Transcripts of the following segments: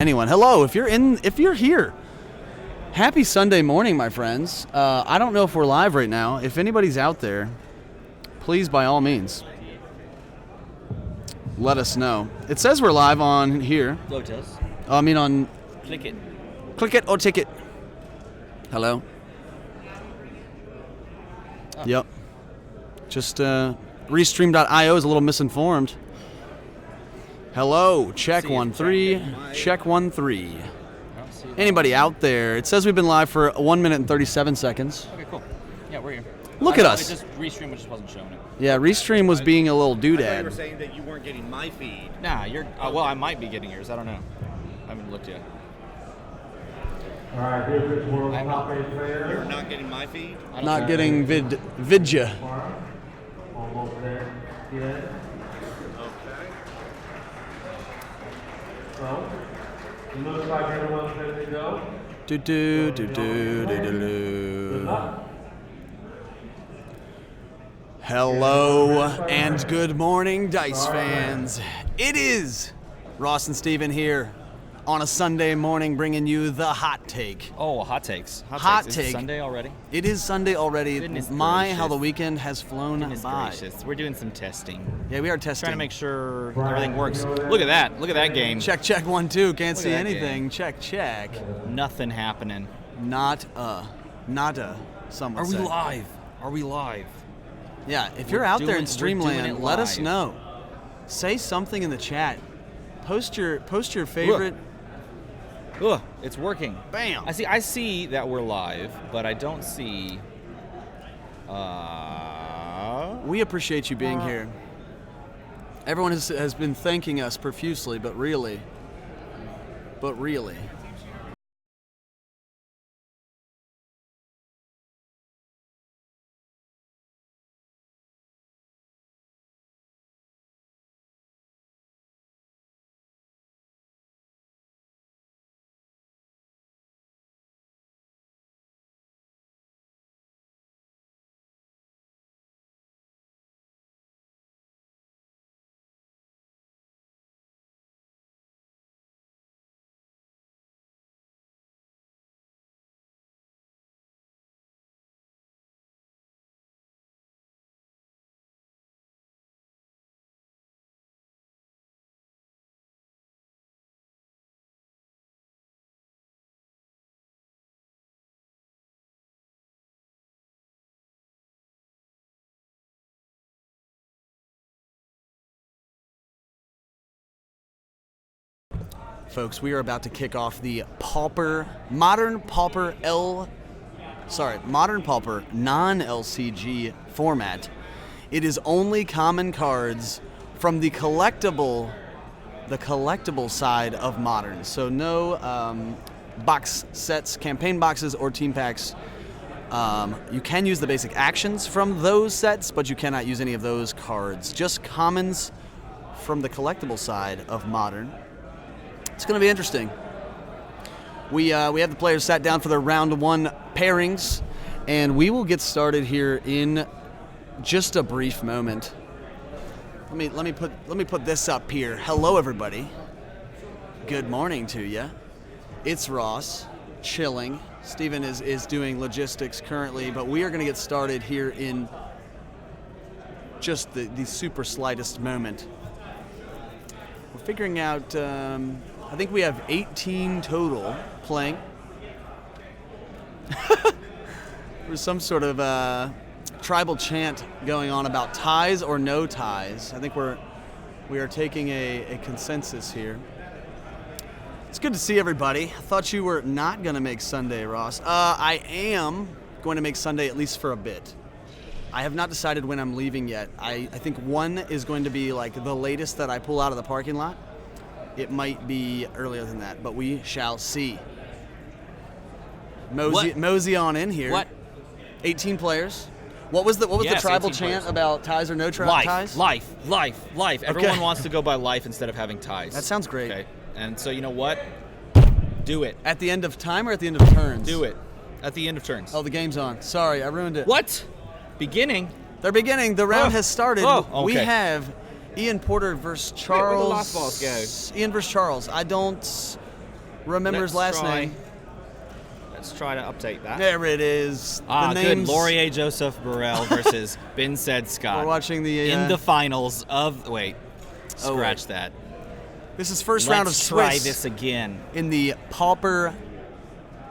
Anyone. Hello, if you're here. Happy Sunday morning, my friends. I don't know if we're live right now. If anybody's out there, please, by all means, let us know. It says we're live on here. Oh, it does? I mean on... Click it. Click it or tick it. Hello? Oh. Yep. Just, Restream.io is a little misinformed. Hello, check 1-3, check 1-3. Anybody out there? It says we've been live for 1 minute and 37 seconds. Okay, cool. Yeah, we're here. Look at us. Just Restream just wasn't showing it. Yeah, Restream was being a little I thought you were doodad. saying that you weren't getting my feed. Nah, you're. Well, I might be getting yours. I don't know. I haven't looked yet. All right, here's the world top 8 player. You're not getting my feed? Not getting vidya. Almost there. Yeah. Okay. So, it looks like everyone's ready to go. Do do do do do do Good do. luck. Hello and good morning, Dice fans. It is Ross and Steven here on a Sunday morning bringing you the hot take. Oh, hot takes. Hot takes. Is take. it Sunday already? It is Sunday already. Goodness My, how gracious. the weekend has flown Goodness by. gracious. We're doing some testing. Yeah, we are testing. Trying to make sure everything works. Look at that. Look at that game. Check, check, 1-2. Can't Look see at that anything. game. Check, check. Nothing happening. Nada, some would Are we say. live? Are we live? Yeah, if you're We're out there in doing Streamland, it let us live. know. Say something in the chat. Post your favorite. Ugh, it's working. Bam. I see that we're live, but I don't see. We appreciate you being here. Everyone has been thanking us profusely, but really. Folks, we are about to kick off the modern Pauper non-LCG format. It is only common cards from the collectible side of Modern. So no box sets, campaign boxes, or team packs. You can use the basic actions from those sets, but you cannot use any of those cards. Just commons from the collectible side of Modern. It's going to be interesting. We have the players sat down for their round 1 pairings, and we will get started here in just a brief moment. Let me put this up here. Hello, everybody. Good morning to you. It's Ross, chilling. Steven is doing logistics currently, but we are going to get started here in just the super slightest moment. We're figuring out. I think we have 18 total playing. There's some sort of tribal chant going on about ties or no ties. I think we are taking a consensus here. It's good to see everybody. I thought you were not going to make Sunday, Ross. I am going to make Sunday at least for a bit. I have not decided when I'm leaving yet. I think 1 is going to be like the latest that I pull out of the parking lot. It might be earlier than that, but we shall see. Mosey on in here. What? 18 players. What was the Yes, tribal 18 chant players. about ties or no ties? Life. Everyone Okay. wants to go by life instead of having ties. That sounds great. Okay. And so you know what? Do it. At the end of time or at the end of turns? Do it. At the end of turns. Oh, the game's on. Sorry, I ruined it. What? Beginning? They're beginning. The round Oh. has started. Oh, okay. We have Ian Porter versus Charles. Where'd the lost balls go? Ian versus Charles. I don't remember his last name. Let's try to update that. There it is. Ah, the good. names. Laurier Joseph Burrell versus Ben Said Scott. We're watching the in the finals of. Wait, Oh, scratch wait. that. This is first round of Let's Swiss try this again. in the Pauper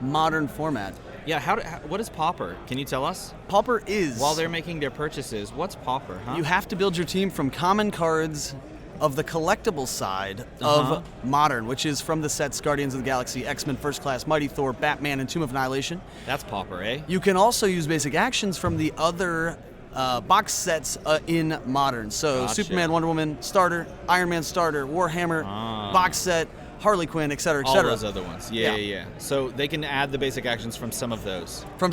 modern format. Yeah, what is Pauper? Can you tell us? Pauper is While they're making their purchases, what's Pauper, huh? you have to build your team from common cards of the collectible side Uh-huh. of modern, which is from the sets Guardians of the Galaxy, X-Men First Class, Mighty Thor, Batman, and Tomb of Annihilation. That's Pauper, eh? You can also use basic actions from the other box sets in modern. So Gotcha. Superman, Wonder Woman starter, Iron Man starter, Warhammer Ah. box set, Harley Quinn, etc., All etc. those other ones. Yeah. So they can add the basic actions from some of those. From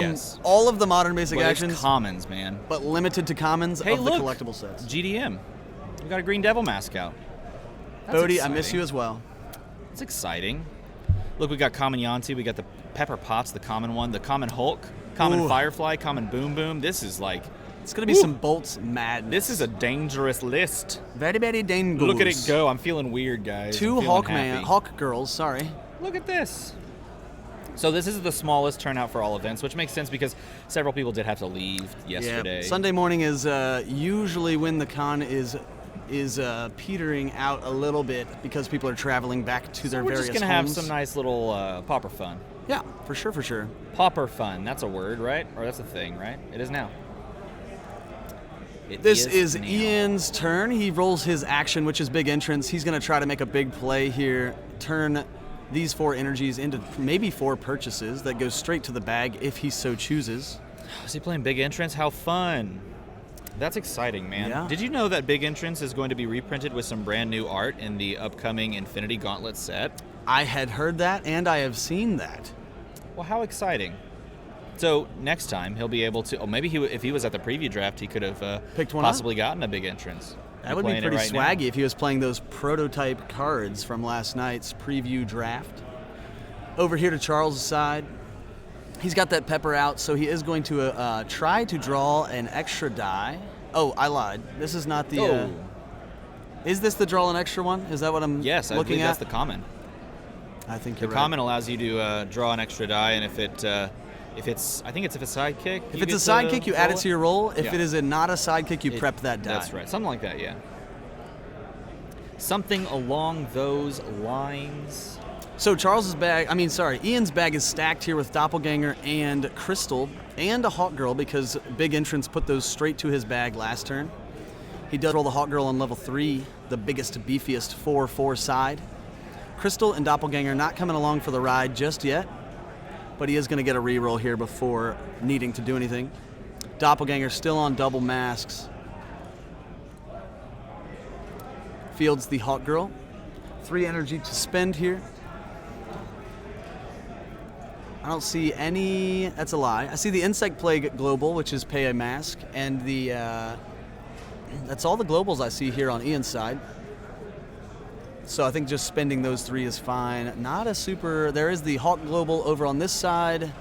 Yes. all of the modern basic But it's actions, commons, man. but limited to commons Hey, of look. the collectible sets. GDM. We got a Green Devil mask out. That's Bodhi, I miss exciting. you as well. It's exciting. Look, we got Common Yanti, we got the Pepper Potts, the common one, the Common Hulk, Common Ooh. Firefly, Common Boom Boom. This is like, It's gonna be Woo. some bolts madness. this is a dangerous list. very, very dangerous. Look at it go. I'm feeling weird, guys. Two I'm feeling Hawk happy. girls. Sorry. Look at this. So this is the smallest turnout for all events, which makes sense because several people did have to leave yesterday. Yeah. Sunday morning is usually when the con is petering out a little bit because people are traveling back to their We're various just gonna have homes. some nice little pauper fun. Yeah, for sure, for sure. Pauper fun. That's a word, right? Or that's a thing, right? It is now. It This is now. Ian's turn. He rolls his action, which is big entrance. He's going to try to make a big play here, turn these 4 energies into maybe 4 purchases that go straight to the bag if he so chooses. Is he playing Big Entrance? How fun. That's exciting, man. Yeah. Did you know that Big Entrance is going to be reprinted with some brand new art in the upcoming Infinity Gauntlet set? I had heard that, and I have seen that. Well, how exciting. So next time he'll be able to, oh, maybe if he was at the preview draft, he could have Picked one up? possibly gotten a Big Entrance. That You're would be playing it pretty right now. swaggy if he was playing those prototype cards from last night's preview draft. Over here to Charles' side, he's got that pepper out, so he is going to try to draw an extra die. Oh, I lied. This is not the... Oh. Is this the draw an extra one? Is that what I'm Yes, I looking believe at? that's the common. I think The you're right. common allows you to draw an extra die, and if it's, I think it's if it's a sidekick. If it's a sidekick, you add it to your roll. If Yeah. it is not a sidekick, you prep that die. That's right. Something like that, yeah. Something along those lines. So Ian's bag is stacked here with Doppelganger and Crystal and a Hawk Girl because Big Entrance put those straight to his bag last turn. He does roll the Hawk Girl on level 3, the biggest, beefiest 4/4 side. Crystal and Doppelganger not coming along for the ride just yet, but he is going to get a reroll here before needing to do anything. Doppelganger still on double masks. Fields the Hawk Girl. 3 energy to spend here. I don't see any. That's a lie. I see the Insect Plague Global, which is pay a mask, and the. That's all the globals I see here on Ian's side. So I think just spending those 3 is fine. Not a super. There is the Hawk Global over on this side,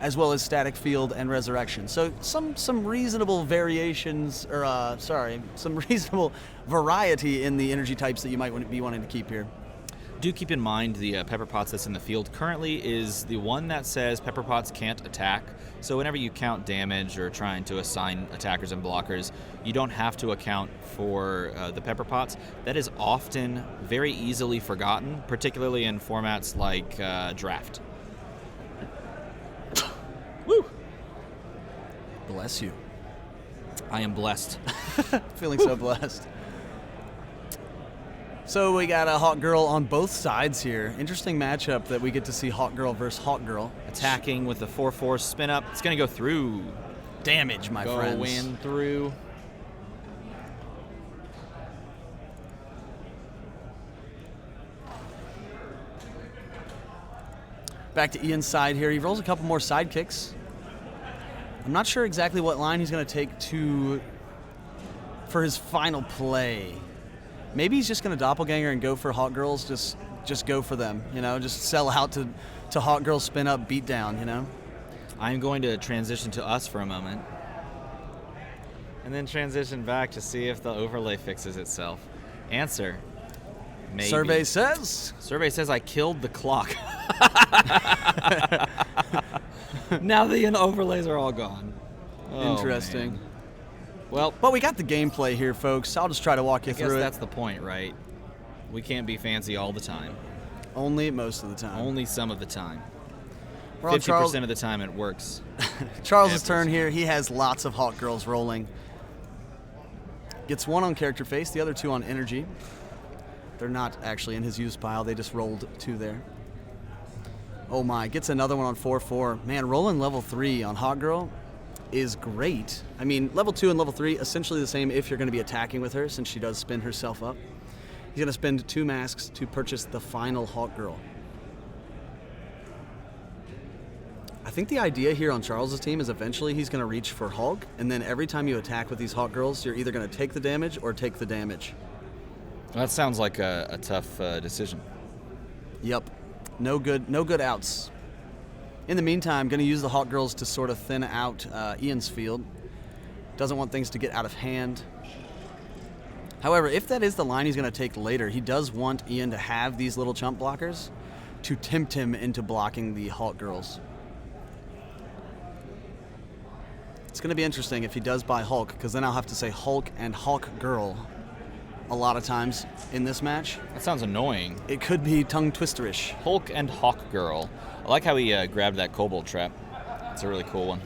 as well as Static Field and Resurrection. So some reasonable variations, or some reasonable variety in the energy types that you might be wanting to keep here. Do keep in mind the Pepper Potts that's in the field currently is the one that says Pepper Potts can't attack. So whenever you count damage or trying to assign attackers and blockers, you don't have to account for the Pepper Potts. That is often very easily forgotten, particularly in formats like Draft. Woo! Bless you. I am blessed. Feeling so blessed. So we got a Hawk Girl on both sides here. Interesting matchup that we get to see Hawk Girl versus Hawk Girl. Attacking with the 4/4 spin up. It's going to go through. Damage, my friends. Going through. Back to Ian's side here. He rolls a couple more sidekicks. I'm not sure exactly what line he's going to take for his final play. Maybe he's just going to doppelganger and go for Hawk Girls. Just go for them. Just sell out to Hawk Girls spin up beat down. I'm going to transition to us for a moment. And then transition back to see if the overlay fixes itself. Answer. Maybe. Survey says. Survey says I killed the clock. Now the overlays are all gone. Oh, Interesting. man. Well, But we got the gameplay here, folks. I'll just try to walk you I guess through that's it. the point, right? We can't be fancy all the time. Only most of the time. Only some of the time. We're on 50% of the time it works. Charles' Every turn time. here. He has lots of Hawk Girls rolling. Gets one on character face, the other two on energy. They're not actually in his use pile. They just rolled two there. Oh my, gets another one on 4-4. Man, rolling level 3 on Hawk Girl is great. I mean, level 2 and level 3, essentially the same if you're going to be attacking with her, since she does spin herself up. He's going to spend 2 masks to purchase the final Hawk Girl. I think the idea here on Charles' team is eventually he's going to reach for Hulk, and then every time you attack with these Hawk Girls, you're either going to take the damage or take the damage. That sounds like a tough decision. Yep. No good outs. In the meantime, going to use the Hawk Girls to sort of thin out Ian's field. Doesn't want things to get out of hand. However, if that is the line he's going to take later, he does want Ian to have these little chump blockers to tempt him into blocking the Hawk Girls. It's going to be interesting if he does buy Hulk, because then I'll have to say Hulk and Hawk Girl a lot of times in this match. That sounds annoying. It could be tongue twisterish. Hulk and Hawk Girl. I like how he grabbed that kobold trap. It's a really cool one.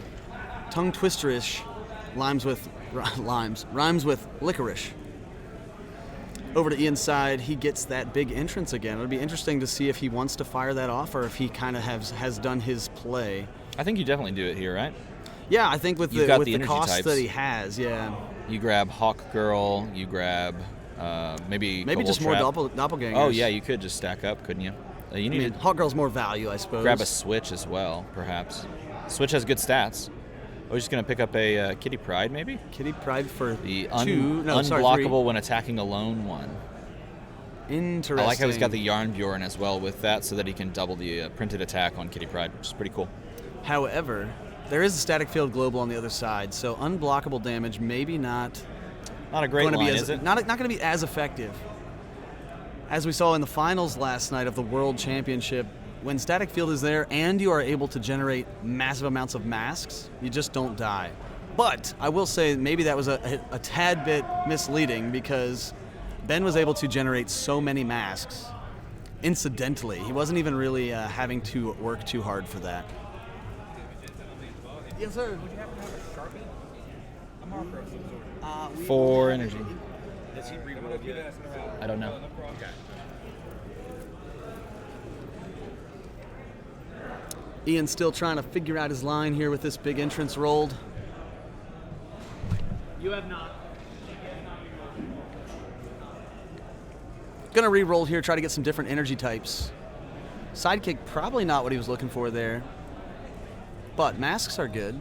Tongue twisterish rhymes with licorice. Over to Ian's side, he gets that big entrance again. It'll be interesting to see if he wants to fire that off or if he kind of has done his play. I think you definitely do it here, right? Yeah, I think with You've the got with the the energy cost types. that he has, yeah. You grab Hawk Girl, you grab maybe Maybe Kobold just more Trap. doppelgangers. Oh, yeah, you could just stack up, couldn't you? You I need mean, to Hawk Girl's more value, I suppose. grab a Switch as well, perhaps. Switch has good stats. We're just going to pick up a Kitty Pride, maybe? Kitty Pride for The three. unblockable when attacking alone one. Interesting. I like how he's got the Yarn Bjorn as well with that so that he can double the printed attack on Kitty Pride, which is pretty cool. However, there is a static field global on the other side, so unblockable damage maybe not Not a great going to line, be is it? not going to be as effective. As we saw in the finals last night of the World Championship, when static field is there and you are able to generate massive amounts of masks, you just don't die. But I will say maybe that was a tad bit misleading because Ben was able to generate so many masks incidentally. He wasn't even really having to work too hard for that. Yes, sir. Would you happen to have a Sharpie? A marker of some sort. For energy. Does he reload yet? I don't know. Okay. Ian's still trying to figure out his line here with this big entrance rolled. You have not. Gonna re-roll here, try to get some different energy types. Sidekick, probably not what he was looking for there. But masks are good.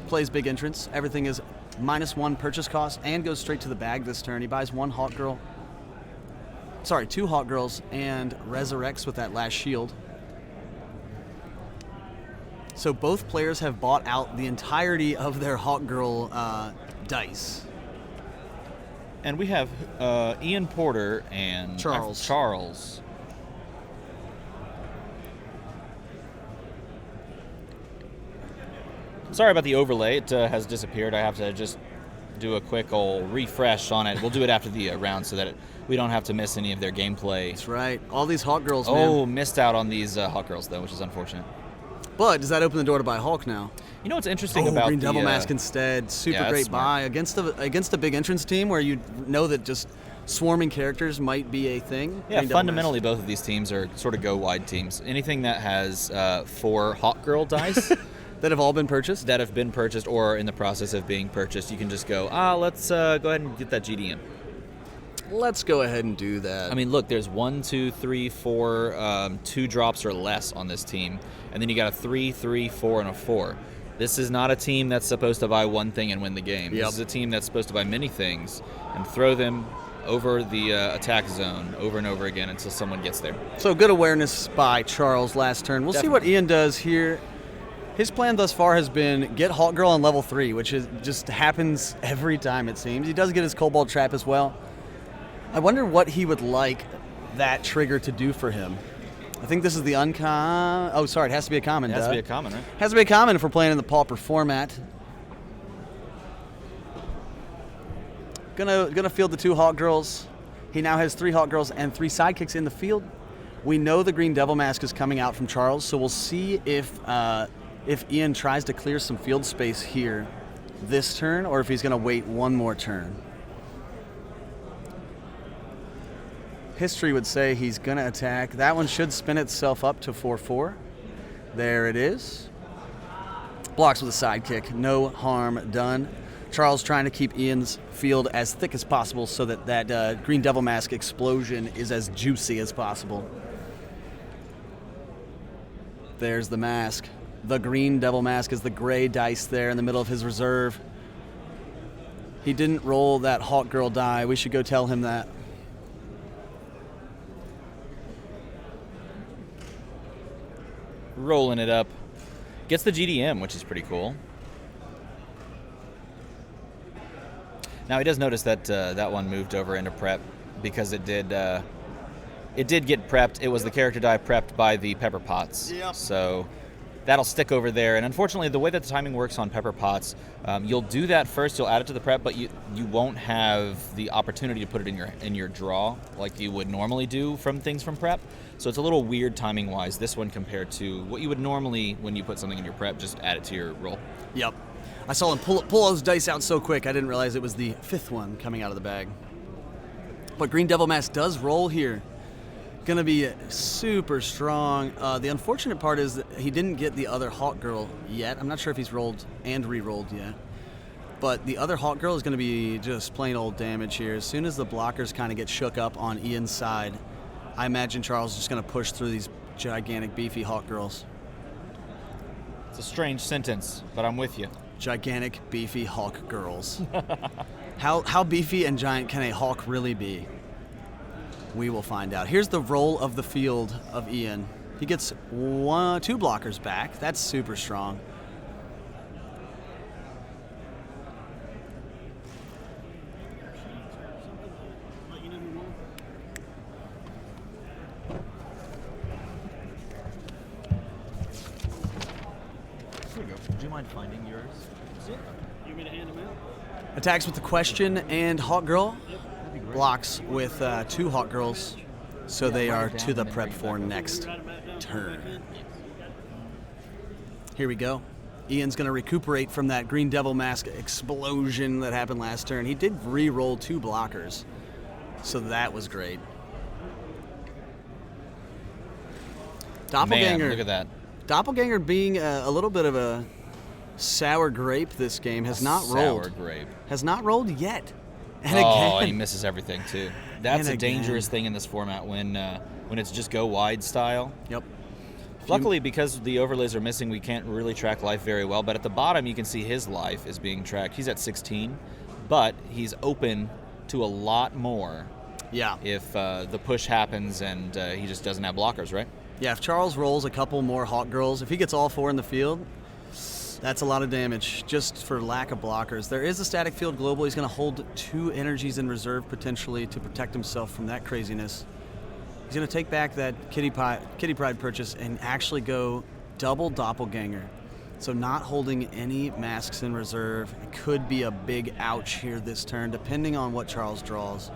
Plays big entrance. Everything is -1 purchase cost and goes straight to the bag this turn. He buys 2 Hawk Girls and resurrects with that last shield. So both players have bought out the entirety of their Hawk Girl dice. And we have Ian Porter and Charles. Sorry about the overlay. It has disappeared. I have to just do a quick old refresh on it. We'll do it after the round so that we don't have to miss any of their gameplay. That's right. All these Hawk Girls, man. Oh, missed out on these Hawk Girls, though, which is unfortunate. But does that open the door to buy Hulk now? You know what's interesting about Green the Devil Mask instead. Super yeah, that's great smart. buy against a big entrance team where you know that just swarming characters might be a thing. Yeah, Green Devil fundamentally, both of these teams are sort of go-wide teams. Anything that has 4 Hawk Girl dice Mask that have all been purchased. that have been purchased or in the process of being purchased, you can just go, let's go ahead and get that GDM. Let's go ahead and do that. I mean, look, there's 1, 2, 3, 4, 2 drops or less on this team. And then you got a 3, 3, 4, and a 4. This is not a team that's supposed to buy one thing and win the game. Yep. This is a team that's supposed to buy many things and throw them over the attack zone over and over again until someone gets there. So good awareness by Charles last turn. We'll see what Ian does here. His plan thus far has been get Hawk Girl on level 3, which is just happens every time it seems. He does get his Kobold Trap as well. I wonder what he would like that trigger to do for him. I think this is the uncommon. Oh, sorry, it has to be a common. It has to be a common, right? Has to be a common if we're playing in the Pauper format. Gonna field the 2 Hawk Girls. He now has 3 Hawk Girls and 3 sidekicks in the field. We know the Green Devil Mask is coming out from Charles, so we'll see if Ian tries to clear some field space here this turn, or if he's gonna wait one more turn. History would say he's going to attack. That one should spin itself up to 4-4. There it is. Blocks with a sidekick. No harm done. Charles trying to keep Ian's field as thick as possible so that Green Devil Mask explosion is as juicy as possible. There's the mask. The Green Devil Mask is the gray dice there in the middle of his reserve. He didn't roll that Hawk Girl die. We should go tell him that. Rolling it up. Gets the GDM, which is pretty cool. Now he does notice that that one moved over into prep because it did get prepped. It was the character die prepped by the Pepper Pots. Yep. So that'll stick over there. And unfortunately, the way that the timing works on Pepper Pots, you'll do that first. You'll add it to the prep, but you won't have the opportunity to put it in your draw like you would normally do from things from prep. So it's a little weird timing-wise, this one compared to what you would normally, when you put something in your prep, just add it to your roll. Yep. I saw him pull those dice out so quick, I didn't realize it was the 5th one coming out of the bag. But Green Devil Mask does roll here. Gonna be super strong. The unfortunate part is that he didn't get the other Hawk Girl yet. I'm not sure if he's rolled and re-rolled yet. But the other Hawk Girl is gonna be just plain old damage here. As soon as the blockers kind of get shook up on Ian's side, I imagine Charles is just going to push through these gigantic, beefy Hawk Girls. It's a strange sentence, but I'm with you. Gigantic, beefy Hawk Girls. How beefy and giant can a Hawk really be? We will find out. Here's the roll of the field of Ian. He gets 2 blockers back. That's super strong. Would you mind finding yours? You want me to hand them out? Attacks with the question and Hawk Girl. That'd be great. Blocks with 2 Hawk Girls. So they are to the prep for next turn. Here we go. Ian's going to recuperate from that Green Devil Mask explosion that happened last turn. He did re-roll 2 blockers. So that was great. Doppelganger. Man, look at that. Doppelganger being a little bit of a sour grape this game has not rolled. Sour grape. Has not rolled yet. And And he again, misses everything too. That's And a dangerous again. thing in this format when it's just go wide style. yep. Luckily, because the overlays are missing, we can't really track life very well. But at the bottom, you can see his life is being tracked. He's at 16, but he's open to a lot more Yeah. if the push happens and he just doesn't have blockers, right? Yeah, if Charles rolls a couple more Hawk Girls, if he gets all 4 in the field, that's a lot of damage just for lack of blockers. There is a static field global. He's going to hold 2 energies in reserve potentially to protect himself from that craziness. He's going to take back that Kitty Pride purchase and actually go double Doppelganger. So not holding any masks in reserve. It could be a big ouch here this turn, depending on what Charles draws.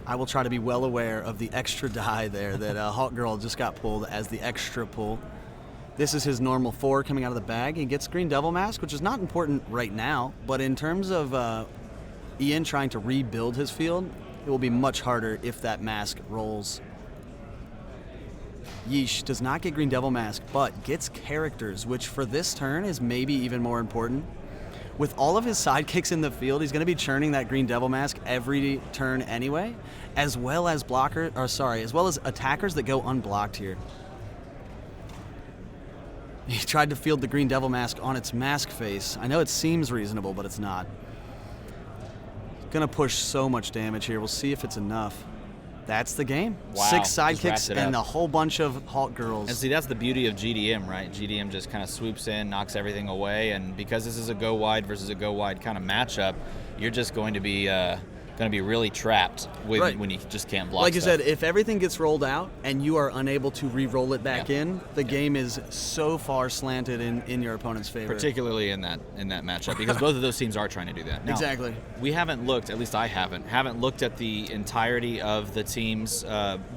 I will try to be well aware of the extra die there that Hawk Girl just got pulled as the extra pull. This is his normal 4 coming out of the bag. He gets Green Devil Mask, which is not important right now, but in terms of Ian trying to rebuild his field, it will be much harder if that mask rolls. Yeesh does not get Green Devil Mask, but gets characters, which for this turn is maybe even more important. With all of his sidekicks in the field, he's going to be churning that Green Devil Mask every turn anyway, as well as attackers that go unblocked here. He tried to field the Green Devil Mask on its mask face. I know it seems reasonable, but it's not. Gonna push so much damage here. We'll see if it's enough. That's the game. Wow, 6 just wrapped sidekicks it and up. a whole bunch of Hawk Girls. And see, that's the beauty of GDM, right? GDM just kind of swoops in, knocks everything away, and because this is a go wide versus a go wide kind of matchup, you're just going to be going to be really trapped with, Right. when you just can't block Like you stuff. said, if everything gets rolled out and you are unable to re-roll it back Yeah. in, the game is so far slanted in your opponent's favor. particularly in that matchup, because both of those teams are trying to do that. Now, Exactly. we haven't looked, at least I haven't looked at the entirety of the teams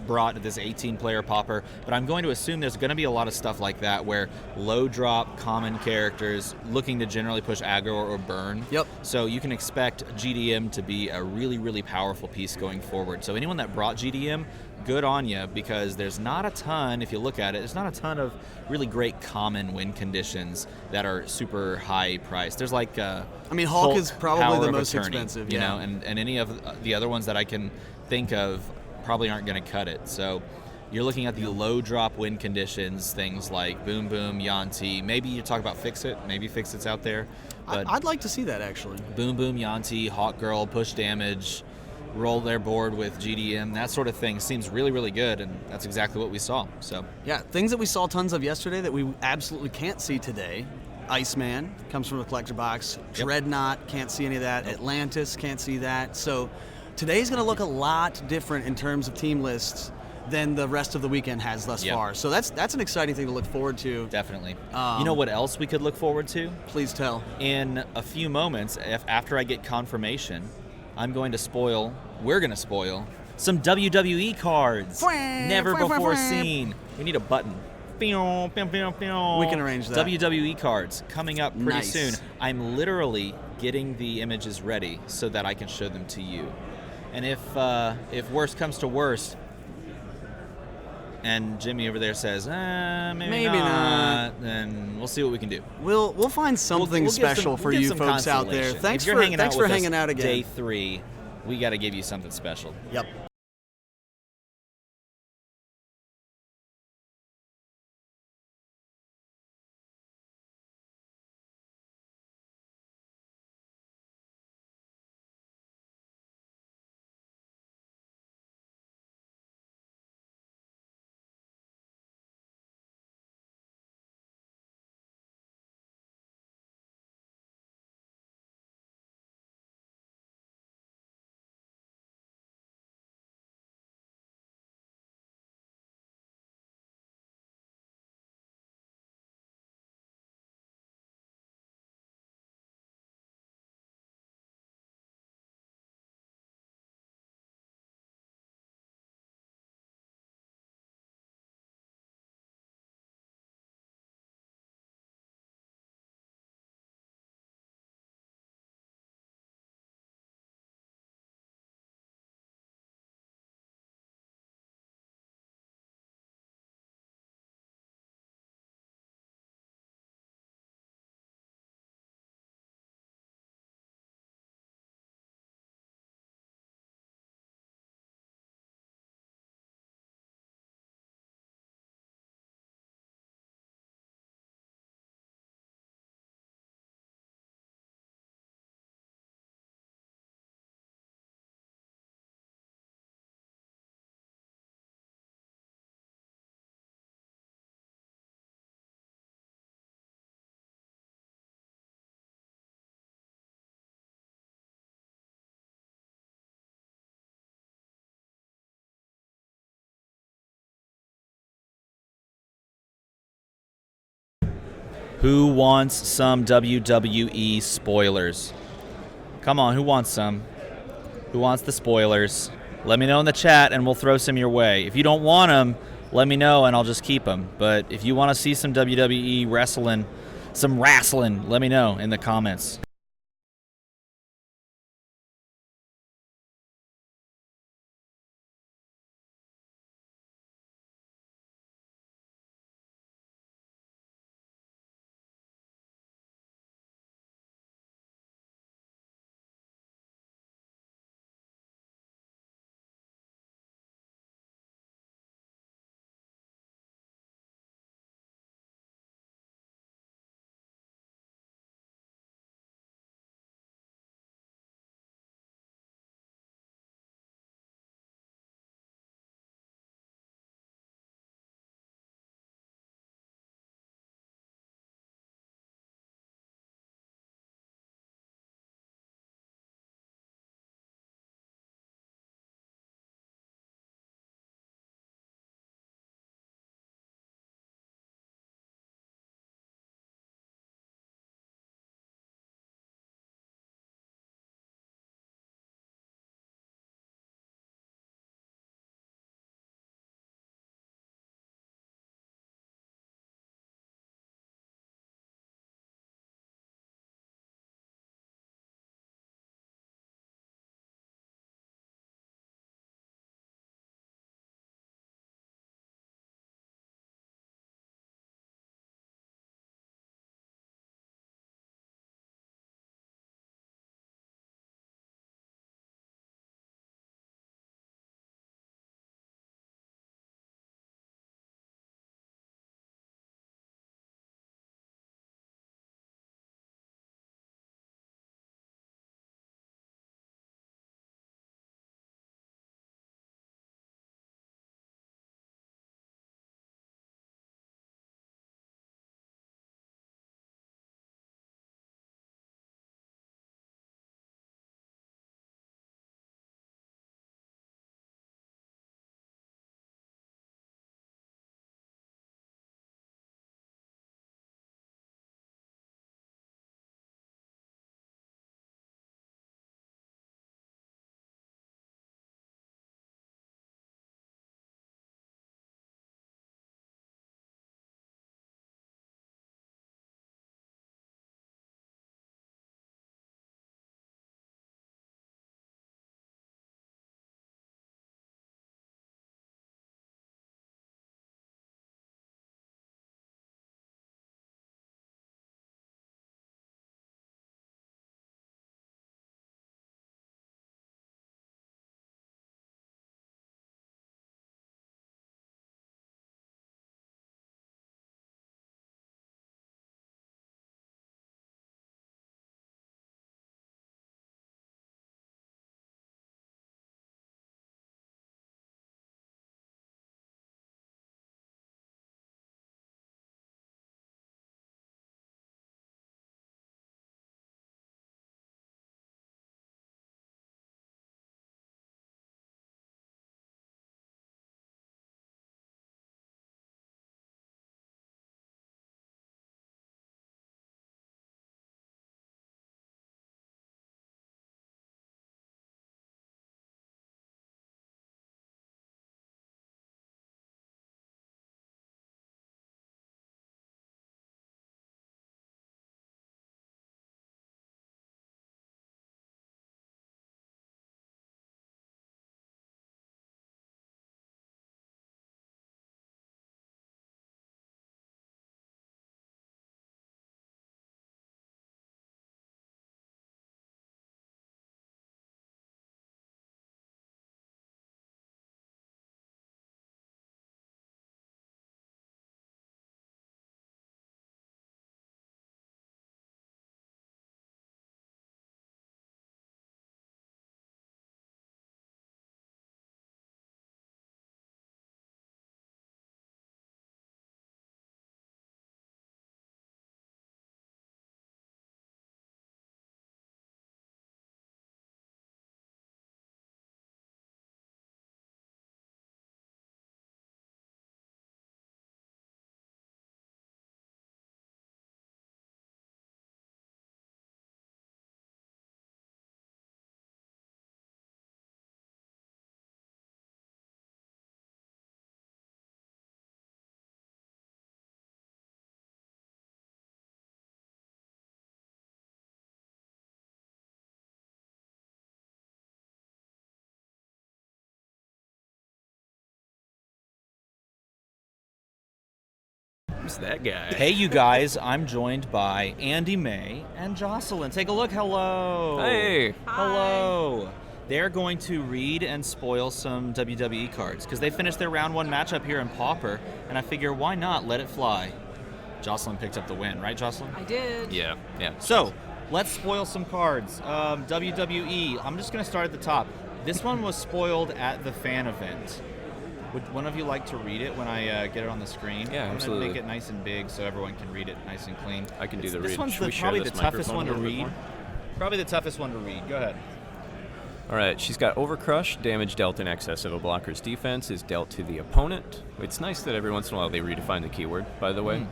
brought to this 18-player Pauper, but I'm going to assume there's going to be a lot of stuff like that where low drop common characters looking to generally push aggro or burn. Yep. So you can expect GDM to be a really, really powerful piece going forward. So anyone that brought GDM, good on you, because there's not a ton, if you look at it, there's not a ton of really great common win conditions that are super high priced. There's like Hulk is probably Power the of most Attorney, expensive, you yeah. know, and any of the other ones that I can think of probably aren't going to cut it. So you're looking at the low drop win conditions, things like Boom Boom, Yanti. Maybe you talk about Fix It. Maybe Fix It's out there. But I'd like to see that, actually. Boom Boom, Yanti, Hawk Girl, push damage, roll their board with GDM, that sort of thing seems really, really good, and that's exactly what we saw. So Yeah, things that we saw tons of yesterday that we absolutely can't see today. Iceman comes from a collector box. Yep. Dreadnought, can't see any of that. Atlantis, can't see that. So today's going to look a lot different in terms of team lists than the rest of the weekend has thus Yep. far. So that's an exciting thing to look forward to. definitely. You know what else we could look forward to? Please tell. In a few moments, after I get confirmation, we're going to spoil some WWE cards. Never before seen. We need a button. We can arrange that. WWE cards coming up pretty Nice. soon. I'm literally getting the images ready so that I can show them to you. And if worst comes to worst, and Jimmy over there says, maybe not, then we'll see what we can do. We'll find something We'll give special some- for we'll give you some folks out there. consolation. Thanks If you're for hanging out with us hanging out again. Day 3, we got to give you something special. Yep. Who wants some WWE spoilers? Come on, who wants some? Who wants the spoilers? Let me know in the chat and we'll throw some your way. If you don't want them, let me know and I'll just keep them. But if you want to see some WWE wrestling, let me know in the comments. Who's that guy? Hey, you guys, I'm joined by Andy May and Jocelyn. Take a look. Hello. Hey. Hello. They're going to read and spoil some WWE cards because they finished their round 1 matchup here in Pauper, and I figure why not let it fly. Jocelyn picked up the win, right, Jocelyn? I did. Yeah. So, let's spoil some cards. WWE, I'm just going to start at the top. This one was spoiled at the fan event. Would one of you like to read it when I get it on the screen? Yeah, I'm absolutely. going to make it nice and big so everyone can read it nice and clean. I can do the This read. one's Should we share probably this the toughest microphone one to a little bit read. more? Probably the toughest one to read. Go ahead. All right, she's got Overcrush. Damage dealt in excess of a blocker's defense is dealt to the opponent. It's nice that every once in a while they redefine the keyword, by the way.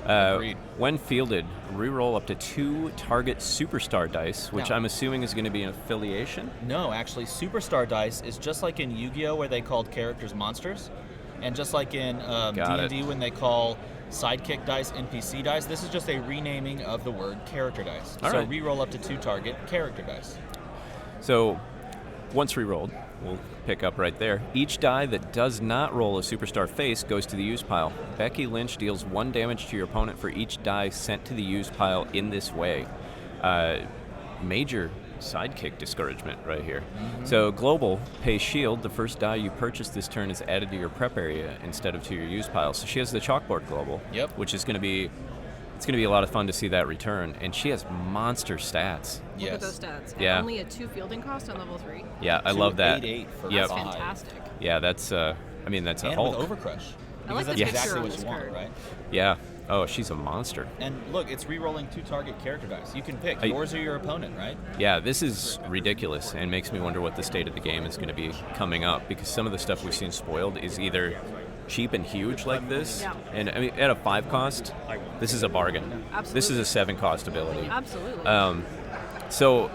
Agreed. When fielded, reroll up to 2 target superstar dice, which Now- I'm assuming is going to be an affiliation. No, actually, Superstar Dice is just like in Yu-Gi-Oh! Where they called characters monsters, and just like in Got it. D&D when they call sidekick dice NPC dice, this is just a renaming of the word character dice. All so right. reroll up to 2 target character dice. So, once rerolled, we'll pick up right there. Each die that does not roll a superstar face goes to the use pile. Becky Lynch deals 1 damage to your opponent for each die sent to the use pile in this way. Major sidekick discouragement right here. So global, pay shield. The first die you purchase this turn is added to your prep area instead of to your use pile. So she has the chalkboard global, Yep. which is going to be a lot of fun to see that return. And she has monster stats. Look Yes. at those stats. And Yeah. only a 2 fielding cost on level 3. Yeah, I love that. 8/8 for Yep. That's 5. fantastic. Yeah, that's I mean that's a And Hulk. with Overcrush. I like Because the that's picture exactly on what this you want, card. right? Yeah. Oh, she's a monster. And look, it's re-rolling 2 target character dice. You can pick. I- Yours or your opponent, right? Yeah, this is ridiculous and makes me wonder what the state of the game is going to be coming up, because some of the stuff we've seen spoiled is either cheap and huge like this, Yeah. and I mean at a 5 cost, this is a bargain. This is Absolutely. a 7 cost ability. Absolutely. So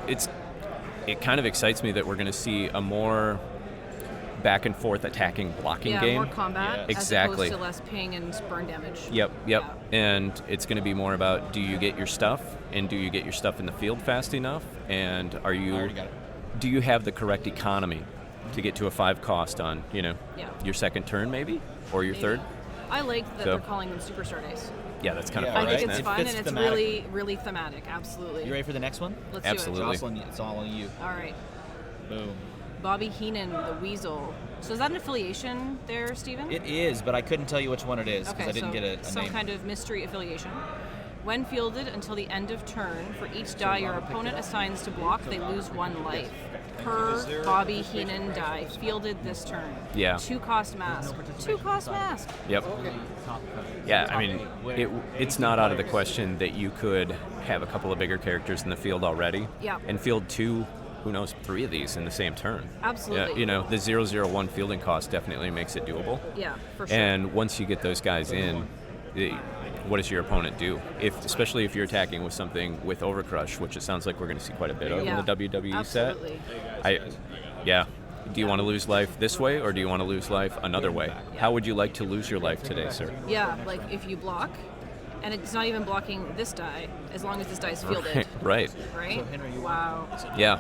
it kind of excites me that we're going to see a more back and forth attacking blocking yeah, game. more combat as Exactly. opposed to less ping and burn damage. Yep. Yeah. And it's going to be more about, do you get your stuff, and do you get your stuff in the field fast enough, and are I you already got it. do you have the correct economy to get to a 5 cost on, Yeah. your second turn maybe, or your Maybe. third? I like that So- they're calling them superstar dice. Yeah, that's kind of Yeah, fun, I think isn't it's it? fun Fits and it's thematic. really, really thematic. Absolutely. You ready for the next one? Let's Absolutely. do it. Jocelyn, it's all on you. All right. Boom. Bobby Heenan, the Weasel. So is that an affiliation there, Steven? It is, but I couldn't tell you which one it is because Okay, I didn't so get a some name. kind of mystery affiliation. When fielded until the end of turn, for each die your opponent assigns to block, they lose 1 life. Per Bobby Heenan die fielded this turn. Yeah. 2 cost mask. 2 cost mask. Yep. Yeah, I mean, it's not out of the question that you could have a couple of bigger characters in the field already, Yeah. and field 2, who knows, 3 of these in the same turn. Absolutely. Yeah, the 001 fielding cost definitely makes it doable. Yeah, for sure. And once you get those guys in, what does your opponent do? Especially if you're attacking with something with Overcrush, which it sounds like we're going to see quite a bit of Yeah, in the WWE absolutely. set. Do you want to lose life this way, or do you want to lose life another way? How would you like to lose your life today, sir? Yeah, like if you block, and it's not even blocking this die, as long as this die is fielded. Right. Right? Wow. Yeah.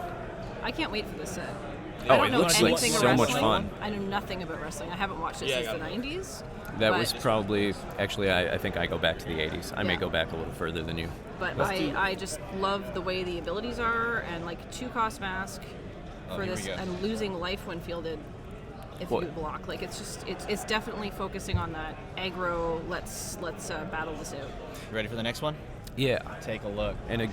I can't wait for this set. Oh, I don't it know looks like anything so of much wrestling. fun. I know nothing about wrestling. I haven't watched it since the 90s. That but, was probably, actually, I think I go back to the 80s. I may Yeah. go back a little further than you. But I just love the way the abilities are, and like 2 cost mask for here we this, go. and losing life when fielded if Well- you block. Like it's definitely focusing on that aggro. Let's battle this out. You ready for the next one? Yeah. Take a look. And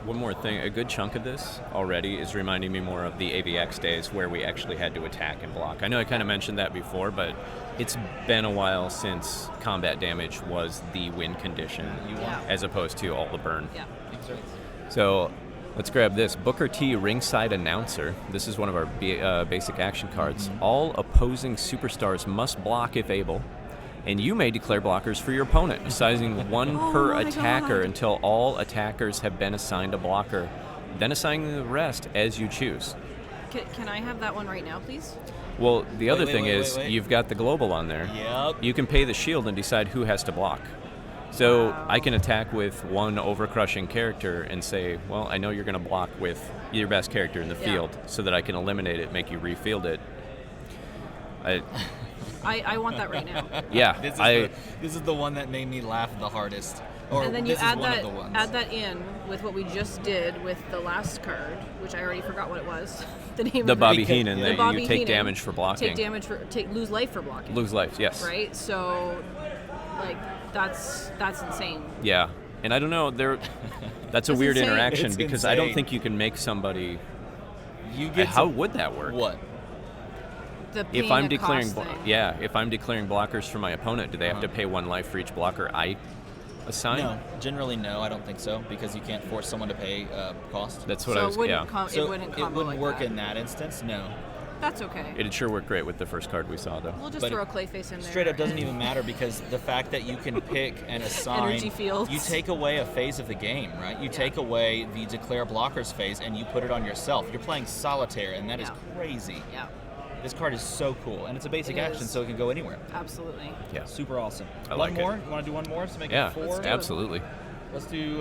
one more thing, a good chunk of this already is reminding me more of the AVX days where we actually had to attack and block. I know I kind of mentioned that before, but it's been a while since combat damage was the win condition Yeah. as opposed to all the burn. Yeah. So let's grab this. Booker T Ringside Announcer. This is one of our basic action cards. All opposing superstars must block if able, and you may declare blockers for your opponent, assigning 1 Oh per my attacker God. until all attackers have been assigned a blocker, then assigning the rest as you choose. Can I have that one right now, please? Well, the other wait, thing wait, is wait. you've got the global on there. Yep. You can pay the shield and decide who has to block. So Wow. I can attack with 1 overcrushing character and say, well, I know you're going to block with your best character in the Yeah. field, so that I can eliminate it, make you refield it. I want that right now. Yeah, This is the one that made me laugh the hardest. Or And then you this add is one that of the ones. add that in with what we just did with the last card, which I already forgot what it was. The name the of Bobby it. Heenan The that Bobby you take Heenan. damage for blocking. Lose life for blocking. Lose life, yes. Right? So like that's insane. Yeah, and I don't know, that's a That's weird insane. interaction It's because I don't insane. think you can make somebody. You get How to- would that work? What? The If paying I'm a declaring, cost thing. if I'm declaring blockers for my opponent, do they have to pay 1 life for each blocker I assign? No, generally no. I don't think so because you can't force someone to pay cost. That's what So I was. it wouldn't Yeah, So it wouldn't combo like work that. in that instance. No. That's okay. it'd sure work great with the first card we saw, though. We'll just But throw a Clayface in there. Straight up doesn't even matter because the fact that you can pick and assign Energy fields. you take away a phase of the game, right? You take away the declare blockers phase and you put it on yourself. You're playing solitaire and that is Yeah. crazy. Yeah, This card is so cool and it's a basic It action is. so it can go anywhere. absolutely. Yeah, Super awesome. I One like it. more? You want to do one more to make yeah, it 4? Let's do it. absolutely. Let's do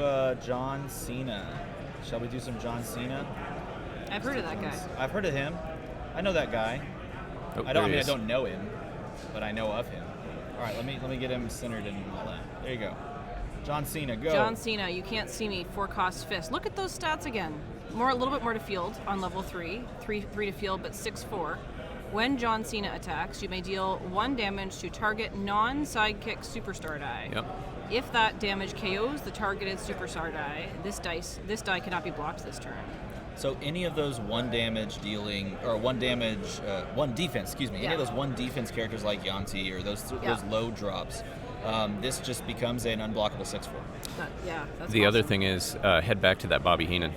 John Cena. Shall we do some John Cena? I've heard of that guy. I've heard of him. I know that guy. Oh, I there he mean I is. don't know him, but I know of him. All right, let me get him centered and all that. There you go. John Cena, go. John Cena, you can't see me. 4-cost fist. Look at those stats again. A little bit more to field on level 3. 3 to field, but 6/4. When John Cena attacks, you may deal 1 damage to target non-sidekick superstar die. Yep. If that damage KOs the targeted superstar die, this die cannot be blocked this turn. So any of those 1 damage dealing or 1 defense, excuse me, any of Yeah. those 1 defense characters like Yanti or those Yeah. low drops, this just becomes an unblockable 6/4. That's The other awesome. thing is head back to that Bobby Heenan.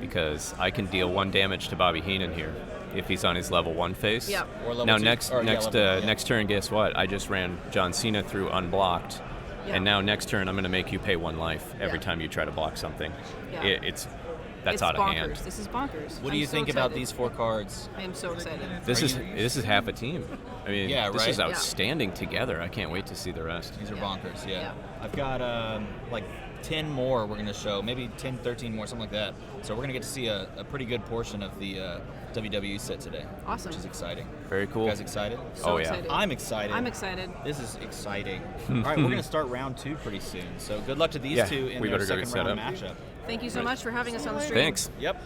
Because I can deal 1 damage to Bobby Heenan here if he's on his level 1 phase. Yep. Or level now 2 next or, yeah, next level 1, yeah. next turn, guess what? I just ran John Cena through unblocked, Yeah. and now next turn I'm going to make you pay 1 life every Yeah. time you try to block something. Yeah. That's It's out of bonkers. hand. This is bonkers. What do I'm you so think about excited. these 4 cards? I am so excited. This Are is you- this is half a team. I mean, Yeah, this right? is Yeah. outstanding together. I can't wait to see the rest. These are Yeah. bonkers, yeah. Yeah. I've got like 10 more we're going to show, maybe 10, 13 more, something like that. So we're going to get to see a pretty good portion of the WWE set today. Awesome. Which is exciting. Very cool. You guys excited? So Oh, yeah. excited. I'm excited. I'm excited. This is exciting. All right, we're going to start round 2 pretty soon. So good luck to these Yeah, two in we their better go get second set round up. matchup. Thank you so much for having us on the stream. Thanks. Yep.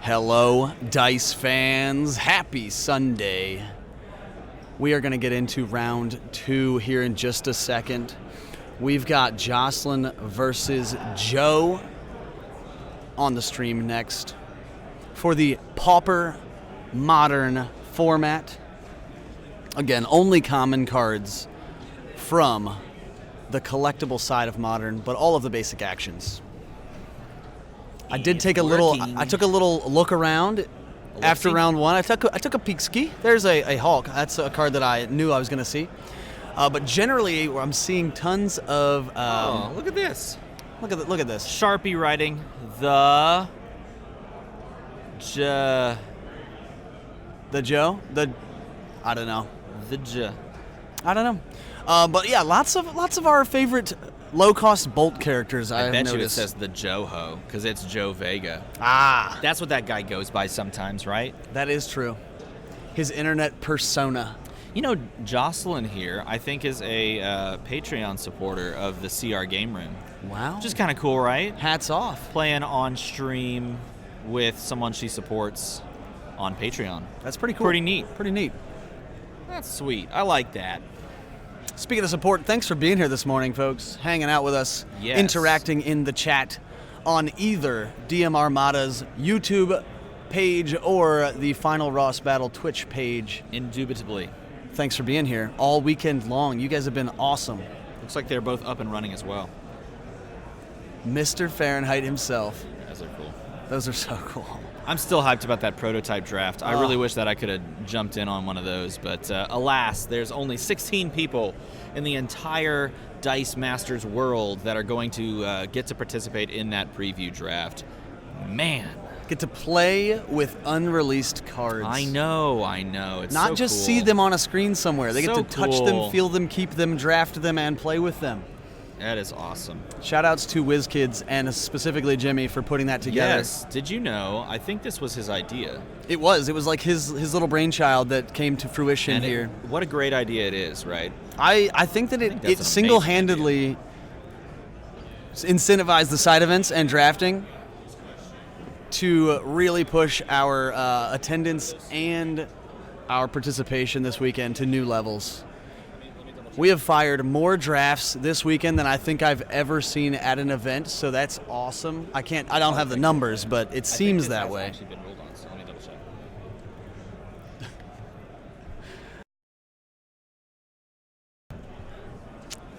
Hello, Dice fans. Happy Sunday. We are going to get into round 2 here in just a second. We've got Jocelyn versus Joe on the stream next for the Pauper Modern format. Again, only common cards from the collectible side of Modern, but all of the basic actions. I did take a little look around after round 1. I took a peek ski. There's a Hulk. That's a card that I knew I was going to see. But generally, I'm seeing tons of. Look at this. Look at this. Sharpie writing the Joe. I don't know. I don't know. But yeah, lots of our favorite low-cost Bolt characters. I bet noticed. you it says the Joho because it's Joe Vega. Ah, That's what that guy goes by sometimes, right? that is true. His internet persona. You know, Jocelyn here, I think, is a Patreon supporter of the CR Game Room. Wow. Which is kind of cool, right? Hats off. Playing on stream with someone she supports on Patreon. That's pretty cool. Pretty neat. Pretty neat. That's sweet. I like that. Speaking of support, thanks for being here this morning, folks. Hanging out with us, Yes. interacting in the chat on either DM Armada's YouTube page or the Final Ross Battle Twitch page. Indubitably. Thanks for being here all weekend long. You guys have been awesome. Looks like they're both up and running as well. Mr. Fahrenheit himself. Those are cool. Those are so cool. I'm still hyped about that prototype draft. I really wish that I could have jumped in on one of those, but alas, there's only 16 people in the entire Dice Masters world that are going to get to participate in that preview draft. Man. Get to play with unreleased cards. I know. It's Not so just cool. see them on a screen somewhere. They get So to touch cool. them, feel them, keep them, draft them, and play with them. That is awesome. Shout outs to WizKids and specifically Jimmy for putting that together. Yes. Did you know? I think this was his idea. It was like his little brainchild that came to fruition And here. what a great idea it is, right? I think that that's it an amazing single-handedly incentivized the side events and drafting to really push our attendance and our participation this weekend to new levels. We have fired more drafts this weekend than I think I've ever seen at an event, so that's awesome. I don't have the numbers, but it seems that way. Actually been ruled on, so let me double check.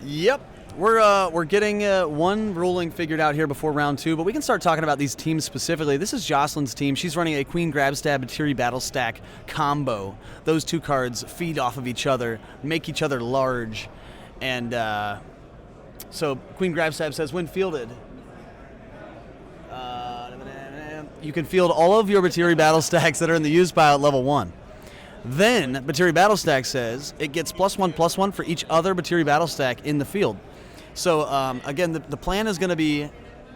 Yep. We're getting one ruling figured out here before round 2, but we can start talking about these teams specifically. This is Jocelyn's team. She's running a Queen Grabstab Batiri Battle Stack combo. Those two cards feed off of each other, make each other large, and so Queen Grabstab says when fielded, you can field all of your Batiri Battle Stacks that are in the use pile at level 1. Then Batiri Battle Stack says it gets +1/+1 for each other Batiri Battle Stack in the field. So again, the plan is going to be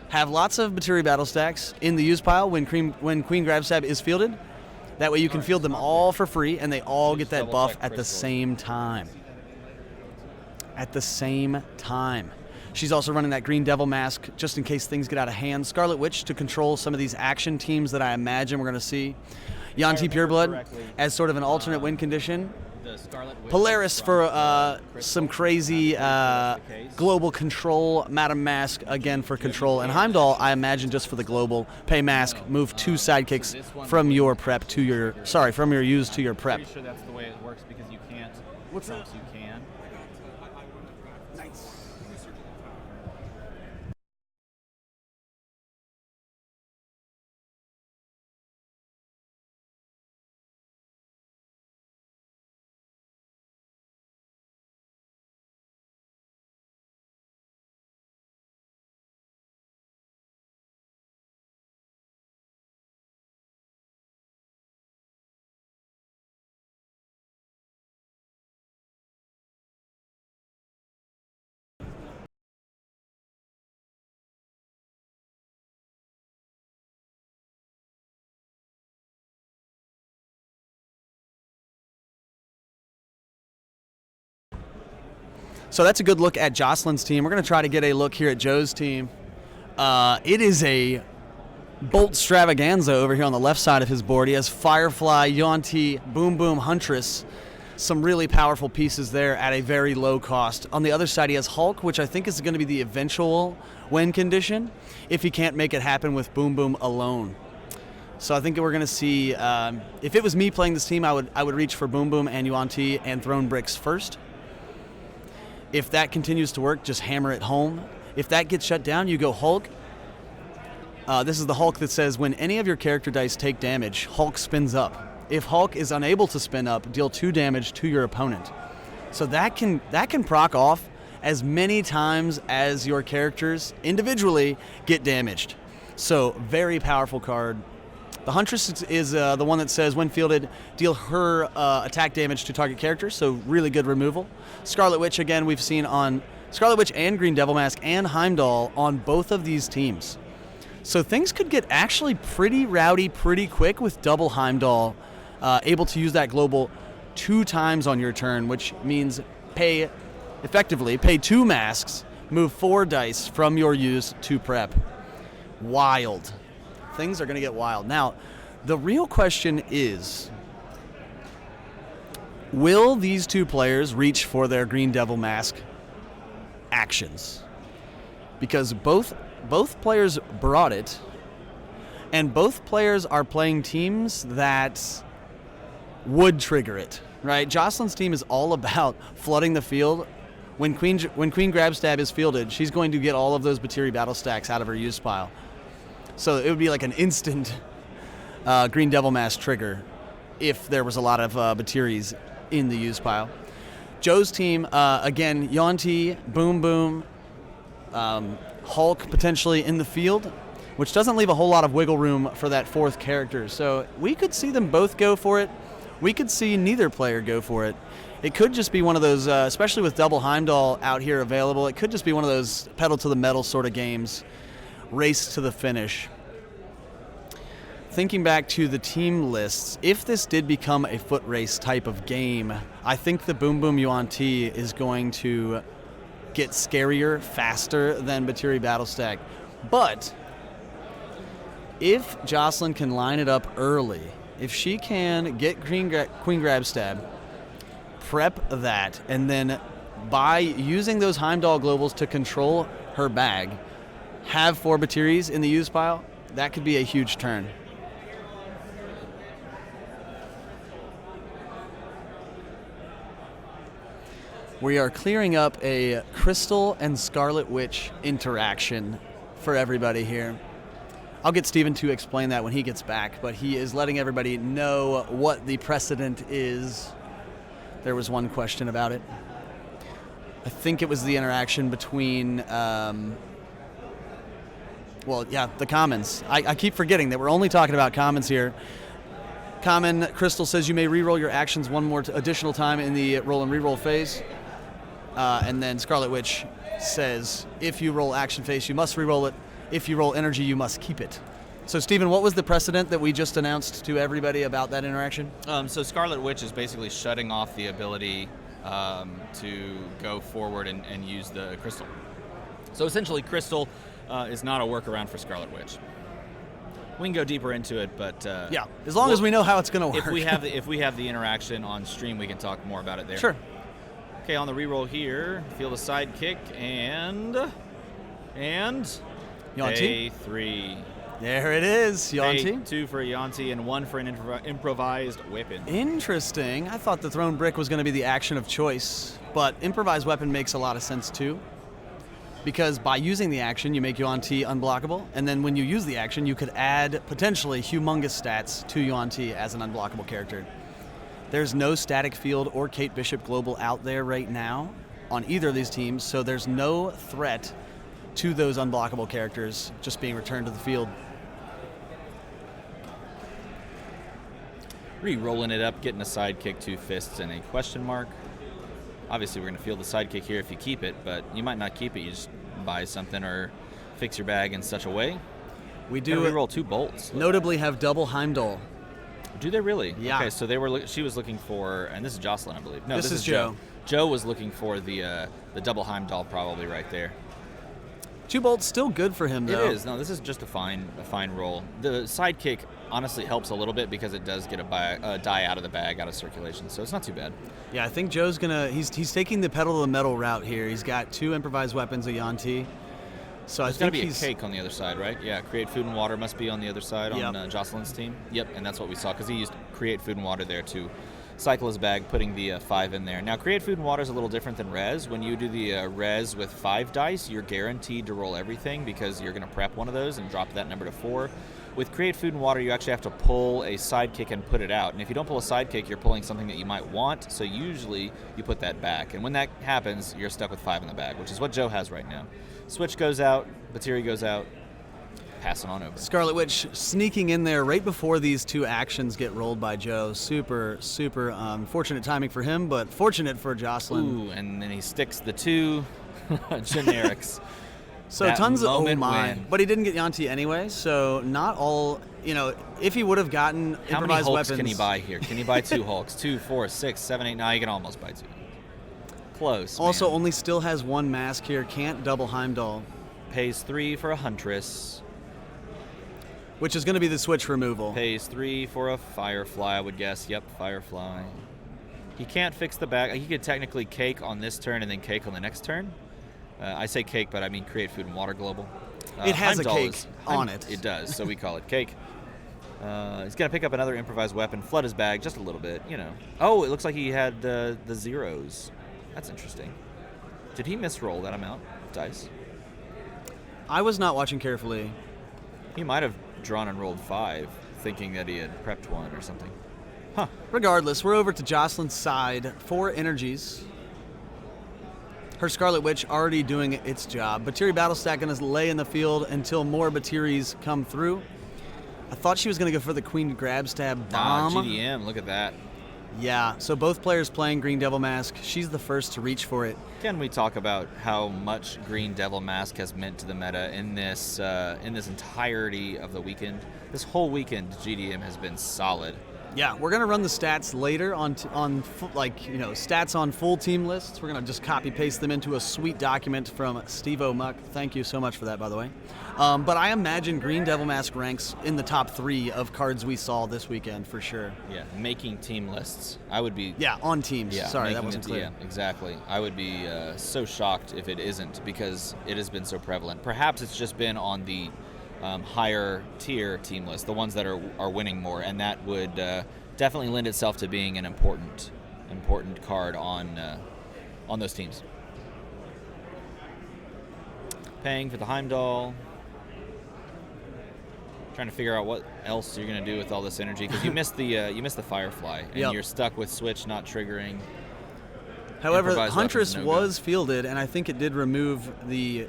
have lots of Batiri Battle Stacks in the use pile when Queen Grabstab is fielded. That way you can field them all for free, and they all get that buff at the same time. At the same time. She's also running that Green Devil Mask just in case things get out of hand. Scarlet Witch to control some of these action teams that I imagine we're going to see. Yanti Pureblood as sort of an alternate win condition. Polaris for some crazy global control. Madam Mask again for control. And Heimdall, I imagine, just for the global. Pay Mask, move 2 sidekicks from your prep to your, from your use to your prep. Pretty sure that's the way it works because you can't. What's that? You can. So that's a good look at Jocelyn's team. We're going to try to get a look here at Joe's team. It is a Bolt Stravaganza over here on the left side of his board. He has Firefly, Yuan-Ti, Boom Boom, Huntress. Some really powerful pieces there at a very low cost. On the other side, he has Hulk, which I think is going to be the eventual win condition if he can't make it happen with Boom Boom alone. So I think we're going to see, if it was me playing this team, I would reach for Boom Boom and Yuan-Ti and Throne Bricks first. If that continues to work, just hammer it home. If that gets shut down, you go Hulk. This is the Hulk that says when any of your character dice take damage, Hulk spins up. If Hulk is unable to spin up, deal 2 damage to your opponent. So that can proc off as many times as your characters individually get damaged. So very powerful card. The Huntress is the one that says when fielded, deal her attack damage to target character, so really good removal. Scarlet Witch, again, we've seen on Scarlet Witch and Green Devil Mask and Heimdall on both of these teams. So things could get actually pretty rowdy pretty quick with double Heimdall, able to use that global 2 times on your turn, which means pay 2 masks, move 4 dice from your use to prep. Wild. Things are going to get wild. Now, the real question is, will these 2 players reach for their Green Devil Mask actions? Because both players brought it, and both players are playing teams that would trigger it, right? Jocelyn's team is all about flooding the field. When Queen Grabstab is fielded, she's going to get all of those Batiri battle stacks out of her use pile. So it would be like an instant Green Devil Mask trigger if there was a lot of Batiris in the use pile. Joe's team, again, Yuan-Ti, Boom Boom, Hulk potentially in the field, which doesn't leave a whole lot of wiggle room for that 4th character. So we could see them both go for it. We could see neither player go for it. It could just be one of those, especially with double Heimdall out here available, it could just be one of those pedal to the metal sort of games, race to the finish. Thinking back to the team lists, if this did become a foot race type of game, I think the Boom Boom Yuan-Ti is going to get scarier faster than Batiri Battlestack. But if Jocelyn can line it up early, if she can get Queen Grabstab, prep that, and then by using those Heimdall globals to control her bag, have 4 Batiris in the use pile, that could be a huge turn. We are clearing up a Crystal and Scarlet Witch interaction for everybody here. I'll get Steven to explain that when he gets back, but he is letting everybody know what the precedent is. There was one question about it. I think it was the interaction between, the commons. I keep forgetting that we're only talking about commons here. Common, Crystal says you may re-roll your actions one more additional time in the roll and re-roll phase. And then Scarlet Witch says if you roll action phase, you must re-roll it. If you roll energy, you must keep it. So, Steven, what was the precedent that we just announced to everybody about that interaction? So Scarlet Witch is basically shutting off the ability to go forward and use the Crystal. So essentially, Crystal is not a workaround for Scarlet Witch. We can go deeper into it, but as long as we know how it's going to work. If we have the interaction on stream, we can talk more about it there. Sure. Okay, on the reroll here, field a sidekick and Yuan-Ti. pay 3. There it is, Yuan-Ti. Pay 2 for Yuan-Ti and 1 for an improvised weapon. Interesting. I thought the thrown brick was going to be the action of choice, but improvised weapon makes a lot of sense too. Because by using the action, you make Yuan-Ti unblockable, and then when you use the action, you could add potentially humongous stats to Yuan-Ti as an unblockable character. There's no static field or Kate Bishop Global out there right now on either of these teams, so there's no threat to those unblockable characters just being returned to the field. Re-rolling it up, getting a sidekick, 2 fists, and a question mark. Obviously, we're going to field the sidekick here if you keep it, but you might not keep it. You just buy something or fix your bag in such a way. We do re-roll 2 bolts. Notably have double Heimdall. Do they really? Yeah. Okay, so she was looking for, and this is Jocelyn, I believe. No, this is Joe. Joe was looking for the double Heimdall probably right there. 2 bolts still good for him, though. It is. No, this is just a fine roll. The sidekick honestly helps a little bit because it does get a die out of the bag, out of circulation, so it's not too bad. Yeah, I think Joe's gonna. He's taking the pedal to the metal route here. He's got 2 improvised weapons, a Yanti. So There's I got to think be he's a cake on the other side, right? Yeah, Create Food and Water must be on the other side Yep. on Jocelyn's team. Yep, and that's what we saw because he used Create Food and Water there to cycle his bag, putting the 5 in there. Now, Create Food and Water is a little different than Res. When you do the Res with 5 dice, you're guaranteed to roll everything because you're going to prep one of those and drop that number to 4. With Create Food and Water, you actually have to pull a sidekick and put it out. And if you don't pull a sidekick, you're pulling something that you might want, so usually you put that back. And when that happens, you're stuck with 5 in the bag, which is what Joe has right now. Switch goes out, Batiri goes out, passing on over. Scarlet Witch sneaking in there right before these 2 actions get rolled by Joe. Super fortunate timing for him, but fortunate for Jocelyn. Ooh, and then he sticks the 2 generics. So That tons of moment my, when- but he didn't get Yanti anyway. So not all, if he would have gotten How many improvised Hulks weapons, can he buy here? Can he buy 2 Hulks? 2, 4, 6, 7, 8, 9. He can almost buy 2. Close. Also, man. only still has 1 mask here. Can't double Heimdall, Pays 3 for a Huntress. which is going to be the switch removal. Pays 3 for a Firefly, I would guess. Yep, Firefly. He can't fix the back. He could technically cake on this turn and then cake on the next turn. I say cake, but I mean Create Food and Water Global. It has a Heimdall cake on it. It does, so we call it cake. He's going to pick up another improvised weapon, flood his bag just a little bit, Oh, it looks like he had the zeros. That's interesting. Did he misroll that amount of dice? I was not watching carefully. He might have drawn and rolled 5, thinking that he had prepped 1 or something. Huh. Regardless, we're over to Jocelyn's side. 4 energies. Her Scarlet Witch already doing its job. Batiri Battlestack going to lay in the field until more Batiris come through. I thought she was going to go for the Queen Grab Stab Bomb. GDM, look at that. Yeah, so both players playing Green Devil Mask. She's the first to reach for it. Can we talk about how much Green Devil Mask has meant to the meta in this entirety of the weekend? This whole weekend, GDM has been solid. Yeah, we're gonna run the stats later on stats on full team lists. We're gonna just copy paste them into a sweet document from Steve O'Muck. Thank you so much for that, by the way. But I imagine Green Devil Mask ranks in the top 3 of cards we saw this weekend for sure. Yeah, making team lists. I would be. Yeah, on teams. Yeah, Sorry, that making wasn't it- clear. Yeah, exactly. I would be so shocked if it isn't because it has been so prevalent. Perhaps it's just been on the higher tier team list, the ones that are winning more, and that would definitely lend itself to being an important card on those teams. Paying for the Heimdall. Trying to figure out what else you're going to do with all this energy because you missed the Firefly and Yep. you're stuck with Switch not triggering. However, Improvised Huntress weapons, no was fielded, and I think it did remove the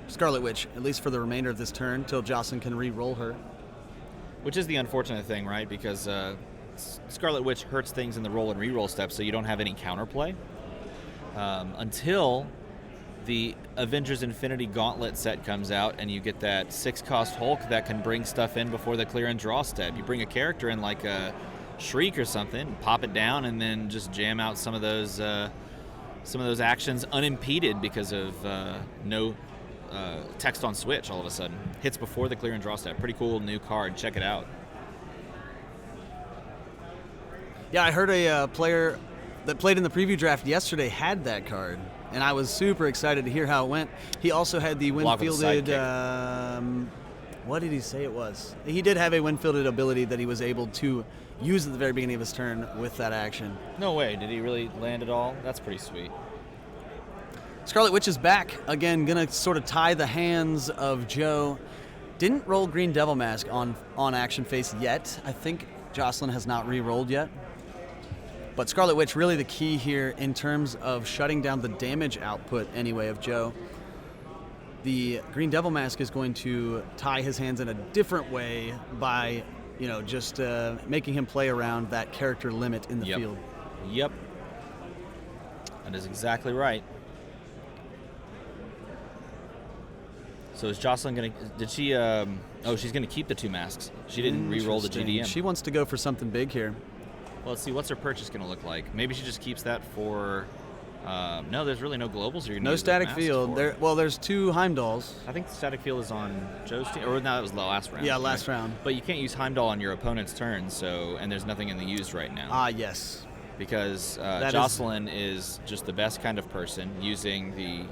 Scarlet Witch, at least for the remainder of this turn, till Jocelyn can re-roll her. Which is the unfortunate thing, right? Because Scarlet Witch hurts things in the roll and re-roll steps, so you don't have any counterplay until the Avengers Infinity Gauntlet set comes out, and you get that 6-cost Hulk that can bring stuff in before the clear and draw step. You bring a character in like a Shriek or something, pop it down, and then just jam out some of those actions unimpeded because of no text on Switch. All of a sudden, hits before the clear and draw step. Pretty cool new card. Check it out. Yeah, I heard a player that played in the preview draft yesterday had that card, and I was super excited to hear how it went. He also had the Block with wind-fielded. sidekick. What did he say it was? He did have a wind-fielded ability that he was able to use at the very beginning of his turn with that action. No way. Did he really land it all? That's pretty sweet. Scarlet Witch is back again, gonna sort of tie the hands of Joe. Didn't roll Green Devil Mask on action face yet. I think Jocelyn has not re-rolled yet. But Scarlet Witch really the key here in terms of shutting down the damage output anyway of Joe. The Green Devil Mask is going to tie his hands in a different way by, just making him play around that character limit in the field. Yep. That is exactly right. So is Jocelyn going to... Did she... she's going to keep the 2 masks. She didn't re-roll the Interesting. GDM. She wants to go for something big here. Well, let's see. What's her purchase going to look like? Maybe she just keeps that for No, there's really no globals. You're gonna No use those static masks field. for. There's 2 Heimdalls. I think the static field is on Joe's team, or no, that was the last round. Yeah, last round. But you can't use Heimdall on your opponent's turn, and there's nothing in the used right now. Yes. Because That Jocelyn is just the best kind of person, using the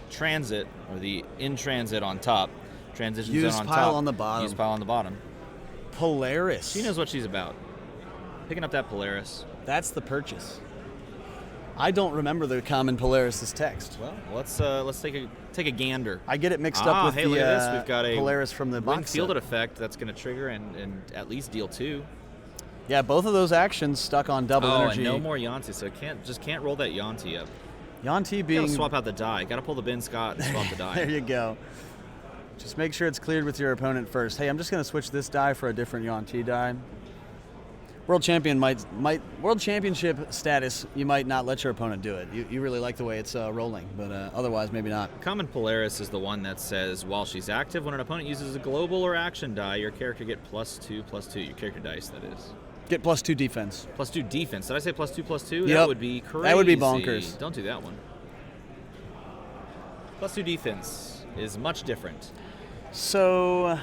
transit or the in transit on top, transition Used zone on pile top, on the bottom. used pile on the bottom. Polaris. She knows what she's about. Picking up that Polaris. That's the purchase. I don't remember the common Polaris's text. Well, let's take a gander. I get it mixed up with hey, the look at this. We've got a Polaris from the wind box set. fielded effect that's going to trigger and at least deal 2. Yeah, both of those actions stuck on double energy. And no more Yanti, so can't roll that Yanti up. Yanti being... Gotta swap out the die. Gotta pull the Ben Scott and swap the die. There you go. Just make sure it's cleared with your opponent first. Hey, I'm just going to switch this die for a different Yanti die. World championship status, you might not let your opponent do it. You really like the way it's rolling, but otherwise maybe not. Common Polaris is the one that says while she's active, when an opponent uses a global or action die, your character get +2/+2. Your character dice, that is. Get +2 defense. +2 defense. Did I say +2/+2? Yep. That would be crazy. That would be bonkers. Don't do that one. +2 defense is much different. So,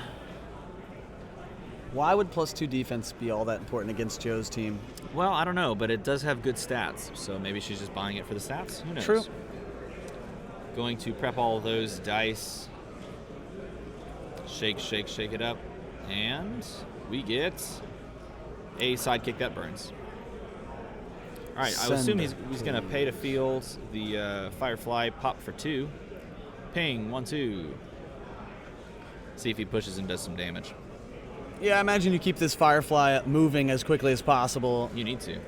why would +2 defense be all that important against Joe's team? Well, I don't know, but it does have good stats, so maybe she's just buying it for the stats. Who knows? True. Going to prep all of those dice. Shake, shake, shake it up. And we get a sidekick that burns. All right, I would assume he's going to pay to field the Firefly pop for 2. Ping, 1-2. See if he pushes and does some damage. Yeah, I imagine you keep this Firefly moving as quickly as possible. You need to.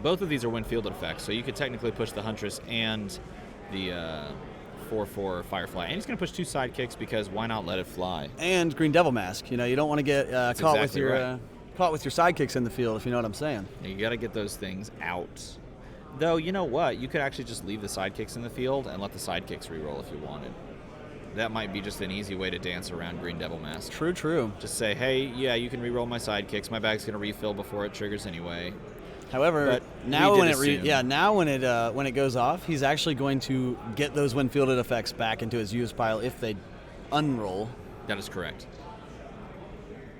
Both of these are wind fielded effects, so you could technically push the Huntress and the 4/4 Firefly. And he's going to push 2 sidekicks because why not let it fly? And Green Devil Mask. You know, you don't want to get caught with exactly your right. caught with your sidekicks in the field, if you know what I'm saying. You got to get those things out. Though, you know what? You could actually just leave the sidekicks in the field and let the sidekicks reroll if you wanted. That might be just an easy way to dance around Green Devil Mask. True, true. Just say, hey, yeah, you can reroll my sidekicks. My bag's going to refill before it triggers anyway. However, But now we when did assume. now when it goes off, he's actually going to get those wind fielded effects back into his used pile if they unroll. That is correct.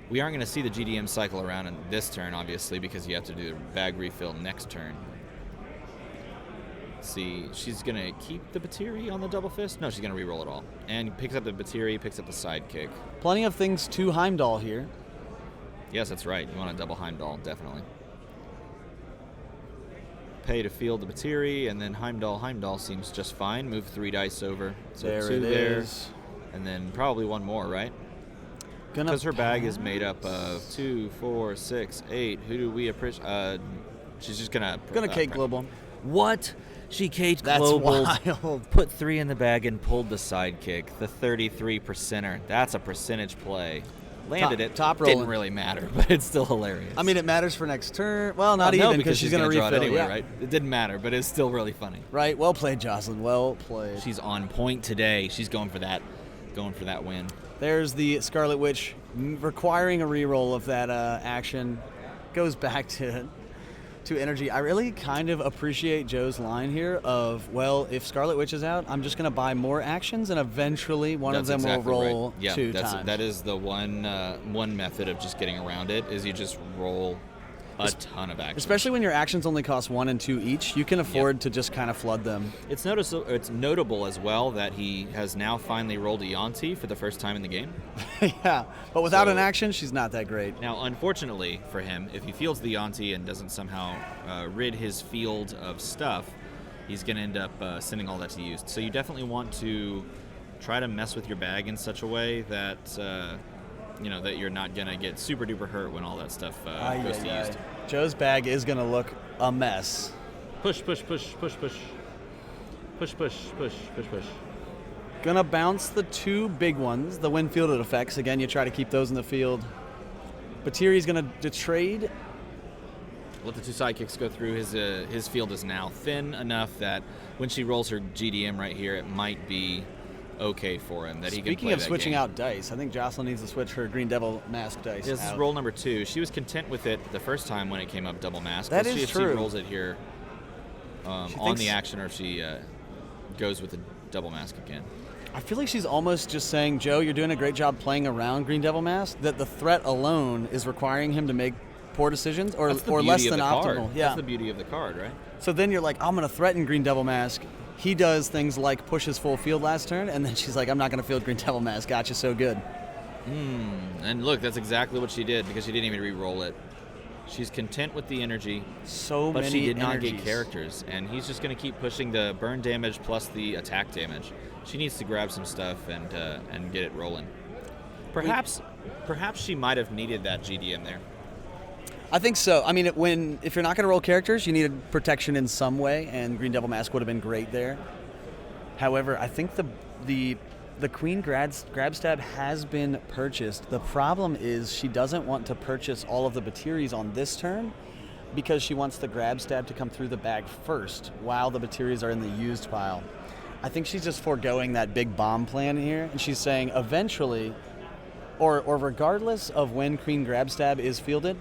We aren't going to see the GDM cycle around in this turn, obviously, because you have to do the bag refill next turn. See, she's going to keep the Batiri on the double fist? No, she's going to reroll it all. And picks up the Batiri, picks up the sidekick. Plenty of things to Heimdall here. Yes, that's right. You want a double Heimdall, definitely. Pay to field the Batiri, and then Heimdall seems just fine. Move 3 dice over. So There 2 it there. is. And then probably 1 more, right? Because her bag is made up of 2, 4, 6, 8. Who do we appreciate? She's just gonna Cake Global. What? She caged That's global. wild. Put 3 in the bag and pulled the sidekick. The 33%er. That's a percentage play. Landed Top it. Didn't rolling. really matter, but it's still hilarious. I mean, it matters for next turn. Well, not no, even because she's going to draw refill it anyway, yeah. right? It didn't matter, but it's still really funny. Right. Well played, Jocelyn. Well played. She's on point today. She's going for that win. There's the Scarlet Witch requiring a reroll of that action. Goes back to energy. I really kind of appreciate Joe's line here of, well, if Scarlet Witch is out, I'm just going to buy more actions, and eventually one of them exactly will roll right. Yeah, 2 times. That is the one method of just getting around it, is you just roll a ton of actions. Especially when your actions only cost 1 and 2 each, you can afford to just kind of flood them. It's notable as well that he has now finally rolled a Yanti for the first time in the game. Yeah, but without So- an action, she's not that great. Now, unfortunately for him, if he fields the Yanti and doesn't somehow rid his field of stuff, he's going to end up sending all that to used. So you definitely want to try to mess with your bag in such a way that that you're not going to get super duper hurt when all that stuff goes to used. Joe's bag is going to look a mess. Push, push, push, push, push. Push, push, push, push, push. Gonna bounce the 2 big ones, the wind fielded effects. Again, you try to keep those in the field. Batiri's gonna detrade. Let the 2 sidekicks go through. His field is now thin enough that when she rolls her GDM right here, it might be okay for him. That he can Speaking play of that switching game. out dice, I think Jocelyn needs to switch her Green Devil Mask dice This is out. roll number 2. She was content with it the first time when it came up double mask. That Let's is see if true. she rolls it here. on thinks- the action, or if she goes with the double mask again. I feel like she's almost just saying, Joe, you're doing a great job playing around Green Devil Mask, that the threat alone is requiring him to make poor decisions or That's the less beauty than of the card. optimal. Yeah. That's the beauty of the card, right? So then you're like, I'm going to threaten Green Devil Mask. He does things like push his full field last turn, and then she's like, I'm not going to field Green Devil Mask. Gotcha, so good. And look, that's exactly what she did, because she didn't even re-roll it. She's content with the energy, So but many she did not energies. get characters, and he's just going to keep pushing the burn damage plus the attack damage. She needs to grab some stuff and get it rolling. Perhaps she might have needed that GDM there. I think so. I mean, if you're not going to roll characters, you needed protection in some way, and Green Devil Mask would have been great there. However, I think the Queen grab stab has been purchased. The problem is she doesn't want to purchase all of the Bateries on this turn because she wants the grab stab to come through the bag first while the Bateries are in the used pile. I think she's just foregoing that big bomb plan here, and she's saying eventually, or regardless of when Queen grab stab is fielded,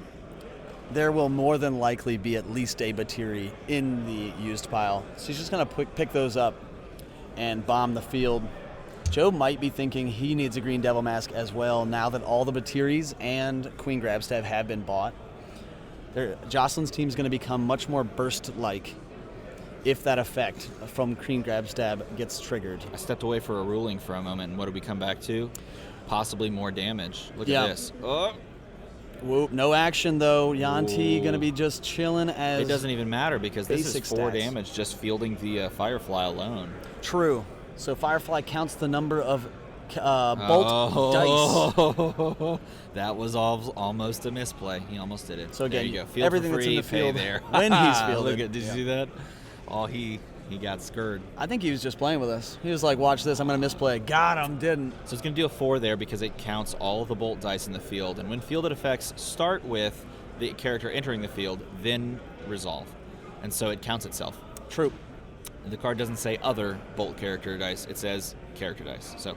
there will more than likely be at least a Bateri in the used pile. So she's just going to pick those up and bomb the field. Joe might be thinking he needs a Green Devil Mask as well now that all the Bateries and Queen Grabstab have been bought. Jocelyn's team is going to become much more burst-like if that effect from Queen Grabstab gets triggered. I stepped away for a ruling for a moment, and what did we come back to? Possibly more damage. Look Yeah. at this. Oh, Whoop, no action though. Yanti Ooh. going to be just chilling as... it doesn't even matter, because this is basic 4 stats. damage just fielding the Firefly alone. True. So Firefly counts the number of bolt dice. That was almost a misplay. He almost did it. So again, there you go. Field everything for that's free, in the pay field there. when he's fielded. Look at, did you see that? Oh, he got scurred. I think he was just playing with us. He was like, watch this, I'm going to misplay. Got him, didn't. So it's going to deal 4 there because it counts all of the bolt dice in the field. And when fielded effects start with the character entering the field, then resolve. And so it counts itself. True. The card doesn't say other bolt character dice. It says character dice. So,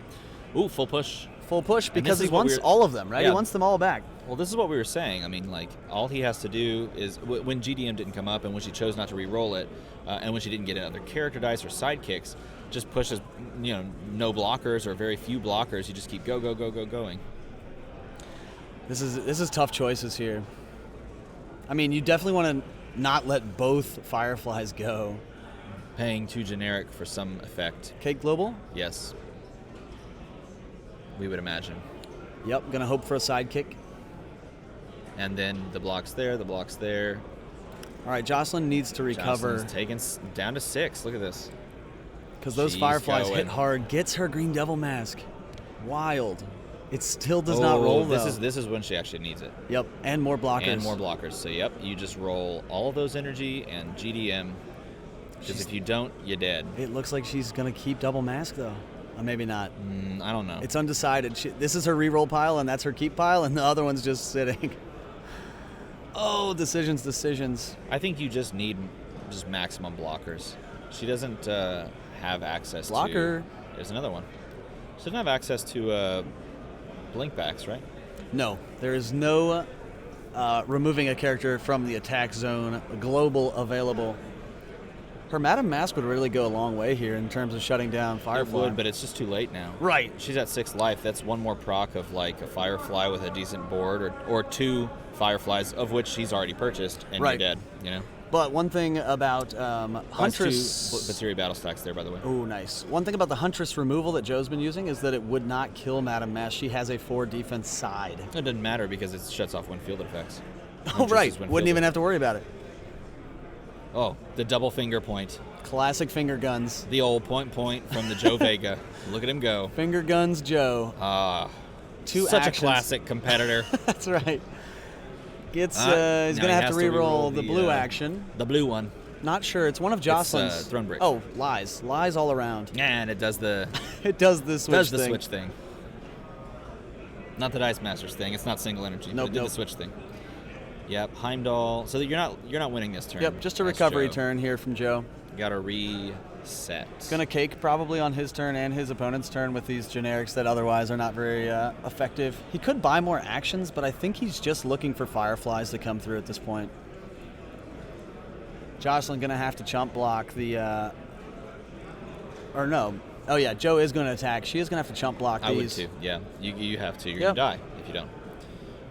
ooh, full push. Full push because this he is what wants we're- all of them, right? Yeah. He wants them all back. Well, this is what we were saying. I mean, like, all he has to do is, when GDM didn't come up and when she chose not to re-roll it, and when she didn't get other character dice or sidekicks, just pushes, no blockers or very few blockers. You just keep going. This is tough choices here. I mean, you definitely want to not let both Fireflies go. Paying too generic for some effect. Cake Global? Yes. We would imagine. Yep, gonna hope for a sidekick. And then the block's there. All right, Jocelyn needs to recover Jocelyn's taken down to 6. Look at this. because those She's Fireflies going. hit hard. Gets her Green Devil Mask. Wild. It still does not roll though. This is when she actually needs it. Yep, and more blockers. And more blockers. So, yep, you just roll all of those energy and GDM. Because if you don't, you're dead. It looks like she's gonna keep Double Mask though. Or maybe not. I don't know. It's undecided. This is her reroll pile, and that's her keep pile, and the other one's just sitting. Oh, decisions. I think you just need just maximum blockers. She doesn't have access Blocker. to... There's another one. She doesn't have access to blink backs, right? No, there is no removing a character from the attack zone global available. Her Madam Mask would really go a long way here in terms of shutting down Firefly. It would, but it's just too late now. Right. She's at 6 life. That's one more proc of like a Firefly with a decent board, or 2 Fireflies, of which she's already purchased, and Right. you're dead, But one thing about Huntress... That's 2 Bateri battle stacks there, by the way. Oh, nice. One thing about the Huntress removal that Joe's been using is that it would not kill Madam Mask. She has a 4 defense side. It doesn't matter because it shuts off when fielded effects. Oh, right. Wouldn't even have to worry about it. Oh, the double finger point. Classic finger guns. The old point from the Joe Vega. Look at him go. Finger guns Joe. Two Such actions. a classic competitor. That's right. He's now going he to have has to to re-roll reroll the the, blue action. The blue one. Not sure. It's one of Jocelyn's. Throne Break. Oh, lies. Lies all around. And it does the It does the switch thing. Not the Dice Masters thing. It's not single energy. Nope, but it did nope. the switch thing. Yep, Heimdall. So that you're not winning this turn. Yep, just a That's recovery Joe. turn here from Joe. Got to reset. Gonna cake probably on his turn and his opponent's turn with these generics that otherwise are not very effective. He could buy more actions, but I think he's just looking for Fireflies to come through at this point. Jocelyn going to have to chump block the... or no. Oh, yeah, Joe is going to attack. She is going to have to chump block these. I would too, yeah. You have to. You're Yep. going to die if you don't.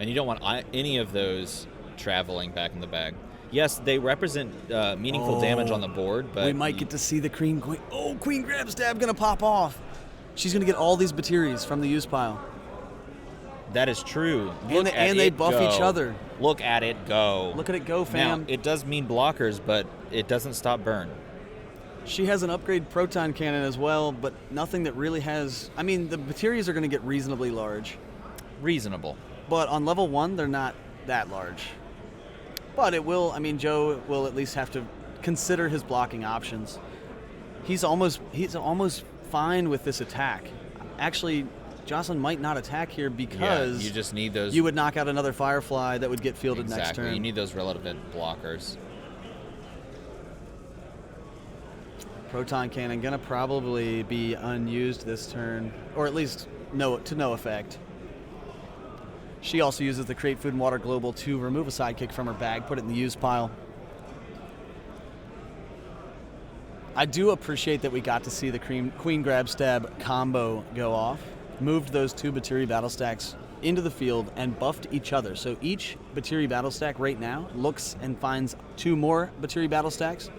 And you don't want any of those traveling back in the bag. Yes, they represent meaningful damage on the board, but... We might get to see the queen... Oh, Queen Grab Stab going to pop off. She's going to get all these Bateries from the use pile. That is true. And they buff each other. Look at it go. Look at it go, fam. Now, it does mean blockers, but it doesn't stop burn. She has an upgrade proton cannon as well, but nothing that really has... I mean, the Bateries are going to get reasonably large. Reasonable. But on level 1, they're not that large. But it will... I mean, Joe will at least have to consider his blocking options. He's almost fine with this attack. Actually, Jocelyn might not attack here because... Yeah, you just need those... You would knock out another Firefly that would get fielded next Exactly. turn. You need those relevant blockers. Proton Cannon gonna probably be unused this turn, or at least to no effect. She also uses the Create Food and Water Global to remove a sidekick from her bag, put it in the use pile. I do appreciate that we got to see the Queen Grab Stab combo go off. Moved those 2 Batiri battle stacks into the field and buffed each other. So each Batiri battle stack right now looks and finds 2 more Batiri battle stacks.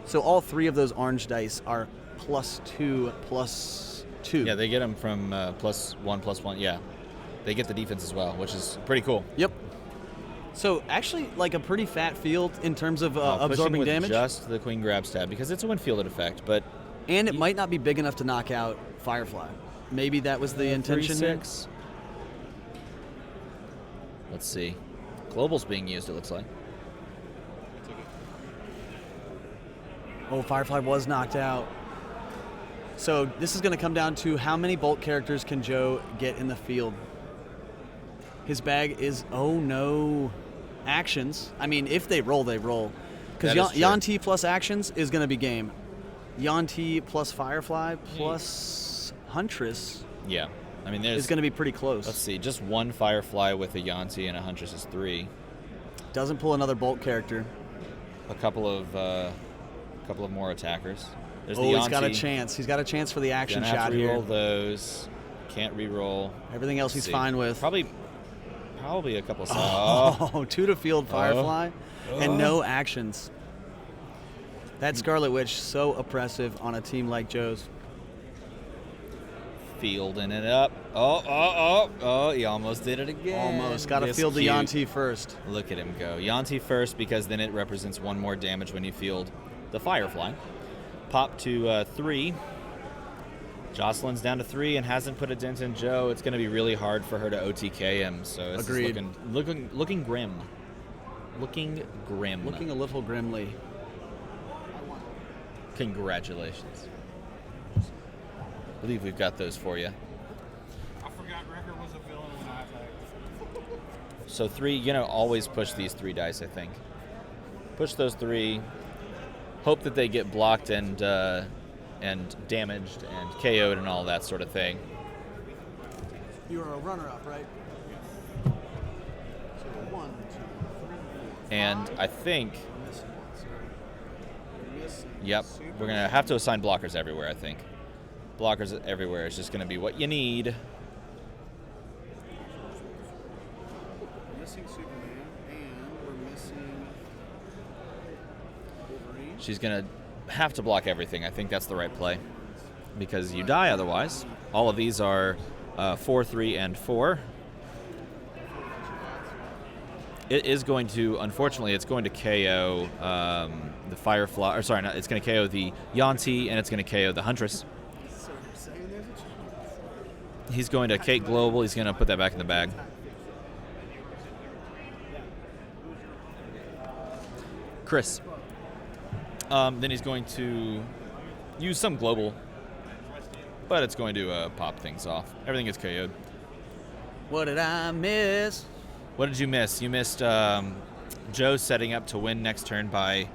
So all 3 of those orange dice are +2/+2. Yeah, they get them from +1/+1. Yeah, they get the defense as well, which is pretty cool. Yep. So actually, like a pretty fat field in terms of absorbing pushing with damage. Just the Queen Grab Stab because it's a wind-fielded effect, but And it might not be big enough to knock out Firefly. Maybe that was the intention. 3/6. Let's see. Global's being used, it looks like. Oh, Firefly was knocked out. So this is going to come down to how many Bolt characters can Joe get in the field. His bag is, oh no, actions. I mean, if they roll, they roll. Because That is true. Yanti plus actions is going to be game. Yanti plus Firefly plus Huntress Yeah. I mean, there's... is going to be pretty close. Let's see. Just 1 Firefly with a Yanti and a Huntress is 3. Doesn't pull another Bolt character. A couple of more attackers. There's the Oh, Yanti. he's got a chance. He's got a chance for the action Gonna have shot to here. re-roll those. Can't re-roll. Everything else Let's he's see. fine with. Probably a couple of... Oh, 2 to field Firefly and no actions. That Scarlet Witch, so oppressive on a team like Joe's. Fielding it up. Oh, he almost did it again. Almost. Got to This field the cute. Yanti first. Look at him go. Yanti first because then it represents 1 more damage when you field the Firefly. Pop to 3. Jocelyn's down to 3 and hasn't put a dent in Joe. It's going to be really hard for her to OTK him. So it's Agreed. looking grim. Looking grim. Looking a little grimly. Congratulations. I believe we've got those for you. I forgot Wrecker was a villain when I attacked. So 3, always push these 3 dice, I think. Push those 3. Hope that they get blocked and damaged and KO'd and all that sort of thing. You are a runner-up, right? So 1, 2, 3, 4. And I think, yep, we're going to have to assign blockers everywhere, I think. Blockers everywhere is just going to be what you need. We're missing Superman, and we're missing Wolverine. She's going to have to block everything. I think that's the right play. Because you die otherwise. All of these are 4, 3, and 4. It is going to, unfortunately, it's going to KO the Firefly, or sorry, not, it's going to KO the Yanti, and it's going to KO the Huntress. He's going to Kate Global. He's going to put that back in the bag. Chris. Then he's going to use some Global, but it's going to pop things off. Everything gets KO'd. What did I miss? What did you miss? You missed Joe setting up to win next turn by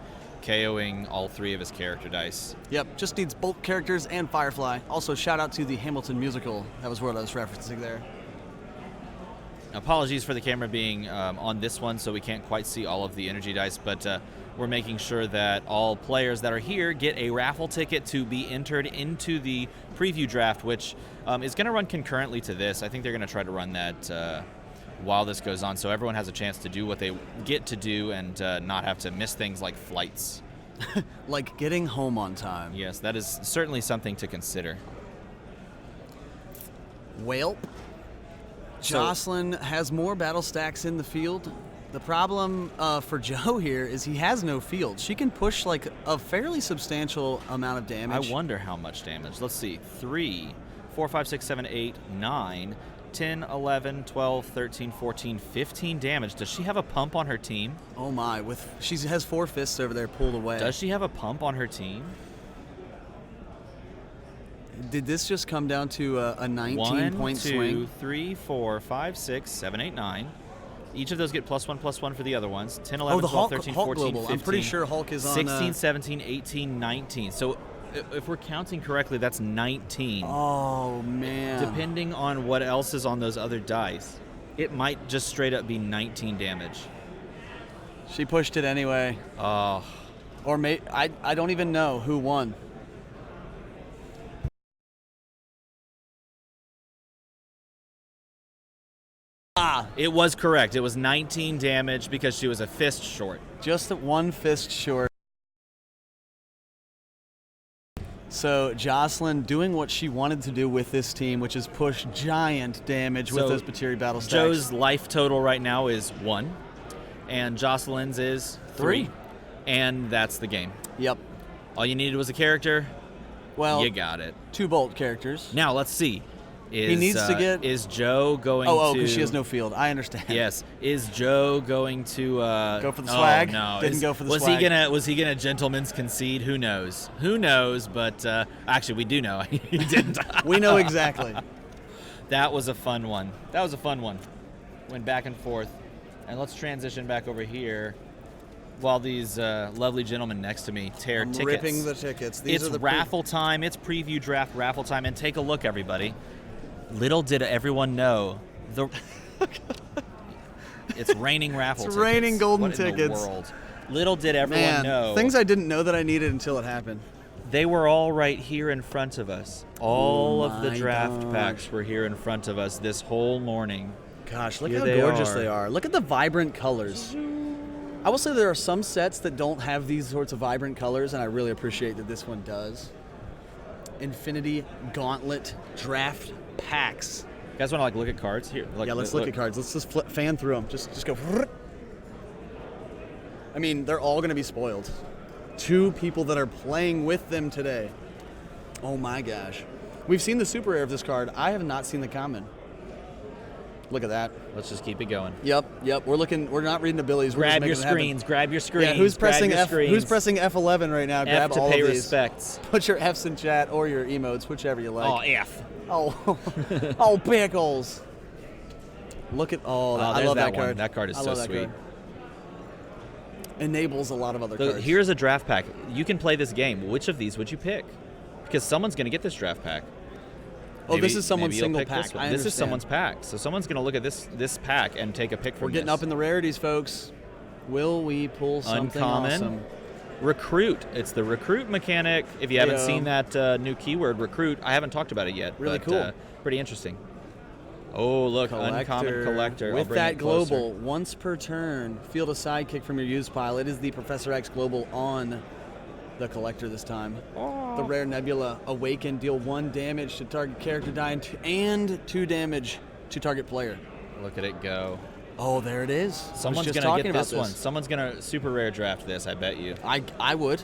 KOing all 3 of his character dice. Yep, just needs Bolt characters and Firefly. Also, shout out to the Hamilton musical. That was what I was referencing there. Apologies for the camera being on this one, so we can't quite see all of the energy dice, but we're making sure that all players that are here get a raffle ticket to be entered into the preview draft, which is going to run concurrently to this. I think they're going to try to run that while this goes on, so everyone has a chance to do what they get to do and not have to miss things like flights. Like getting home on time. Yes, that is certainly something to consider. Well, Jocelyn has more battle stacks in the field. The problem for Joe here is he has no field. She can push like a fairly substantial amount of damage. I wonder how much damage. Let's see. 3, 4, 5, 6, 7, 8, 9, 10, 11, 12, 13, 14, 15 damage. Does she have a pump on her team? Oh my, she has 4 fists over there pulled away. Does she have a pump on her team? Did this just come down to a 19-point swing? 1, 2, 3, 4, 5, 6, 7, 8, 9. Each of those get +1/+1 for the other ones. 10, 11, the 12, Hulk, 13, Hulk 14, global. 15. I'm pretty sure Hulk is on 16, 17, 18, 19. So if we're counting correctly, that's 19. Oh, man. Depending on what else is on those other dice, it might just straight up be 19 damage. She pushed it anyway. Oh. Or I don't even know who won. It was correct. It was 19 damage because she was a fist short. Just 1 fist short. So Jocelyn doing what she wanted to do with this team, which is push giant damage with So those Patiri battle stacks. Joe's life total right now is 1, and Jocelyn's is 3. And that's the game. Yep. All you needed was a character. Well, You got it. 2 bolt characters. Now let's see. He needs to get. Is Joe going Oh, to? because she has no field. I understand. Yes. Is Joe going to Go for the swag? Oh, no. Didn't go for the was swag. Was he gonna gentleman's concede? Who knows? Who knows? But actually, we do know he didn't. We know exactly. That was a fun one. Went back and forth, and let's transition back over here. While these lovely gentlemen next to me tear tickets. Ripping the tickets. These It's are the raffle time. It's preview draft raffle time. And take a look, everybody. Little did everyone know, it's raining raffle tickets. It's raining golden What in tickets. the world? Little did everyone Man, know. things I didn't know that I needed until it happened. They were all right here in front of us. All of the my draft gosh. packs were here in front of us this whole morning. Gosh, look Here how they gorgeous are. they are. Look at the vibrant colors. I will say there are some sets that don't have these sorts of vibrant colors, and I really appreciate that this one does. Infinity Gauntlet Draft Packs. You guys want to look at cards here? Yeah, let's look at cards. Let's just fan through them. Just go. I mean, they're all going to be spoiled. 2 people that are playing with them today. Oh my gosh. We've seen the super rare of this card. I have not seen the common. Look at that. Let's just keep it going. Yep. We're not reading the billies. We're just Grab your making it happen. screens. Grab your screens. Yeah, who's grab pressing your F? screens. Who's pressing F11 right now? F Grab to all pay of these. respects. Put your Fs in chat or your emotes, whichever you like. Oh, F. Oh, pickles. Look at I there's love that that one. card. That card is I so love that sweet. card. Enables a lot of other cards. Here's a draft pack. You can play this game. Which of these would you pick? Because someone's going to get this draft pack. Oh, this is someone's maybe you'll single pick pack. This, one. I This is understand. someone's pack. So someone's going to look at this pack and take a pick from We're getting this. up in the rarities, folks. Will we pull something Uncommon. awesome? Recruit. It's the recruit mechanic. If you haven't Heyo. seen that new keyword, recruit, I haven't talked about it yet. Really but, cool. Pretty interesting. Oh, look, uncommon collector. I'll With bring that it closer. global, once per turn, field a sidekick from your use pile. It is the Professor X global on the collector this time. The rare Nebula Awaken, deal 1 damage to target character die and 2 damage to target player. Look at it go. Oh, there it is. Someone's going gonna to get this one. Someone's gonna super rare draft this. I bet you. I would.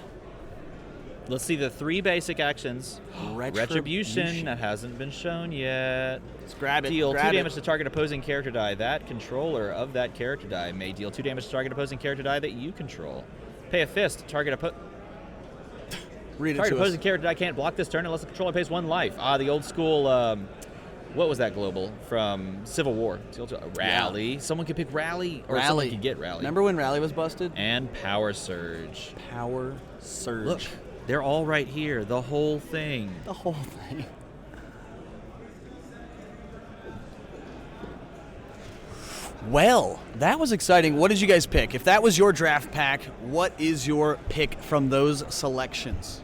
Let's see the 3 basic actions. Retribution, that hasn't been shown yet. Let's grab it. Deal 2 grab damage it. to target opposing character die. That controller of that character die may deal 2 damage to target opposing character die that you control. Pay a fist. Target Read it target to us. opposing character die can't block this turn unless the controller pays 1 life. The old school. What was that global from Civil War? It's the old, Rally. Yeah. Someone could pick Rally, or Rally. someone could get Rally. Remember when Rally was busted? And Power Surge. Power Surge. Look, they're all right here. The whole thing. The whole thing. Well, that was exciting. What did you guys pick? If that was your draft pack, what is your pick from those selections?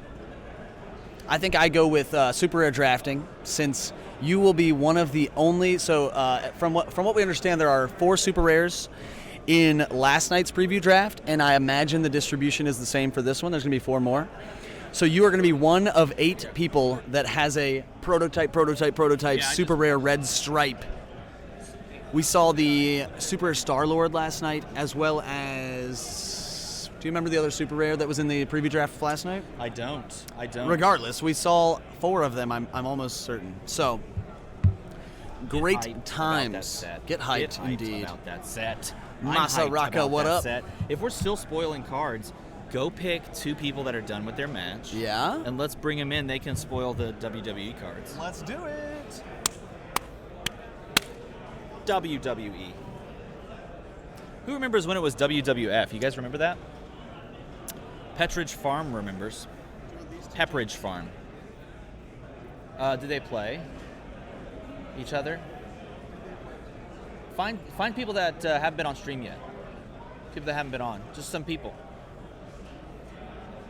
I think I go with super rare drafting, since you will be one of the only. So from what we understand, there are 4 super rares in last night's preview draft, and I imagine the distribution is the same for this one. There's going to be 4 more. So you are going to be one of 8 people that has a prototype super rare red stripe. We saw the super rare Star-Lord last night, as well as, do you remember the other super rare that was in the preview draft last night? I don't. Regardless, we saw 4 of them, I'm almost certain. So, great times. Get hyped, indeed. About that set. Masaraka, what up? Set. If we're still spoiling cards, go pick 2 people that are done with their match. Yeah? And let's bring them in. They can spoil the WWE cards. Let's do it. WWE. Who remembers when it was WWF? You guys remember that? Pepperidge Farm remembers. Pepperidge Farm. Did they play each other? Find people that haven't been on stream yet. People that haven't been on. Just some people.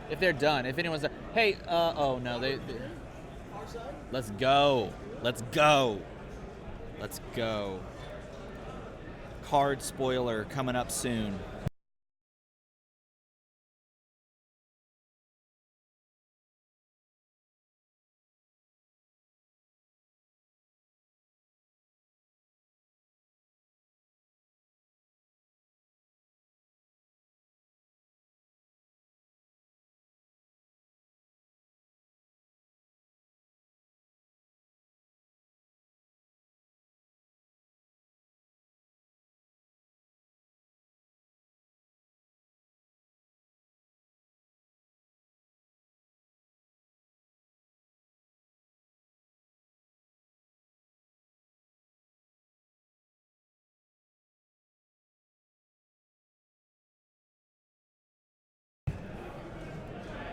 If they're done. If anyone's done. Hey, oh no, they let's go. Let's go. Let's go. Card spoiler coming up soon.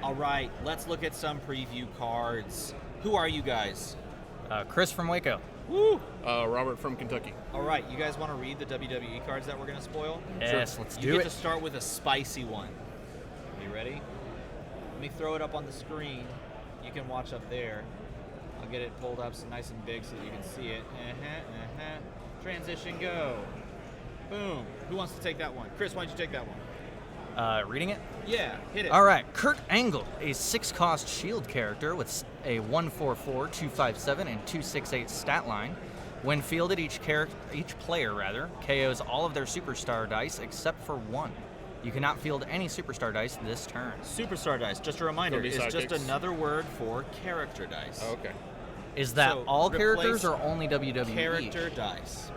All right, let's look at some preview cards. Who are you guys? Chris from Waco. Woo! Robert from Kentucky. All right, you guys want to read the WWE cards that we're going to spoil? Yes, let's You do get it. to start with a spicy one. You ready? Let me throw it up on the screen. You can watch up there. I'll get it pulled up so nice and big so that you can see it. Transition, go. Boom. Who wants to take that one? Chris, why don't you take that one? Reading it? Yeah, hit it. All right, Kurt Angle, a 6-cost shield character with a 144, 257, and 268 stat line. When fielded, each player KOs all of their superstar dice except for 1. You cannot field any superstar dice this turn. Superstar dice, just a reminder, is just another word for character dice. Oh, okay. Is that So all replace characters or only WWE? Character dice.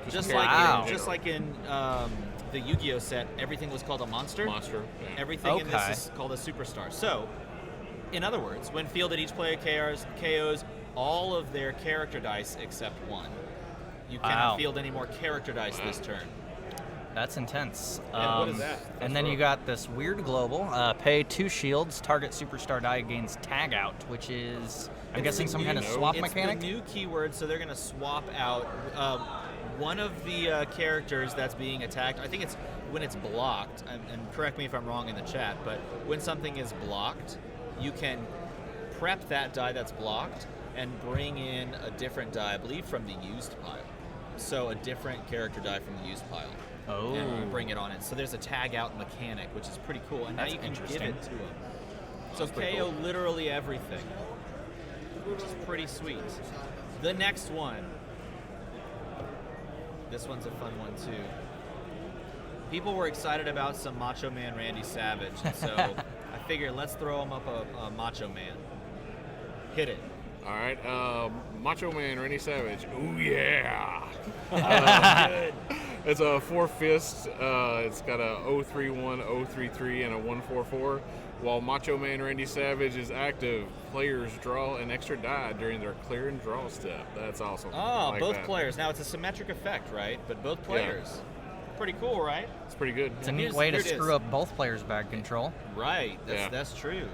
Just Wow. like in the Yu-Gi-Oh set, everything was called a monster. Monster. Yeah. Everything in Okay. this is called a superstar. So, in other words, when fielded, each player KOs all of their character dice except 1. You cannot Wow. field any more character dice this turn. That's intense. And what is that? And then you got this weird global. Pay 2 shields, target superstar die gains tag out, which is, I'm guessing, some kind of swap mechanic? It's the new keyword, so they're going to swap out one of the characters that's being attacked. I think it's when it's blocked, and correct me if I'm wrong in the chat, but when something is blocked, you can prep that die that's blocked and bring in a different die, I believe from the used pile. So a different character die from the used pile. Oh. And you bring it on it. So there's a tag out mechanic, which is pretty cool. And That's now you can give interesting. it to them. So KO literally everything, which is pretty sweet. The next one. This one's a fun one too. People were excited about some Macho Man Randy Savage, and so I figured let's throw him up a Macho Man. Hit it. All right. Macho Man Randy Savage. Ooh, yeah. It's a 4-fist. It's got a 031, 033, and a 144. While Macho Man Randy Savage is active, players draw an extra die during their clear and draw step. That's awesome. Oh, I like both that. players. Now it's a symmetric effect, right? But both players. Pretty cool, right? It's pretty good. It's a neat Here's- way to here it is. screw up both players' bag control. Right. Yeah. That's true.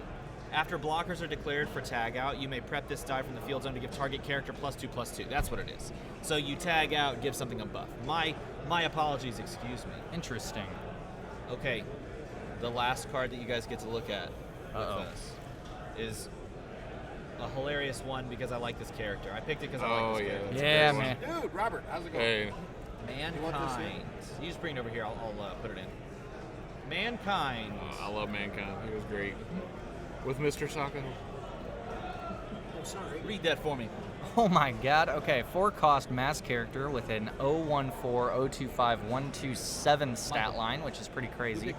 After blockers are declared for tag out, you may prep this die from the field zone to give target character +2/+2. That's what it is. So you tag out, give something a buff. My apologies, excuse me. Interesting. Okay, the last card that you guys get to look at with us is a hilarious one because I like this character. I picked it because I like this character. Yeah, man. Dude, Robert, how's it going? Hey, Mankind. You just bring it over here. I'll put it in. Mankind. I love Mankind. He was great. With Mr. Saka. I'm sorry. Read that for me. Oh my god. Okay, 4-cost mass character with an 014, 025, 127 stat line, which is pretty crazy.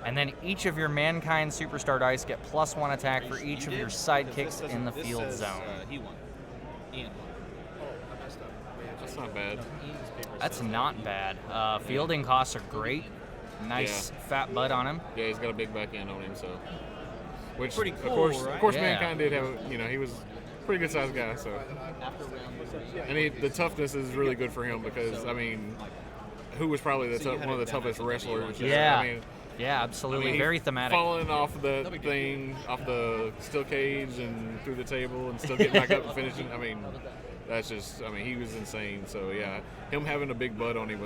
And then each of your Mankind Superstar dice get +1 attack for each You of your did? sidekicks This in the says, field zone. He won. Ian won. Oh, I messed up. That's not bad. Ian's paper That's says- not bad. Fielding costs are great. Nice fat butt on him. Yeah, he's got a big back end on him, so. Which, Pretty of cool, course, right? Of course, Yeah. Mankind did have, he was a pretty good sized guy, so. And the toughness is really good for him because, I mean, who was probably So you had one of it the down toughest as something that you wrestlers? wanted. Yeah. I mean, Yeah, absolutely. he Very thematic. Falling off the thing, off the steel cage and through the table and still getting back up and finishing. I mean, that's just, he was insane. So, yeah, him having a big butt on him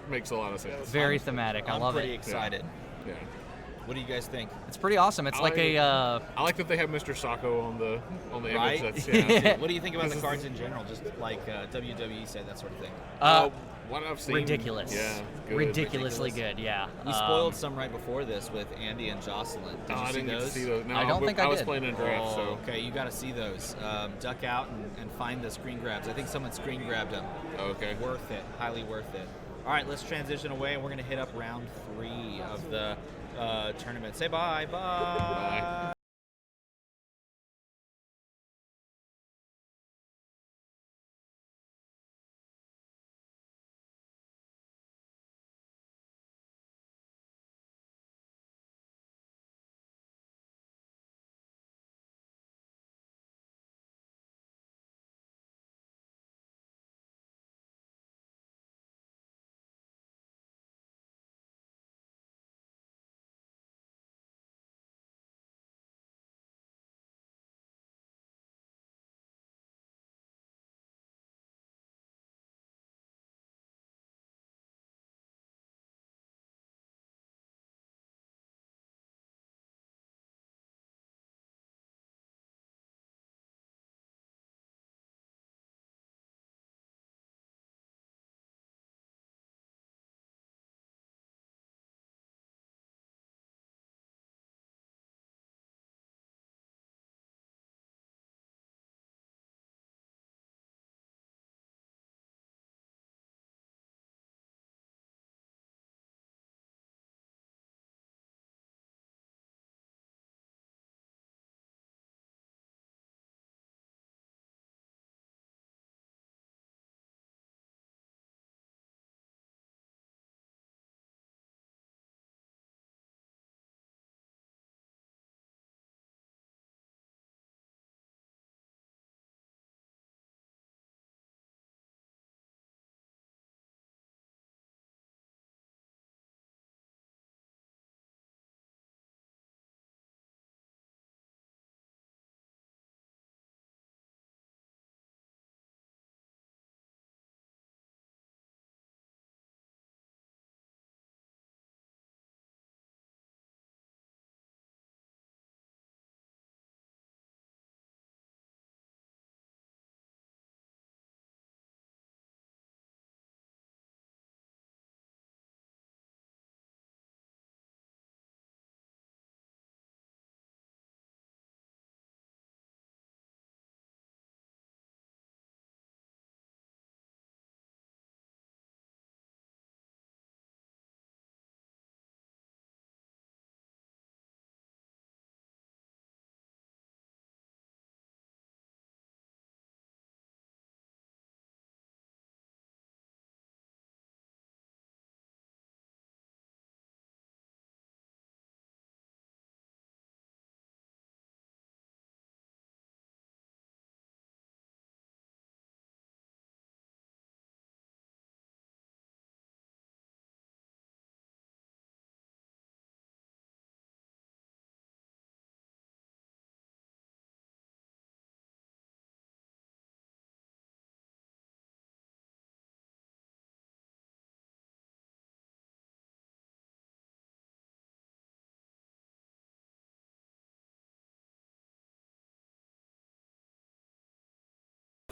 makes a lot of sense. Very thematic. I I'm love pretty it. excited. Yeah. What do you guys think? It's pretty awesome. It's like a I like that they have Mr. Sacco on the Right? image. That's, yeah. What do you think about the cards in general? Just like WWE said, that sort of thing. What I've seen. ridiculous. Yeah. Good. Ridiculously good. Yeah. We spoiled some right before this with Andy and Jocelyn. Did Oh, you I see didn't get to those? see those. No, I don't think I was did. playing in draft, so. Okay, you got to see those. Duck out and find the screen grabs. I think someone screen grabbed them. Okay. Worth it. Highly worth it. All right, let's transition away, and we're going to hit up round 3 of the tournament. Say bye. Bye.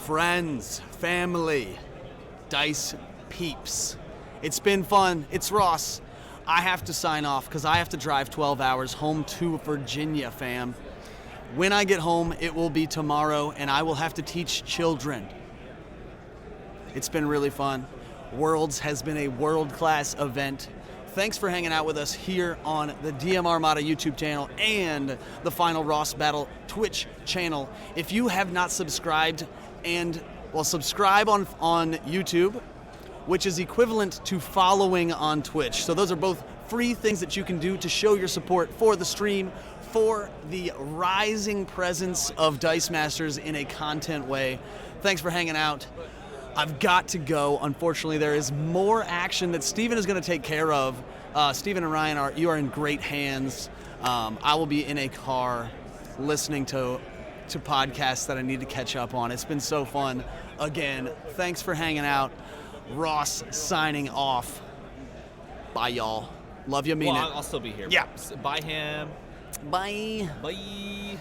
friends, family, dice peeps. It's been fun. It's Ross. I have to sign off because I have to drive 12 hours home to Virginia, fam. When I get home, it will be tomorrow, and I will have to teach children. It's been really fun. Worlds has been a world-class event. Thanks for hanging out with us here on the DM Armada YouTube channel and the Final Ross Battle Twitch channel. If you have not subscribed, subscribe on YouTube, which is equivalent to following on Twitch. So those are both free things that you can do to show your support for the stream, for the rising presence of Dice Masters in a content way. Thanks for hanging out. I've got to go. Unfortunately, there is more action that Steven is going to take care of. Steven and Ryan, you are in great hands. I will be in a car listening to podcasts that I need to catch up on. It's been so fun. Again, thanks for hanging out. Ross signing off. Bye, y'all. Love you, mean it. I'll still be here. Yeah. Bye, him. Bye. Bye.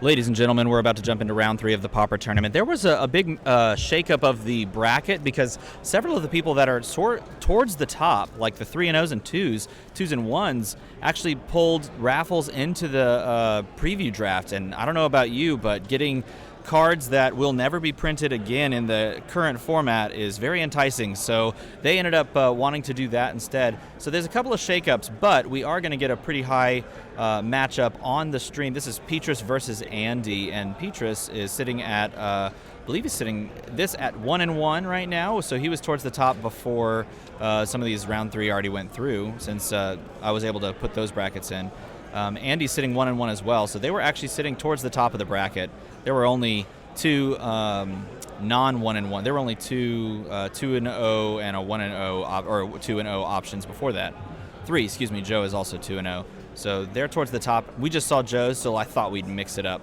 Ladies and gentlemen, we're about to jump into round 3 of the Pauper tournament. There was a big shakeup of the bracket because several of the people that are towards the top, like the 3-0s and 2s and 1s, actually pulled raffles into the preview draft. And I don't know about you, but getting cards that will never be printed again in the current format is very enticing. So they ended up wanting to do that instead. So there's a couple of shakeups, but we are going to get a pretty high matchup on the stream. This is Petrus versus Andy, and Petrus is sitting at, I believe he's sitting this at 1-1 right now. So he was towards the top before some of these round 3 already went through, since I was able to put those brackets in. Andy's sitting 1-1 as well, so they were actually sitting towards the top of the bracket. There were only 2 non-1-1. There were only 2 2-0 and a 1-0 or 2-0 options before that. 3, excuse me. Joe is also 2-0, so they're towards the top. We just saw Joe's, so I thought we'd mix it up.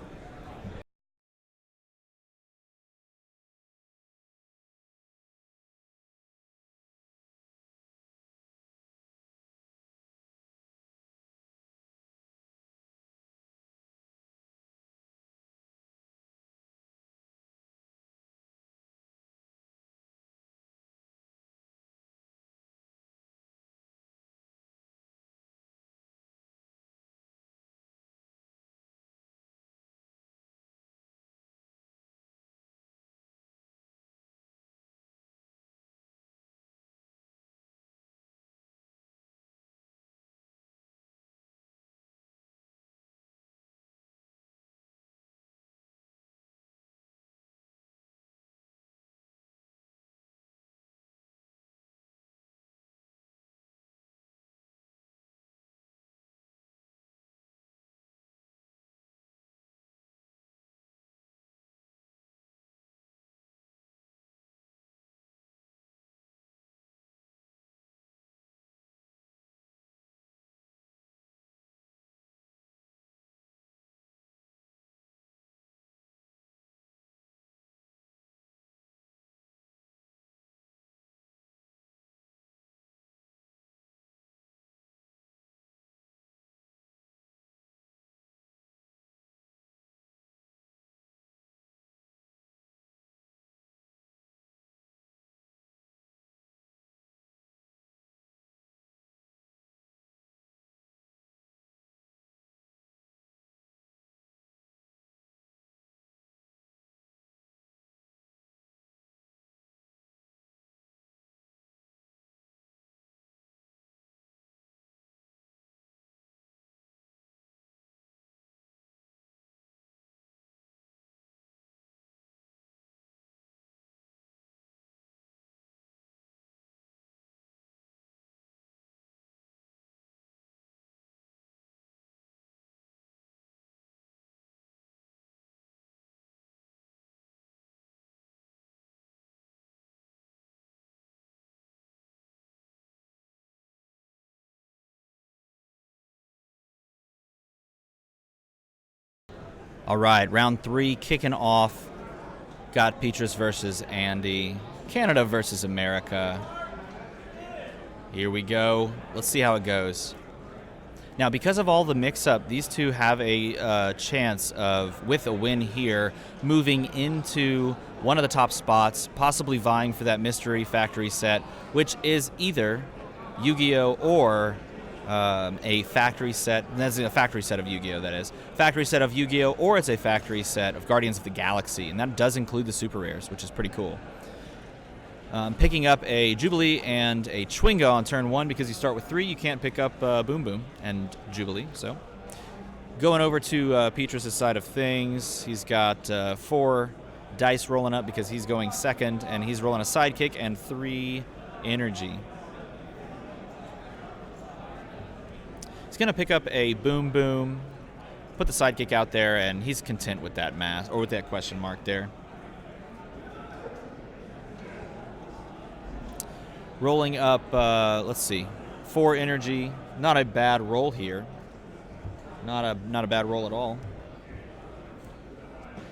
All right, round 3 kicking off. Got Petrus versus Andy. Canada versus America. Here we go. Let's see how it goes. Now, because of all the mix-up, these two have a chance of, with a win here, moving into one of the top spots, possibly vying for that mystery factory set, which is either Yu-Gi-Oh! Or a factory set. That's a factory set of Yu-Gi-Oh! That is. Factory set of Yu-Gi-Oh! Or it's a factory set of Guardians of the Galaxy, and that does include the super rares, which is pretty cool. Picking up a Jubilee and a Chwinga on turn 1 because you start with 3. You can't pick up Boom Boom and Jubilee. So going over to Petrus' side of things, he's got 4 dice rolling up because he's going second, and he's rolling a sidekick and 3 energy. He's going to pick up a Boom Boom, put the sidekick out there, and he's content with that mass, or with that question mark there. Rolling up, let's see, 4 energy. Not a bad roll here. Not a bad roll at all.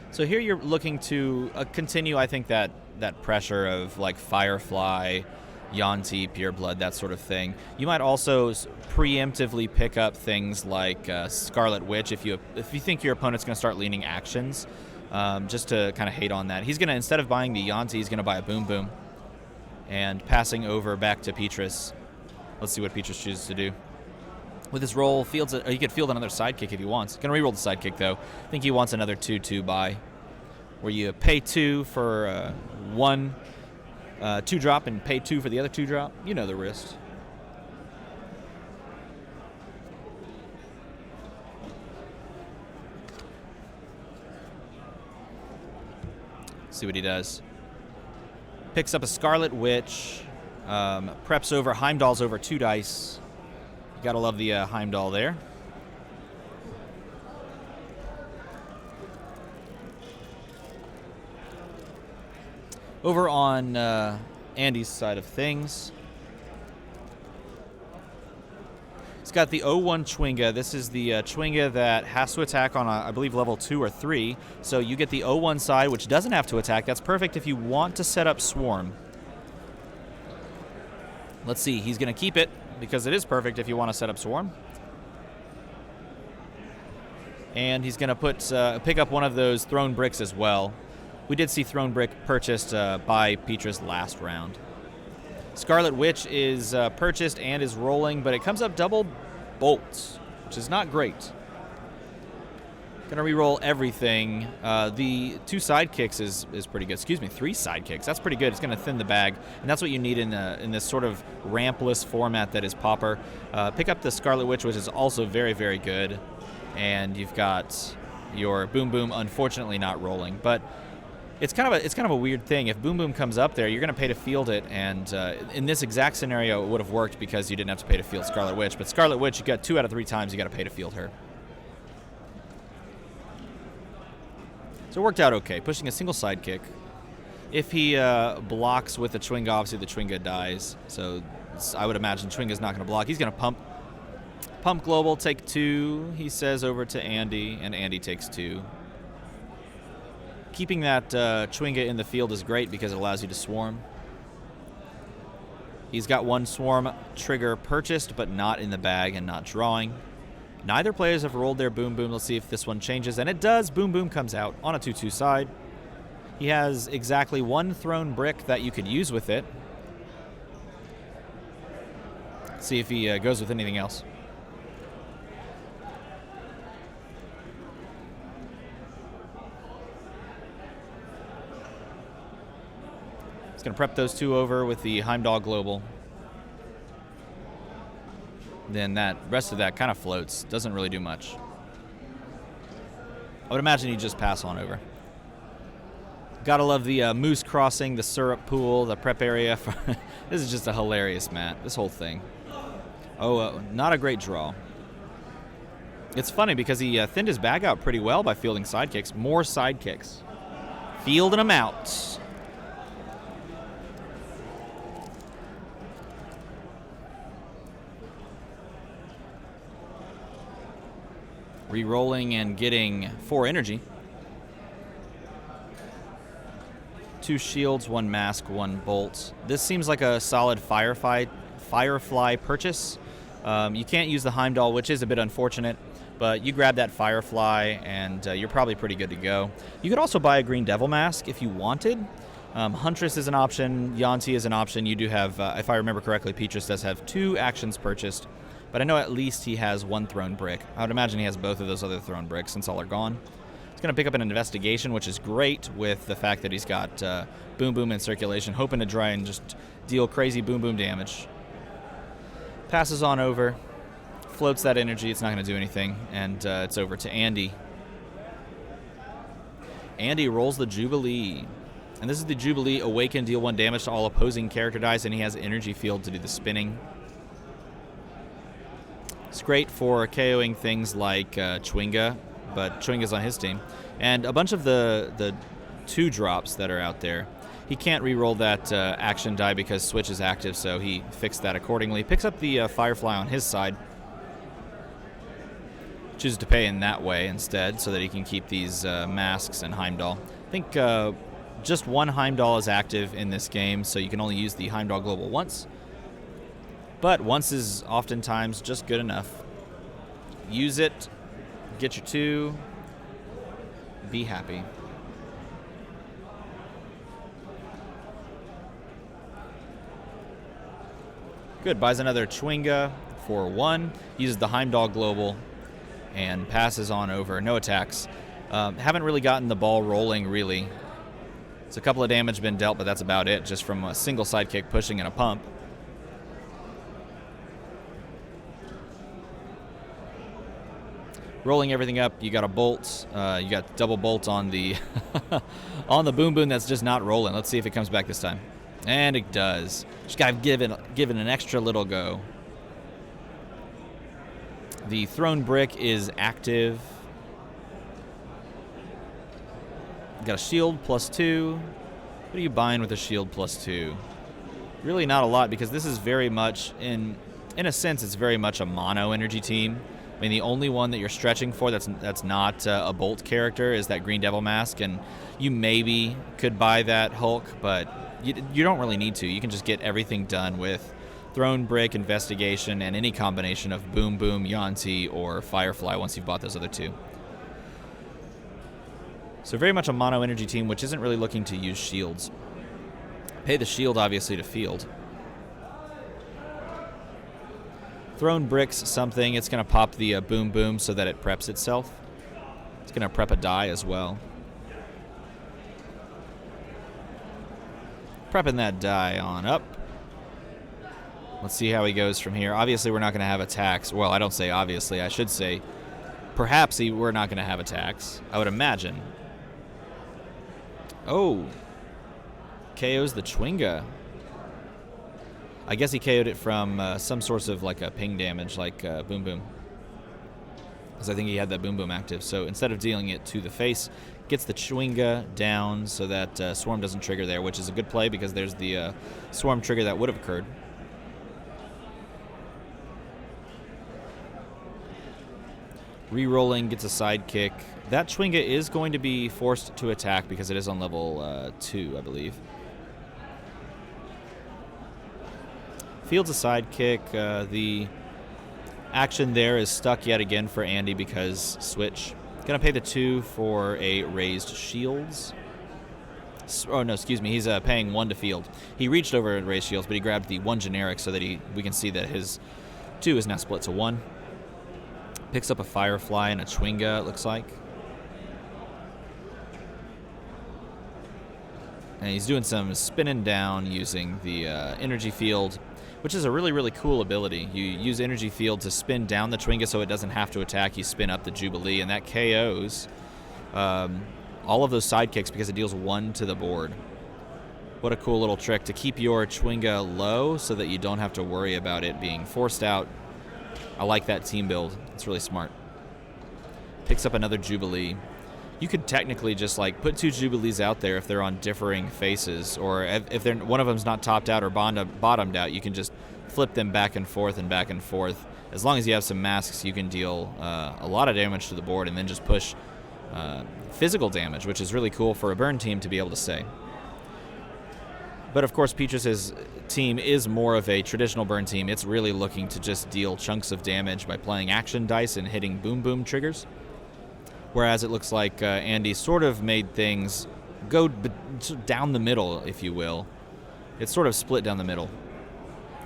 So here you're looking to continue, I think, that pressure of like Firefly, Yuan-Ti, Pureblood, that sort of thing. You might also preemptively pick up things like Scarlet Witch if you think your opponent's going to start leaning actions, just to kind of hate on that. He's going to, instead of buying the Yuan-Ti, he's going to buy a Boom Boom. And passing over back to Petrus. Let's see what Petrus chooses to do. With his roll, he could field another sidekick if he wants. Going to reroll the sidekick, though. I think he wants another 2/2 buy, where you pay 2 for one 2-drop and pay 2 for the other 2-drop. You know the risk. See what he does. Picks up a Scarlet Witch. Preps over. Heimdall's over 2 dice. You gotta love the Heimdall there. Over on Andy's side of things, he's got the 0-1 Chwinga. This is the Chwinga that has to attack on, I believe, level 2 or 3. So you get the 0-1 side, which doesn't have to attack. That's perfect if you want to set up Swarm. Let's see. He's going to keep it because it is perfect if you want to set up Swarm. And he's going to pick up one of those Throne Bricks as well. We did see Throne Brick purchased by Petrus last round. Scarlet Witch is purchased and is rolling, but it comes up double bolts, which is not great. Gonna re-roll everything. The 2 sidekicks is pretty good. Excuse me, 3 sidekicks. That's pretty good. It's gonna thin the bag, and that's what you need in this sort of rampless format that is Pauper. Pick up the Scarlet Witch, which is also very, very good, and you've got your Boom Boom. Unfortunately, not rolling, but it's kind of a weird thing. If Boom Boom comes up there, you're gonna pay to field it, and in this exact scenario, it would have worked because you didn't have to pay to field Scarlet Witch. But Scarlet Witch, you got 2 out of 3 times you got to pay to field her. So it worked out okay, pushing a single sidekick. If he blocks with the Chwinga, obviously the Chwinga dies. So I would imagine Chwinga's not going to block. He's going to pump global, take 2, he says, over to Andy, and Andy takes 2. Keeping that Chwinga in the field is great because it allows you to swarm. He's got 1 swarm trigger purchased, but not in the bag and not drawing. Neither players have rolled their Boom Boom. Let's see if this one changes. And it does. Boom Boom comes out on a 2/2 side. He has exactly 1 Throne Brick that you could use with it. Let's see if he goes with anything else. He's going to prep those 2 over with the Heimdall Global. Then that rest of that kind of floats. Doesn't really do much. I would imagine you just pass on over. Gotta love the moose crossing, the syrup pool, the prep area. This is just a hilarious mat, this whole thing. Oh, not a great draw. It's funny because he thinned his bag out pretty well by fielding sidekicks. More sidekicks. Fielding them out. Re-rolling and getting 4 energy. 2 shields, 1 mask, 1 bolt. This seems like a solid Firefly purchase. You can't use the Heimdall, which is a bit unfortunate, but you grab that Firefly and you're probably pretty good to go. You could also buy a Green Devil mask if you wanted. Huntress is an option. Yuan-Ti is an option. You do have, if I remember correctly, Petrus does have 2 actions purchased. But I know at least he has 1 Throne Brick. I would imagine he has both of those other Throne Bricks since all are gone. He's going to pick up an Investigation, which is great with the fact that he's got Boom Boom in circulation, hoping to try and just deal crazy Boom Boom damage. Passes on over, floats that energy. It's not going to do anything, and it's over to Andy. Andy rolls the Jubilee. And this is the Jubilee. Awaken, deal 1 damage to all opposing character dice, and he has Energy Field to do the spinning. It's great for KOing things like Chwinga, but Chwinga's on his team. And a bunch of the 2-drops that are out there. He can't re-roll that action die because Switch is active, so he fixed that accordingly. Picks up the Firefly on his side. Chooses to pay in that way instead so that he can keep these masks and Heimdall. I think just one Heimdall is active in this game, so you can only use the Heimdall Global once. But once is oftentimes just good enough. Use it, get your 2, be happy. Good, buys another Chwinga for 1, uses the Heimdall Global, and passes on over. No attacks. Haven't really gotten the ball rolling, really. It's a couple of damage been dealt, but that's about it, just from a single sidekick pushing and a pump. Rolling everything up, you got a bolt. You got double bolt on the on the boom boom that's just not rolling. Let's see if it comes back this time. And it does. Just got given an extra little go. The thrown brick is active. Got a shield +2. What are you buying with a shield +2? Really not a lot, because this is very much, in a sense, it's very much a mono energy team. I mean, the only one that you're stretching for that's not a Bolt character is that Green Devil mask, and you maybe could buy that Hulk, but you don't really need to. You can just get everything done with Throne Brick, Investigation, and any combination of Boom Boom, Yanti, or Firefly once you've bought those other 2. So very much a mono energy team, which isn't really looking to use shields. Pay the shield, obviously, to field. Throne Bricks something. It's going to pop the Boom Boom so that it preps itself. It's going to prep a die as well. Prepping that die on up. Let's see how he goes from here. Obviously, we're not going to have attacks. Well, I don't say obviously. I should say perhaps we're not going to have attacks. I would imagine. Oh. KO's the Chwinga. I guess he KO'd it from some source of like a ping damage, like Boom Boom. Because I think he had that Boom Boom active. So instead of dealing it to the face, gets the Chwinga down so that Swarm doesn't trigger there, which is a good play because there's the Swarm trigger that would have occurred. Rerolling, gets a sidekick. That Chwinga is going to be forced to attack because it is on level 2, I believe. Fields a sidekick. The action there is stuck yet again for Andy because switch. Gonna pay the 2 for a raised shields. Oh no, excuse me. He's paying 1 to field. He reached over and raised shields, but he grabbed the 1 generic so that we can see that his 2 is now split to 1. Picks up a Firefly and a Chwinga, it looks like. And he's doing some spinning down using the energy field, which is a really, really cool ability. You use energy field to spin down the Chwinga so it doesn't have to attack. You spin up the Jubilee, and that KOs all of those sidekicks because it deals 1 to the board. What a cool little trick to keep your Chwinga low so that you don't have to worry about it being forced out. I like that team build. It's really smart. Picks up another Jubilee. You could technically just like put 2 Jubilees out there if they're on differing faces, or if they're, one of them's not topped out or bottomed out, you can just flip them back and forth and back and forth. As long as you have some masks, you can deal a lot of damage to the board and then just push physical damage, which is really cool for a burn team to be able to say. But of course, Petrus's team is more of a traditional burn team. It's really looking to just deal chunks of damage by playing action dice and hitting boom boom triggers. Whereas it looks like Andy sort of made things go down the middle, if you will. It's sort of split down the middle.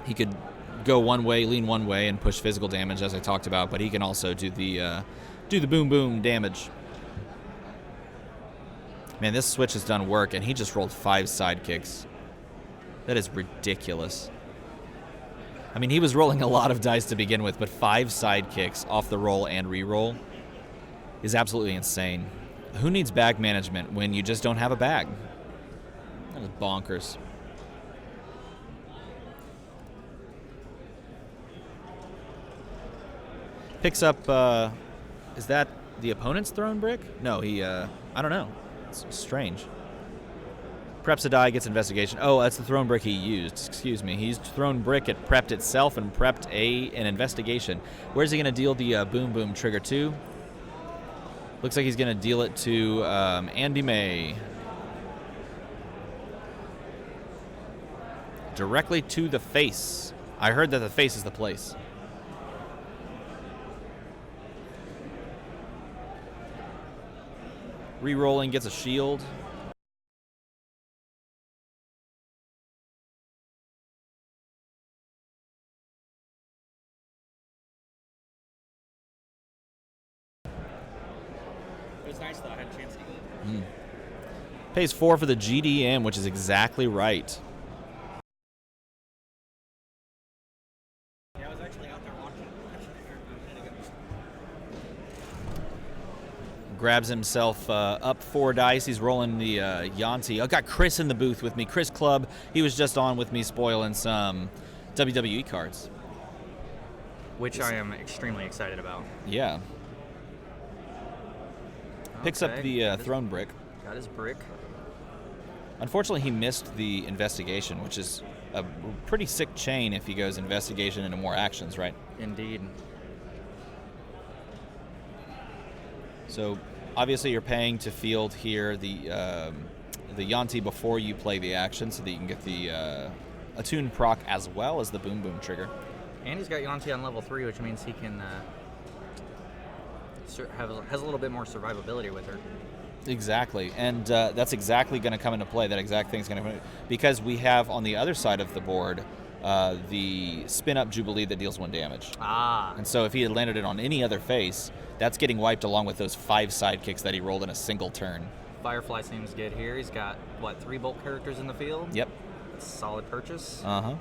He could go one way, lean one way, and push physical damage, as I talked about, but he can also do the boom boom damage. Man, this switch has done work, and he just rolled 5 sidekicks. That is ridiculous. I mean, he was rolling a lot of dice to begin with, but 5 sidekicks off the roll and re-roll is absolutely insane. Who needs bag management when you just don't have a bag? That is bonkers. Picks up, is that the opponent's thrown brick? No, I don't know. It's strange. Preps a die, gets investigation. Oh, that's the thrown brick he used. Excuse me. He used thrown brick. It prepped itself and prepped an investigation. Where's he going to deal the boom boom trigger to? Looks like he's going to deal it to Andy May. directly to the face. I heard that the face is the place. Rerolling gets a shield. It was nice though. I had a chance to eat. Pays 4 for the GDM, which is exactly right. Yeah, I was actually out there watching a minute ago. Grabs himself up 4 dice. He's rolling the Yanti. I got Chris in the booth with me. Chris Clubb. He was just on with me spoiling some WWE cards. Which I am extremely excited about. Yeah. Picks up Okay, the got his- throne brick. Got his brick. Unfortunately, he missed the investigation, which is a pretty sick chain if he goes investigation into more actions, right? Indeed. So obviously you're paying to field here the Yanti before you play the action so that you can get the attune proc as well as the boom boom trigger. And he's got Yanti on level 3, which means he can has a little bit more survivability with her. Exactly, and that's exactly going to come into play. That exact thing's going to come because we have on the other side of the board the spin up Jubilee that deals 1 damage. And so if he had landed it on any other face, that's getting wiped along with those 5 sidekicks that he rolled in a single turn. Firefly seems good here. He's got, 3 bolt characters in the field? Yep. That's a solid purchase. Uh-huh.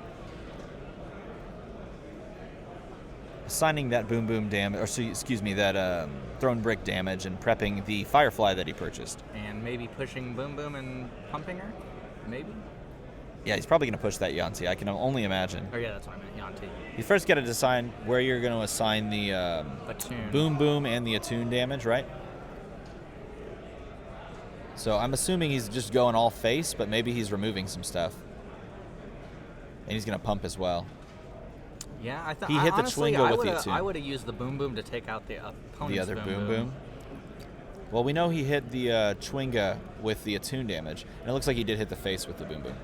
Assigning that boom boom damage, or excuse me, that throne brick damage and prepping the Firefly that he purchased. And maybe pushing Boom Boom and pumping her? Maybe? Yeah, he's probably going to push that Yanti. I can only imagine. Oh yeah, that's what I meant, Yanti. You first got to decide where you're going to assign the Attune. boom boom and the attune damage, right? So I'm assuming he's just going all face, but maybe he's removing some stuff. And he's going to pump as well. Yeah, I thought He hit the honestly, Chwinga I with the would've- attune. I would have used the Boom Boom to take out the opponent's The other boom boom. Well, we know he hit the Chwinga with the attune damage, and it looks like he did hit the face with the boom boom.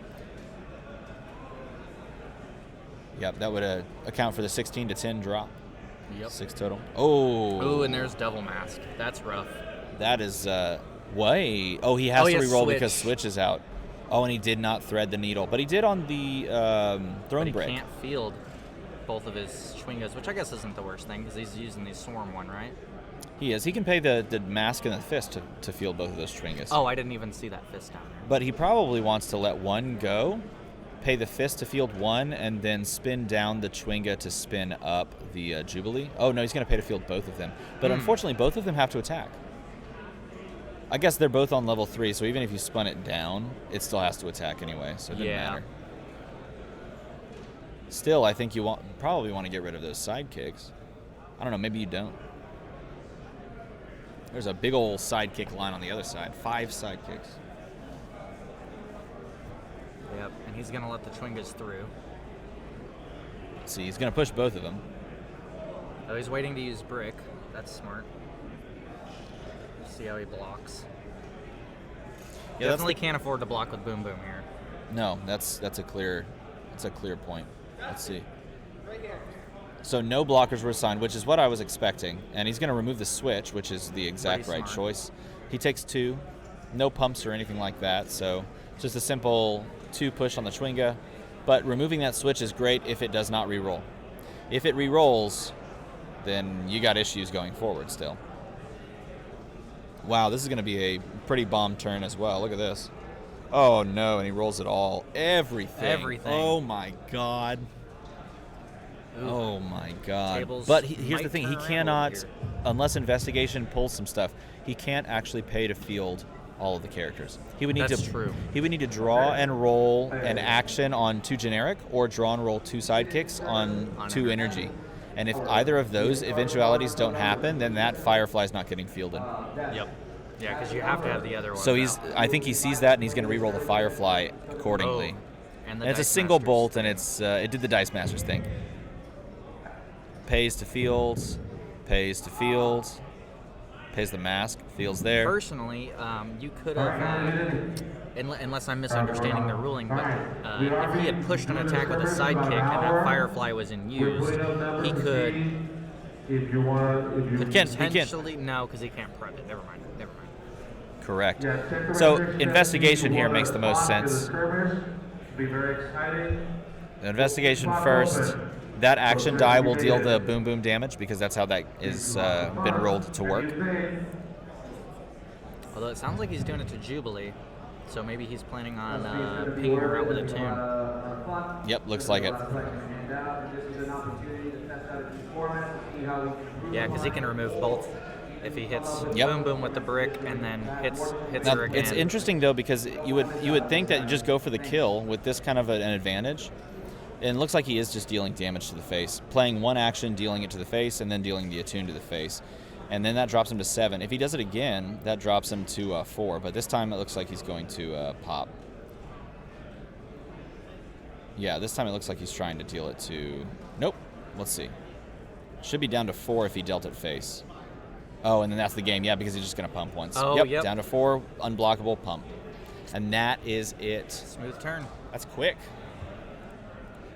Yep, that would account for the 16 to 10 drop. Yep. 6 total. Oh. Ooh, and there's Devil Mask. That's rough. That is way. Oh, he has to yes, reroll switch. because switch is out. Oh, and he did not thread the needle, but he did on the But throne he break. can't field both of his Chwingas, which I guess isn't the worst thing because he's using the Swarm one, right? He is. He can pay the mask and the fist to field both of those Chwingas. Oh, I didn't even see that fist down there. But he probably wants to let one go, pay the fist to field one, and then spin down the Chwinga to spin up the Jubilee. Oh, no, he's going to pay to field both of them. But unfortunately, both of them have to attack. I guess they're both on level 3, so even if you spun it down, it still has to attack anyway, so it doesn't matter. Still, I think you probably want to get rid of those sidekicks. I don't know, maybe you don't. There's a big old sidekick line on the other side. 5 sidekicks. Yep, and he's going to let the Chwingas through. See, he's going to push both of them. Oh, he's waiting to use Brick. That's smart. See how he blocks. Yeah, Definitely can't afford to block with Boom Boom here. No, that's a clear point. Let's see. So no blockers were assigned, which is what I was expecting. And he's going to remove the switch, which is the exact Pretty right smart. choice. He takes 2. No pumps or anything like that. So just a simple 2 push on the Chwinga. But removing that switch is great if it does not reroll. If it rerolls, then you got issues going forward still. Wow, this is going to be a pretty bomb turn as well. Look at this. Oh, no, and he rolls it all. Everything. Oh, my God. Ooh. Oh, my God. Tables But here's the might thing. turn He around cannot, here. unless investigation pulls some stuff, he can't actually pay to field all of the characters. He would need That's to true. He would need to draw and roll an action on 2 generic or draw and roll 2 sidekicks on 2 energy. And if either of those eventualities don't happen, then that Firefly's not getting fielded. Yep. Yeah, because you have to have the other one. So I think he sees that and he's going to re-roll the Firefly accordingly. And And it's a Dice single Masters. bolt, and it did the Dice Masters thing. Pays to fields, pays to fields, pays the mask, fields there. Personally, you could have unless I'm misunderstanding the ruling, but if he had pushed an attack with a sidekick and that Firefly was in used, he could He can't. potentially no, because he can't prep it. Never mind. Correct. So investigation here makes the most sense. Be very exciting. Investigation first. That action die will deal the boom boom damage because that's how that is been rolled to work. Although it sounds like he's doing it to Jubilee, so maybe he's planning on pinging her out with a tune. Yep, looks like it. Yeah, because he can remove both if he hits Yep. boom boom with the brick and then hits Now, her again. it's interesting though because you would think that you just go for the kill with this kind of an advantage. And it looks like he is just dealing damage to the face, playing one action, dealing it to the face, and then dealing the attune to the face. And then that drops him to 7. If he does it again, that drops him to 4. But this time it looks like he's going to pop. Yeah, this time it looks like he's trying to deal it to... Nope. Let's see. Should be down to 4 if he dealt it face. Oh, and then that's the game. Yeah, because he's just going to pump once. Oh, yep. Down to 4, unblockable, pump. And that is it. Smooth turn. That's quick.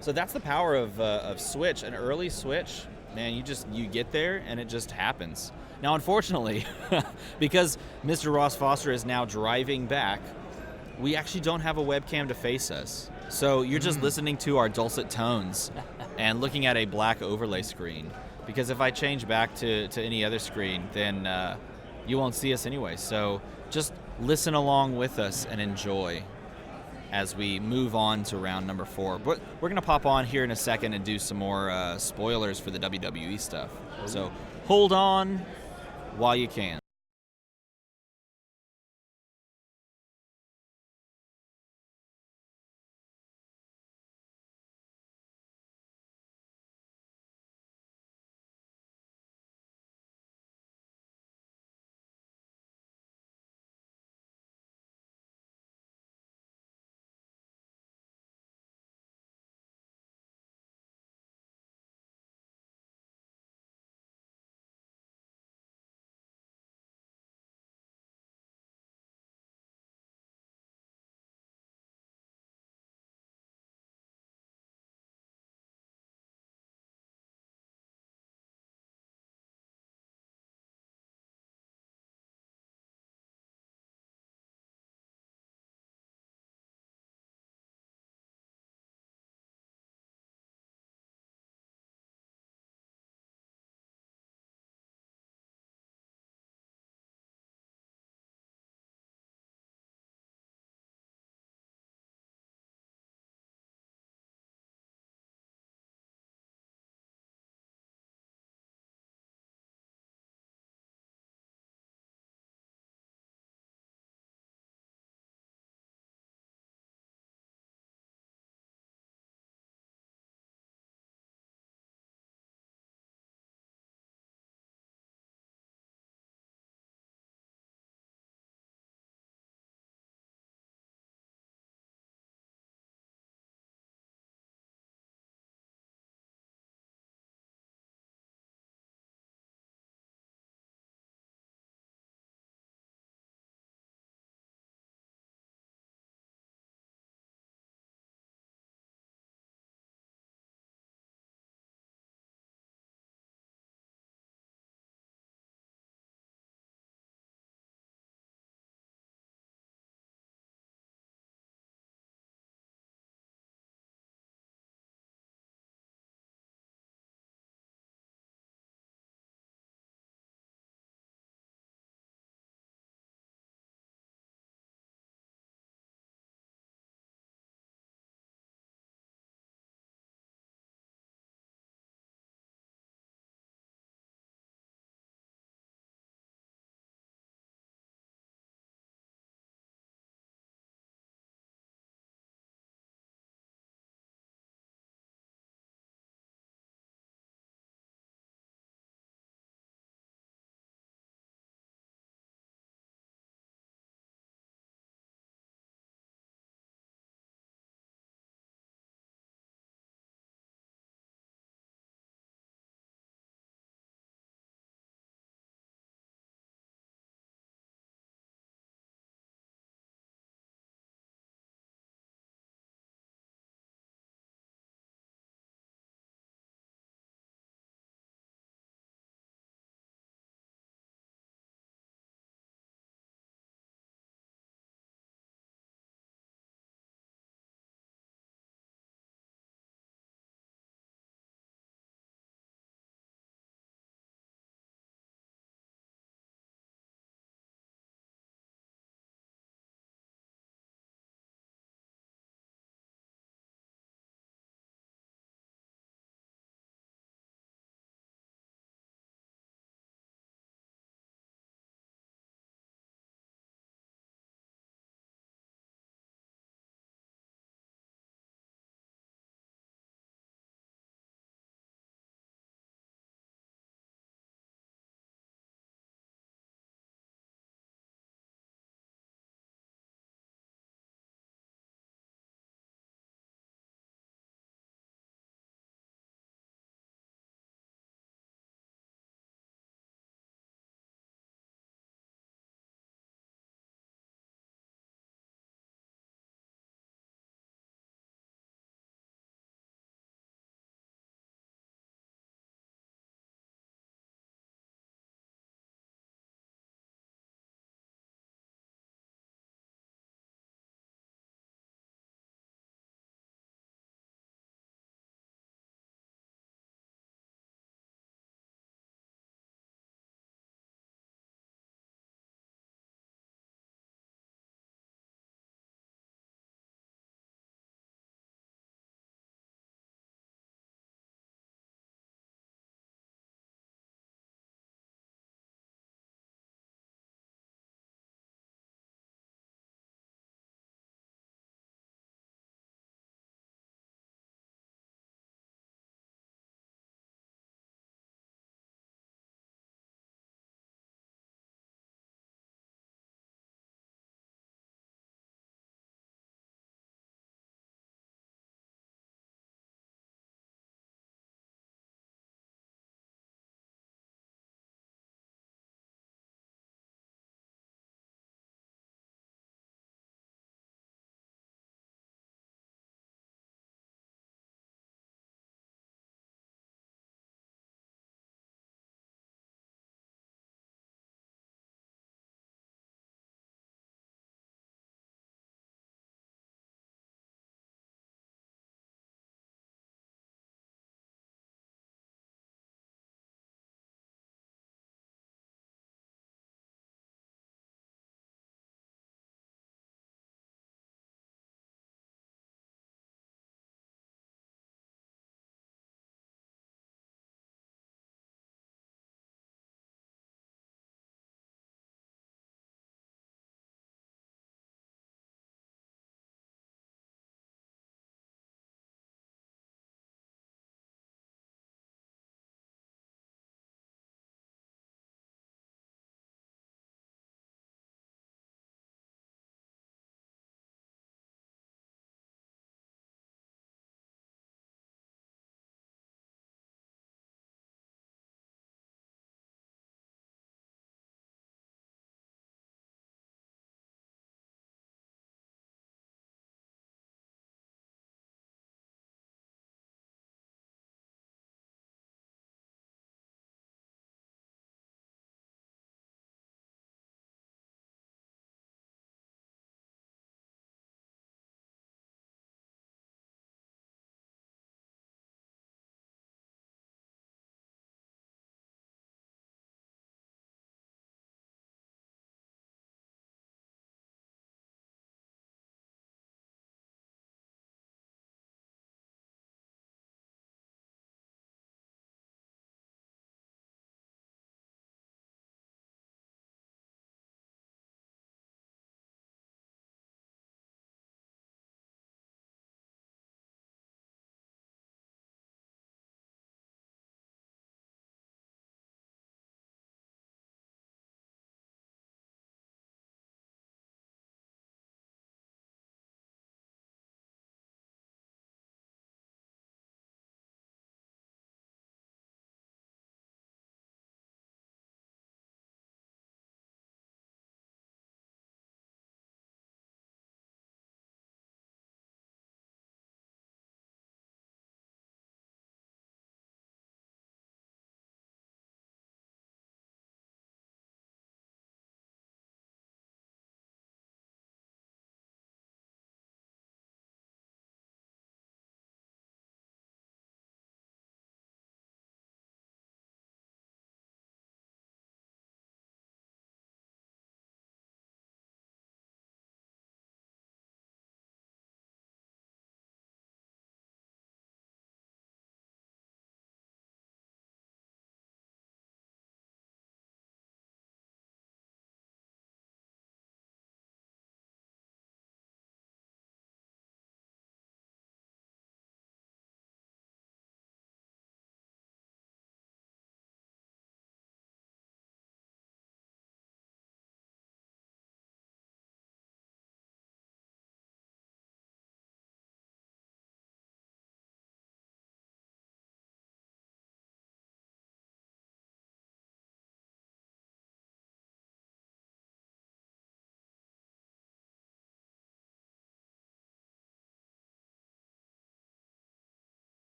So that's the power of switch, an early switch. Man, you get there and it just happens. Now, unfortunately, because Mr. Ross Foster is now driving back, we actually don't have a webcam to face us. So you're just listening to our dulcet tones and looking at a black overlay screen. Because if I change back to any other screen, then you won't see us anyway. So just listen along with us and enjoy as we move on to round number 4. But we're going to pop on here in a second and do some more spoilers for the WWE stuff. So hold on while you can.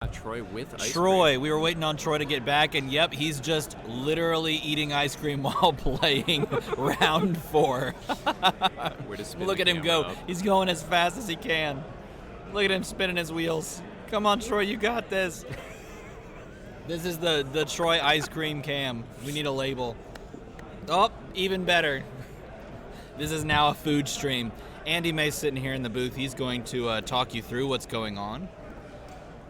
Troy with ice Troy, cream. we were waiting on Troy to get back, and yep, he's just literally eating ice cream while playing round 4. Way to spin Look the at him camera go. out. He's going as fast as he can. Look at him spinning his wheels. Come on, Troy, you got this. This is the Troy ice cream cam. We need a label. Oh, even better. This is now a food stream. Andy May's sitting here in the booth. He's going to talk you through what's going on.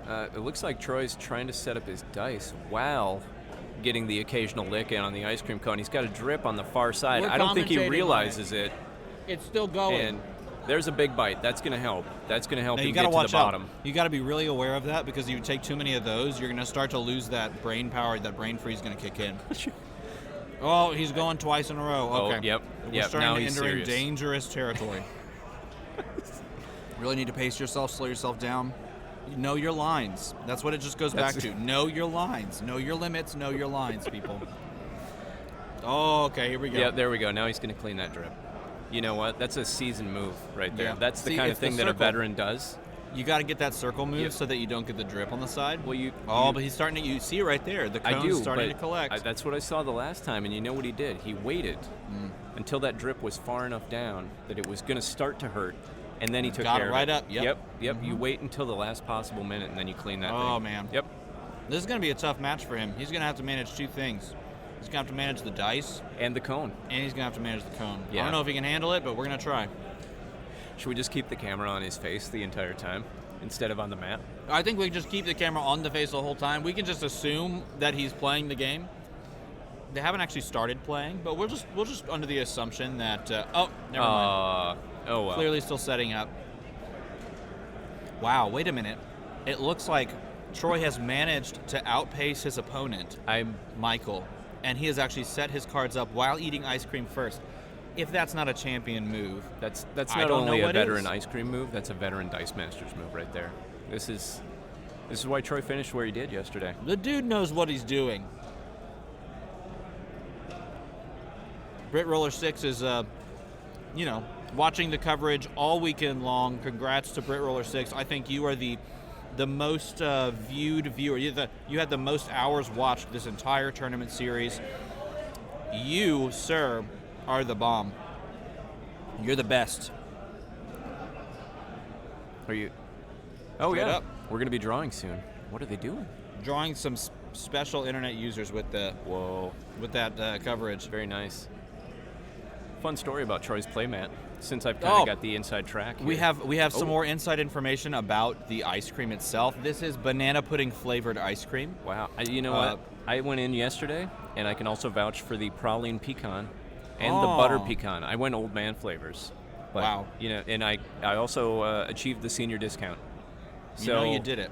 It looks like Troy's trying to set up his dice while getting the occasional lick in on the ice cream cone. He's got a drip on the far side. We're I don't think he commentating on realizes it. It's still going. And there's a big bite. That's going to help. That's going to help Now, him you get got to to watch the bottom. out. You got to be really aware of that, because if you take too many of those, you're going to start to lose that brain power. That brain freeze is going to kick in. Oh, he's going twice in a row. Okay. Oh, yep. We're Yep, starting now to he's enter serious. dangerous territory. Really need to pace yourself, slow yourself down. Know your lines. That's what it just goes back to. Know your lines. Know your limits. Know your lines, people. Oh, okay. Here we go. Yeah, there we go. Now he's going to clean that drip. You know what? That's a seasoned move right there. Yeah. That's the See, kind of it's the thing that a circle. veteran does. You got to get that circle move Yep. so that you don't get the drip on the side. Well, But he's starting to. You see right there, the I cone's do, starting but to collect. that's what I saw the last time, and you know what he did? He waited until that drip was far enough down that it was going to start to hurt, and then he took Got care it of right it. up, yep. Yep. You wait until the last possible minute, and then you clean that thing. Oh, man. Yep. This is going to be a tough match for him. He's going to have to manage two things. He's going to have to manage the dice, And the cone. and he's going to have to manage the cone. I Yeah. don't know if he can handle it, but we're going to try. Should we just keep the camera on his face the entire time instead of on the mat? I think we can just keep the camera on the face the whole time. We can just assume that he's playing the game. They haven't actually started playing, but we're just under the assumption that never mind. Oh, well. Clearly still setting up. Wow, wait a minute. It looks like Troy has managed to outpace his opponent, Michael, and he has actually set his cards up while eating ice cream first. If that's not a champion move, That's I not don't know only a what veteran is. ice cream move, that's a veteran Dice Masters move right there. This is why Troy finished where he did yesterday. the dude knows what he's doing. Brit Roller 6 is, watching the coverage all weekend long. Congrats to Brit Roller 6. I think you are the most viewed viewer. You had the most hours watched this entire tournament series. You, sir, are the bomb. You're the best. Are you? Oh, Straight yeah. up. We're going to be drawing soon. What are they doing? Drawing some special internet users with Whoa. that coverage. Very nice. Fun story about Troy's playmat. Since I've kind of got the inside track here. We have some more inside information about the ice cream itself. This is banana pudding flavored ice cream. Wow. You know what? I went in yesterday, and I can also vouch for the praline pecan and the butter pecan. I went old man flavors. But, Wow. And I also achieved the senior discount. So You did it.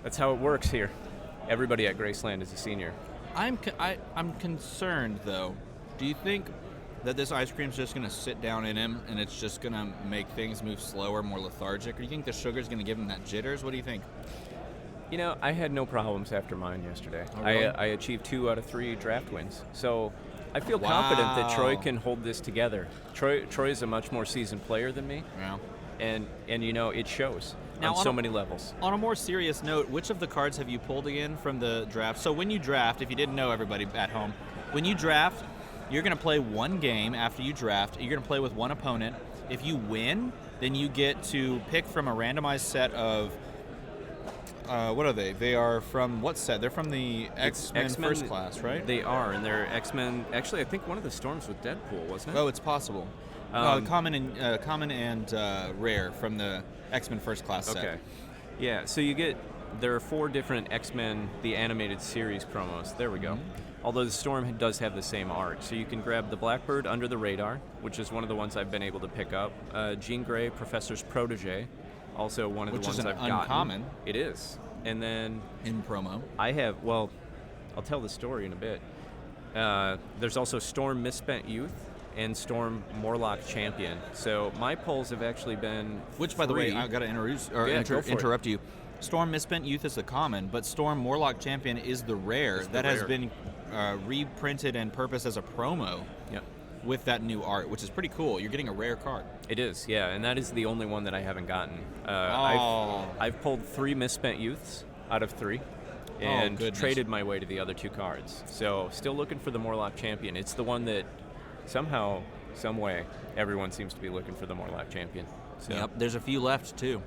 That's how it works here. Everybody at Graceland is a senior. I'm concerned though. Do you think that this ice cream's just going to sit down in him and it's just going to make things move slower, more lethargic? Or do you think the sugar's going to give him that jitters? What do you think? You know, I had no problems after mine yesterday. Oh, really? I achieved 2 out of 3 draft wins. So I feel confident that Troy can hold this together. Troy is a much more seasoned player than me. Yeah. And it shows Now, on so many levels. On a more serious note, which of the cards have you pulled again from the draft? So when you draft, if you didn't know, everybody at home, when you draft, you're going to play one game after you draft. You're going to play with one opponent. If you win, then you get to pick from a randomized set of what are they? They are from what set? They're from the X-Men First Class, right? They are, and they're X-Men. Actually, I think one of the storms with Deadpool, wasn't it? Oh, it's possible. Common and rare from the X-Men First Class set. Okay. Yeah, so there are 4 different X-Men, the animated series promos. There we go. Although the Storm does have the same art. So you can grab the Blackbird Under the Radar, which is one of the ones I've been able to pick up. Jean Grey, Professor's Protege, also one of the ones I've gotten. Which is an uncommon. It is. And then In promo. I have, I'll tell the story in a bit. There's also Storm Misspent Youth and Storm Morlock Champion. So my polls have actually been Which, by the way, I got to interrupt you. Storm Misspent Youth is the common, but Storm Morlock Champion is the rare. That has been reprinted and purposed as a promo. Yep. with that new art, which is pretty cool. You're getting a rare card. It is, yeah, and that is the only one that I haven't gotten. Oh. I've pulled 3 misspent youths out of 3, and goodness. traded my way to the other 2 cards. So still looking for the Morlock Champion. It's the one that somehow, some way, everyone seems to be looking for the Morlock Champion. So, Yep, there's a few left too,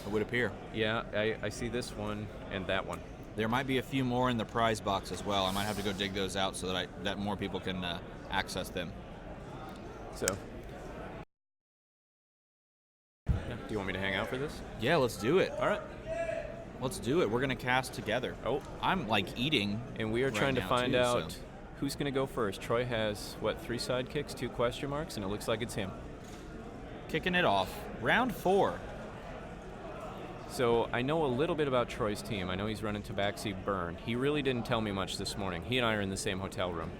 it would appear. yeah, I see this one and that one. There might be a few more in the prize box as well. I might have to go dig those out so that more people can access them. So, yeah, do you want me to hang out for this? Yeah, let's do it. All right. Let's do it. We're going to cast together. Oh. I'm like eating. And we are right trying to now, find too, out so- who's going to go first. Troy has, 3 sidekicks, 2 question marks, and it looks like it's him. Kicking it off. Round 4. So I know a little bit about Troy's team. I know he's running Tabaxi Burn. He really didn't tell me much this morning. He and I are in the same hotel room.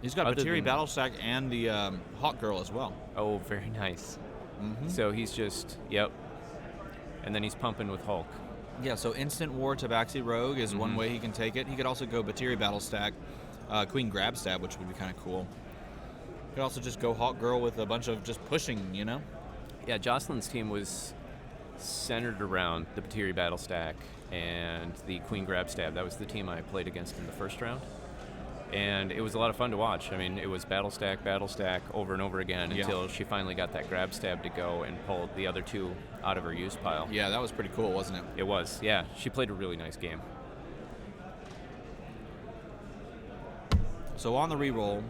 He's got Other Batiri than- Battlestack and the Hawk Girl as well. Oh, very nice. Mm-hmm. So he's just, yep. And then he's pumping with Hulk. Yeah, so Instant War Tabaxi Rogue is one way he can take it. He could also go Batiri Battlestack, Queen Grabstab, which would be kind of cool. Could also just go Hawk Girl with a bunch of just pushing, you know? Yeah, Jocelyn's team was centered around the Batiri Battlestack and the Queen Grabstab. That was the team I played against in the first round. And it was a lot of fun to watch. I mean, it was Battlestack over and over again until she finally got that Grabstab to go and pulled the other 2 out of her use pile. Yeah, that was pretty cool, wasn't it? It was, yeah. She played a really nice game. So on the reroll,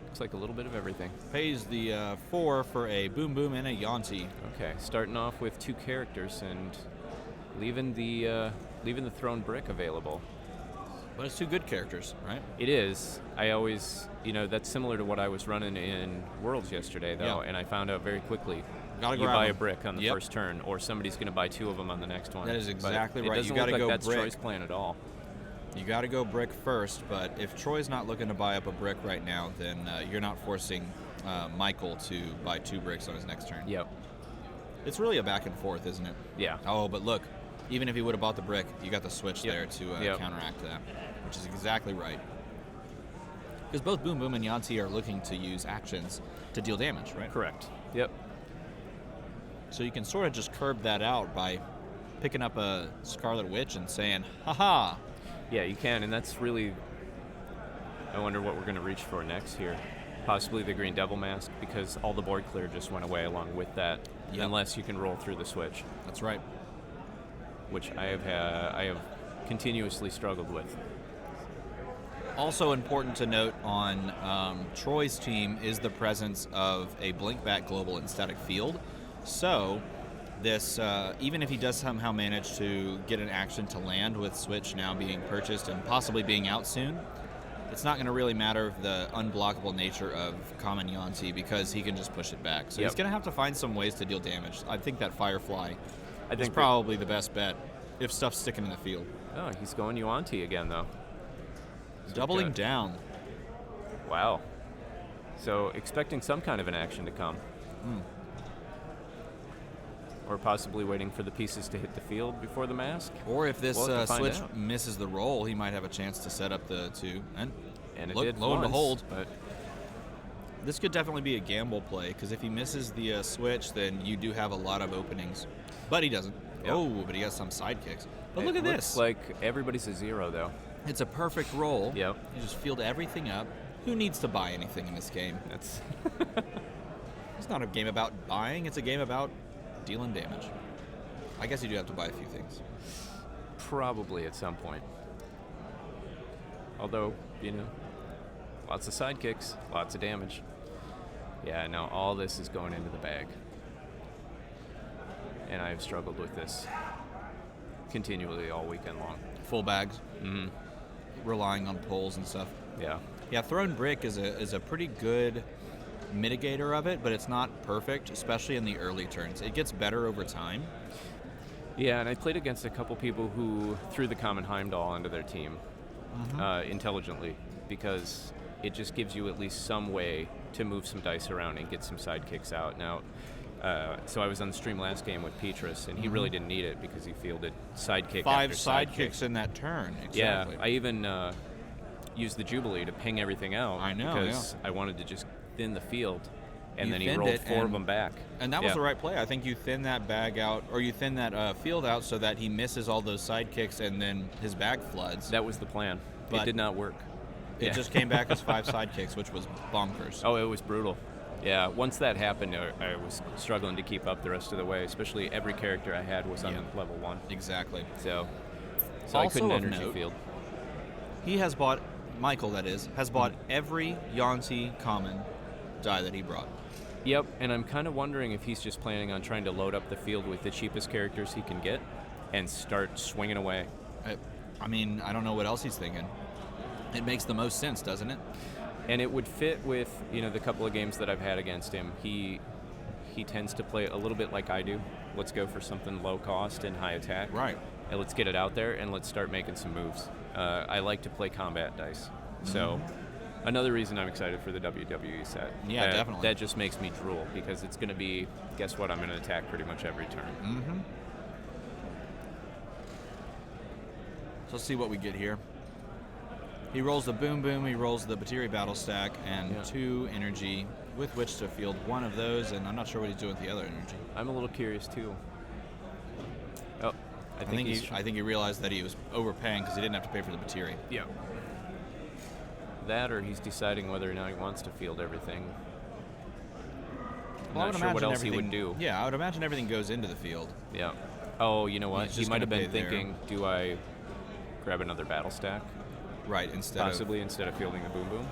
Looks like a little bit of everything. pays the 4 for a Boom Boom and a Yanti. Okay, starting off with 2 characters and leaving the Throne Brick available. But it's 2 good characters, right? It is. I always, that's similar to what I was running in Worlds yesterday, though, Yeah. and I found out very quickly Gotta you grab buy a 'em. brick on the Yep. first turn, or somebody's going to buy 2 of them on the next one. That is But exactly right. It doesn't You gotta look like go that's brick. Troy's plan at all. You got to go brick first, but if Troy's not looking to buy up a brick right now, then you're not forcing Michael to buy 2 bricks on his next turn. Yep. It's really a back and forth, isn't it? Yeah. Oh, but look, even if he would have bought the brick, you got the switch Yep. there to Yep. counteract that, which is exactly right. Because both Boom Boom and Yanti are looking to use actions to deal damage, right? Correct. Yep. So you can sort of just curb that out by picking up a Scarlet Witch and saying, "Ha-ha!" Yeah, you can, and that's really. I wonder what we're going to reach for next here. Possibly the Green Devil Mask, because all the board clear just went away along with that, Yep. unless you can roll through the switch, That's right. which I have continuously struggled with. Also important to note on Troy's team is the presence of a Blinkback Global and Static Field. So this, even if he does somehow manage to get an action to land with Switch now being purchased and possibly being out soon, it's not going to really matter the unblockable nature of Common Yanti because he can just push it back. So Yep. he's going to have to find some ways to deal damage. I think that Firefly I is think probably the best bet if stuff's sticking in the field. Oh, he's going Yuanti again, though. Doubling good. down. Wow. So expecting some kind of an action to come. Or possibly waiting for the pieces to hit the field before the mask. Or if this We'll have to find switch out. misses the roll, he might have a chance to set up the 2. And And it look, did lo and once, behold, but this could definitely be a gamble play because if he misses the switch, then you do have a lot of openings. But he doesn't. Yep. Oh, but he has some sidekicks. But it look at looks this. like everybody's a 0, though. It's a perfect roll. Yep. You just field everything up. Who needs to buy anything in this game? That's It's not a game about buying. It's a game about dealing damage. I guess you do have to buy a few things. probably at some point. Although, lots of sidekicks, lots of damage. Yeah, no, all this is going into the bag. And I've struggled with this continually all weekend long. Full bags, Mm-hmm. relying on pulls and stuff. Yeah. Yeah, Thrown Brick is a pretty good mitigator of it, but it's not perfect, especially in the early turns. It gets better over time. Yeah, and I played against a couple people who threw the common Heimdall into their team intelligently, because it just gives you at least some way to move some dice around and get some sidekicks out. Now, so I was on the stream last game with Petrus, and he really didn't need it because he fielded sidekick 5 after sidekick. sidekicks in that turn. Yeah, Exactly. I even use the Jubilee to ping everything out. I know, because I wanted to just thin the field, and You then he thinned rolled it, 4 of and- them back. And that was Yeah. the right play. I think you thin that bag out, or you thin that field out so that he misses all those side kicks, and then his bag floods. That was the plan. But it did not work. It Yeah. just came back as 5 side kicks, which was bonkers. Oh, it was brutal. Yeah, once that happened, I was struggling to keep up the rest of the way, especially every character I had was on level 1. Exactly. So I Also couldn't of energy note, field. He has bought, Michael that is, has bought every Yanti common die that he brought. Yep, and I'm kind of wondering if he's just planning on trying to load up the field with the cheapest characters he can get and start swinging away. I mean, I don't know what else he's thinking. It makes the most sense, doesn't it? And it would fit with, the couple of games that I've had against him. He tends to play a little bit like I do. Let's go for something low cost and high attack. Right. And let's get it out there and let's start making some moves. I like to play combat dice. So another reason I'm excited for the WWE set. Yeah, definitely. That just makes me drool because it's going to be, guess what, I'm going to attack pretty much every turn. Mm-hmm. So let's see what we get here. He rolls the Boom Boom, he rolls the Batiri Battle Stack, and 2 energy with which to field one of those, and I'm not sure what he's doing with the other energy. I'm a little curious too. Oh, I think he realized that he was overpaying because he didn't have to pay for the Batiri. Yeah. That or he's deciding whether or not he wants to field everything. I'm Well, I not would sure what imagine else he would everything- do. Yeah, I would imagine everything goes into the field. Yeah. Oh, you know what? He's He just might have gonna been pay there. thinking, do I grab another battle stack? Right, instead Possibly instead of fielding the Boom Boom.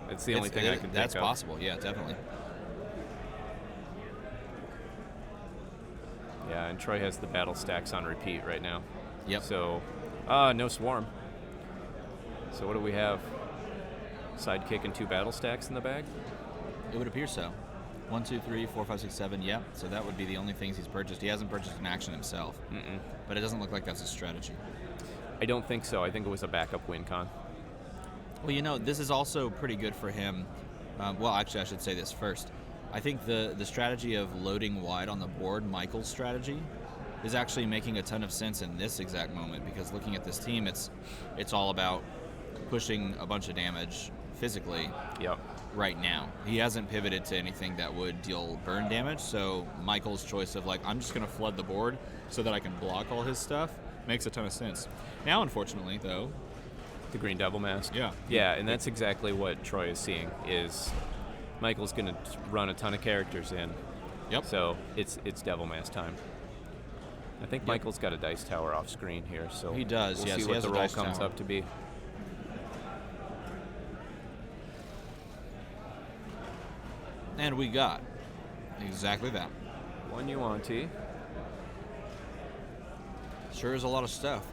It's the of... only thing I can That's think of. possible, yeah, definitely. Yeah, and Troy has the battle stacks on repeat right now. Yep. So, no swarm. So what do we have? Sidekick and 2 battle stacks in the bag? It would appear so. 1, 2, 3, 4, 5, 6, 7. Yeah. So that would be the only things he's purchased. He hasn't purchased an action himself. But it doesn't look like that's a strategy. I don't think so. I think it was a backup win con. Well, this is also pretty good for him. Well, actually, I should say this first. I think the strategy of loading wide on the board, Michael's strategy, is actually making a ton of sense in this exact moment because looking at this team, it's all about pushing a bunch of damage physically. Yep. Right now. He hasn't pivoted to anything that would deal burn damage, so Michael's choice of I'm just going to flood the board so that I can block all his stuff makes a ton of sense. Now, unfortunately, though... The Green Devil Mask. Yeah. Yeah, and that's exactly what Troy is seeing, is Michael's going to run a ton of characters in. Yep. So it's Devil Mask time. I think Michael's got a dice tower off screen here, so He does, we'll yes, see he what has the a roll dice comes tower. up to be. And we got exactly that. 1 Yuan-Ti. Sure is a lot of stuff.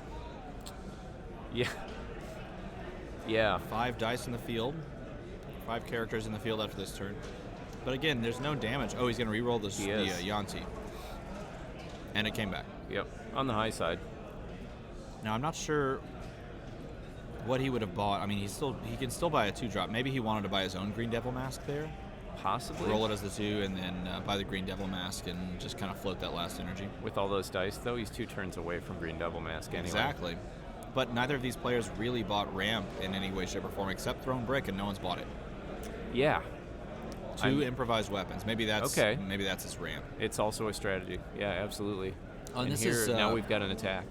Yeah. Yeah. 5 dice in the field. 5 characters in the field after this turn. But again, there's no damage. Oh, he's going to re-roll the Yanti. And it came back. Yep. On the high side. Now, I'm not sure what he would have bought. I mean, he can still buy a 2-drop. Maybe he wanted to buy his own Green Devil Mask there. Possibly. Roll it as the 2 and then buy the Green Devil Mask and just kind of float that last energy. With all those dice, though, he's 2 turns away from Green Devil Mask anyway. Exactly. But neither of these players really bought ramp in any way, shape, or form except Thrown Brick, and no one's bought it. Yeah. 2 improvised weapons. Maybe that's his ramp. It's also a strategy. Yeah, absolutely. Oh, and this here, is, now we've got an attack.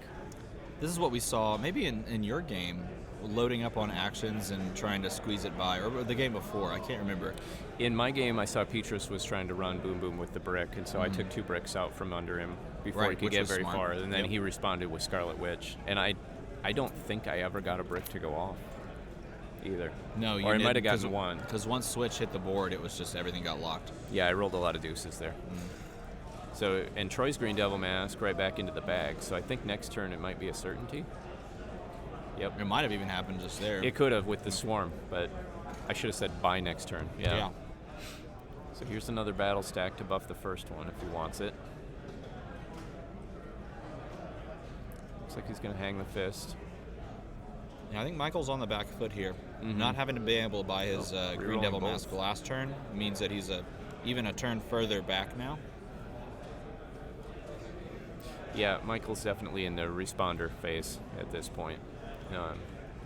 This is what we saw maybe in your game, loading up on actions and trying to squeeze it by, or the game before. I can't remember. In my game, I saw Petrus was trying to run Boom Boom with the brick, and so I took 2 bricks out from under him before he could which get was very smart. far, and then Yep. he responded with Scarlet Witch. And I don't think I ever got a brick to go off either. No, you or I didn't, might have gotten 1. Because once Switch hit the board, it was just everything got locked. Yeah, I rolled a lot of deuces there. So, and Troy's Green Devil Mask right back into the bag. So I think next turn it might be a certainty. Yep. It might have even happened just there. It could have with the swarm, but I should have said buy next turn. Yeah. So here's another battle stack to buff the first one if he wants it. Looks like he's going to hang the fist. Yeah, I think Michael's on the back foot here. Not having to be able to buy his Green rerolling Devil both. Mask last turn means that he's even a turn further back now. Yeah, Michael's definitely in the responder phase at this point.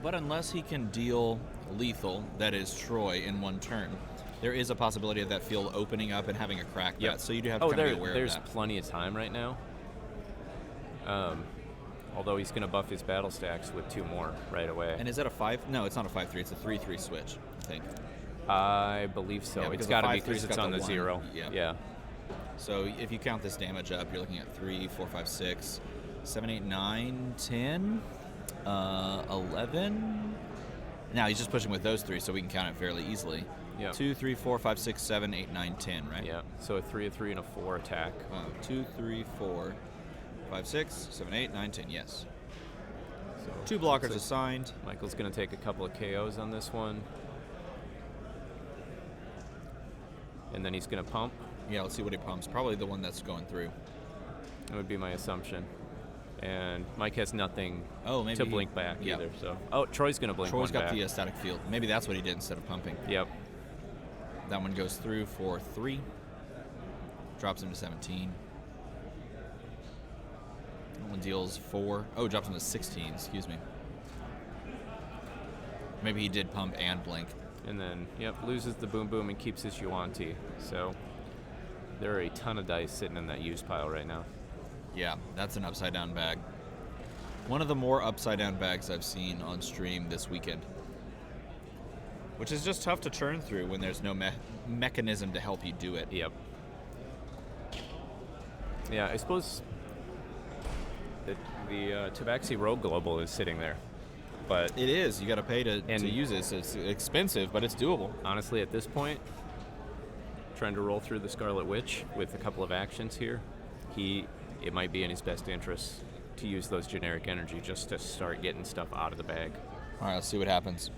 But unless he can deal lethal, that is Troy, in one turn, there is a possibility of that field opening up and having a crack bet. So you do have to kind of be aware of that. There's plenty of time right now. Although he's going to buff his battle stacks with 2 more right away. And is that a 5? No, it's not a 5-3. It's a 3-3 switch, I think. I believe so. Yeah, It's got to be because 5-3's it's got on the 1. 0. Yeah. So if you count this damage up, you're looking at 3, 4, 5, 6, 7, 8, 9, 10, 11. Now he's just pushing with those 3, so we can count it fairly easily. Yeah. 2, 3, 4, 5, 6, 7, 8, 9, 10, right? Yeah. So a 3, a 3, and a 4 attack. 2, 3, 4, 5, 6, 7, 8, 9, 10, yes. So 2 blockers assigned. Michael's going to take a couple of KOs on this one. And then he's going to pump. Yeah, let's see what he pumps. Probably the one that's going through. That would be my assumption. And Mike has nothing maybe to blink back yeah. either. So, Troy's going to blink Troy's one got back. the static field. Maybe that's what he did instead of pumping. Yep. That one goes through for 3. Drops him to 17. That one deals 4. Oh, drops him to 16. Excuse me. Maybe he did pump and blink. And then, loses the boom boom and keeps his Yuan-Ti. So there are a ton of dice sitting in that use pile right now. Yeah, that's an upside down bag. One of the more upside down bags I've seen on stream this weekend. Which is just tough to churn through when there's no mechanism to help you do it. Yep. Yeah, I suppose the Tabaxi Rogue Global is sitting there. But it is. You got to pay to use it. So it's expensive, but it's doable. Honestly, at this point, trying to roll through the Scarlet Witch with a couple of actions here, it might be in his best interest to use those generic energy just to start getting stuff out of the bag. All right, let's see what happens.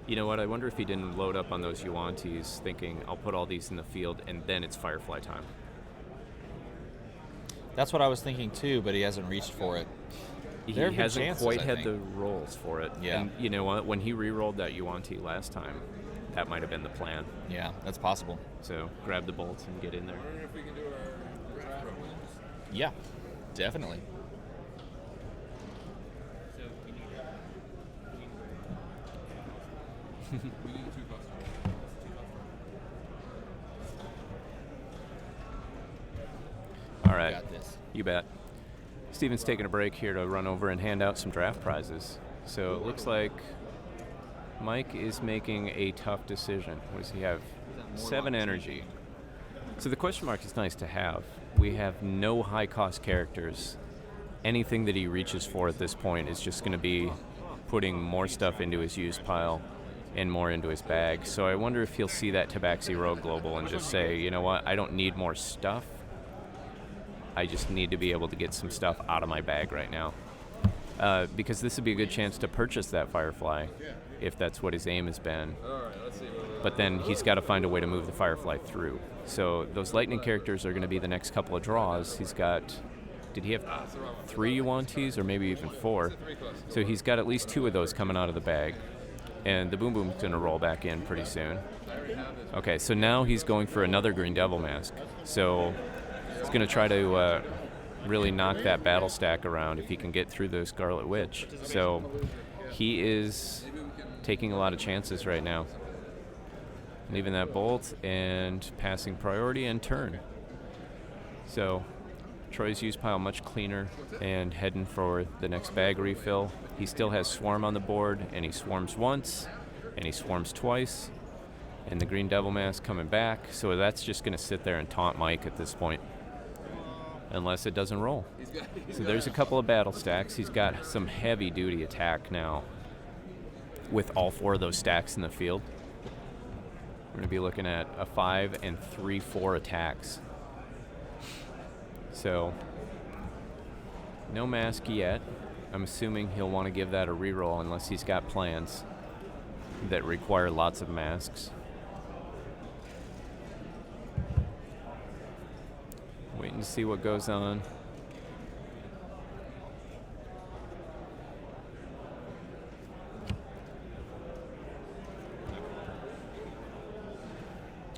You know what? I wonder if he didn't load up on those Yuan-Tis thinking, I'll put all these in the field, and then it's Firefly time. That's what I was thinking too, but he hasn't reached for it. He hasn't quite had the rolls for it. Yeah. And you know what? When he re-rolled that Yuan-Ti last time, that might have been the plan. Yeah, that's possible. So grab the bolts and get in there. I wonder if we can do our draft programs. Yeah, definitely. We need 2 customers. All right. Got this. You bet. Steven's taking a break here to run over and hand out some draft prizes. So it looks like Mike is making a tough decision. What does he have? 7 energy. So the question mark is nice to have. We have no high-cost characters. Anything that he reaches for at this point is just going to be putting more stuff into his use pile and more into his bag. So I wonder if he'll see that Tabaxi Rogue Global and just say, you know what, I don't need more stuff. I just need to be able to get some stuff out of my bag right now. Because this would be a good chance to purchase that Firefly, if that's what his aim has been. But then he's got to find a way to move the Firefly through. So those Lightning characters are going to be the next couple of draws. He's got, did he have 3 Yuan-Tis or maybe even 4? So he's got at least 2 of those coming out of the bag. And the Boom Boom's going to roll back in pretty soon. Okay, so now he's going for another Green Devil Mask. So he's going to try to really knock that battle stack around if he can get through the Scarlet Witch. So he is taking a lot of chances right now. Leaving that bolt and passing priority and turn. So Troy's use pile much cleaner and heading for the next bag refill. He still has Swarm on the board, and he swarms once, and he swarms twice, and the Green Devil Mask coming back. So that's just going to sit there and taunt Mike at this point, unless it doesn't roll. So there's a couple of battle stacks. He's got some heavy-duty attack now with all 4 of those stacks in the field. We're going to be looking at a 5 and 3, 4 attacks. So, no mask yet. I'm assuming he'll want to give that a reroll unless he's got plans that require lots of masks. Waiting to see what goes on.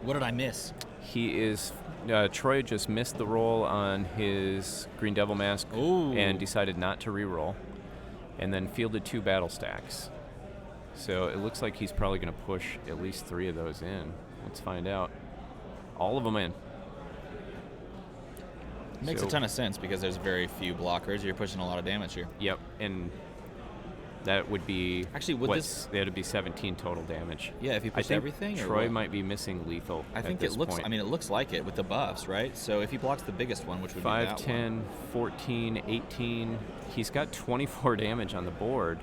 What did I miss? He is. Troy just missed the roll on his Green Devil Mask and decided not to re-roll, and then fielded 2 battle stacks. So it looks like he's probably going to push at least 3 of those in. Let's find out. All of them in. Makes a ton of sense because there's very few blockers. You're pushing a lot of damage here. Yep, and that would be actually that would be 17 total damage. Yeah, if you push everything. Troy or might be missing lethal. I think at this it looks. point. I mean, it looks like it with the buffs, right? So if he blocks the biggest one, which would 5, be that 10, one. 14, 18. He's got 24 damage on the board,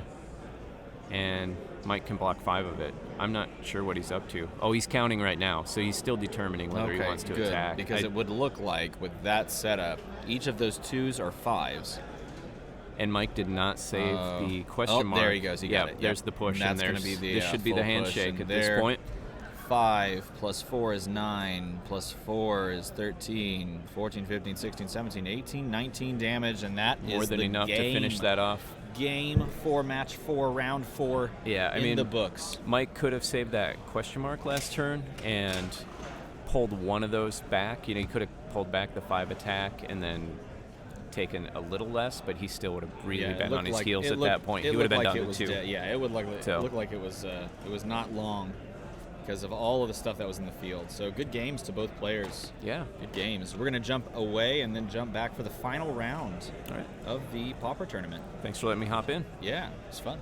and Mike can block 5 of it. I'm not sure what he's up to. Oh, he's counting right now, so he's still determining whether he wants to good, attack. Because it would look like with that setup, each of those 2s are 5s. And Mike did not save the question mark. There he goes. He got it. There's the push. And that's going to be the this should be the handshake at this point. 5 plus 4 is 9, plus 4 is 13, 14, 15, 16, 17, 18, 19 damage, and that More is than the enough game. to finish that off. Game 4, match 4, round 4. Yeah, I in mean, the books. Mike could have saved that question mark last turn and pulled one of those back. You know, he could have pulled back the 5 attack and then taken a little less, but he still would have really been on his heels at that point. He would have been down to 2. It would look like it was not long because of all of the stuff that was in the field. So good games to both players. Yeah. Good games. We're going to jump away and then jump back for the final round of the Pauper tournament. Thanks for letting me hop in. Yeah, it's fun.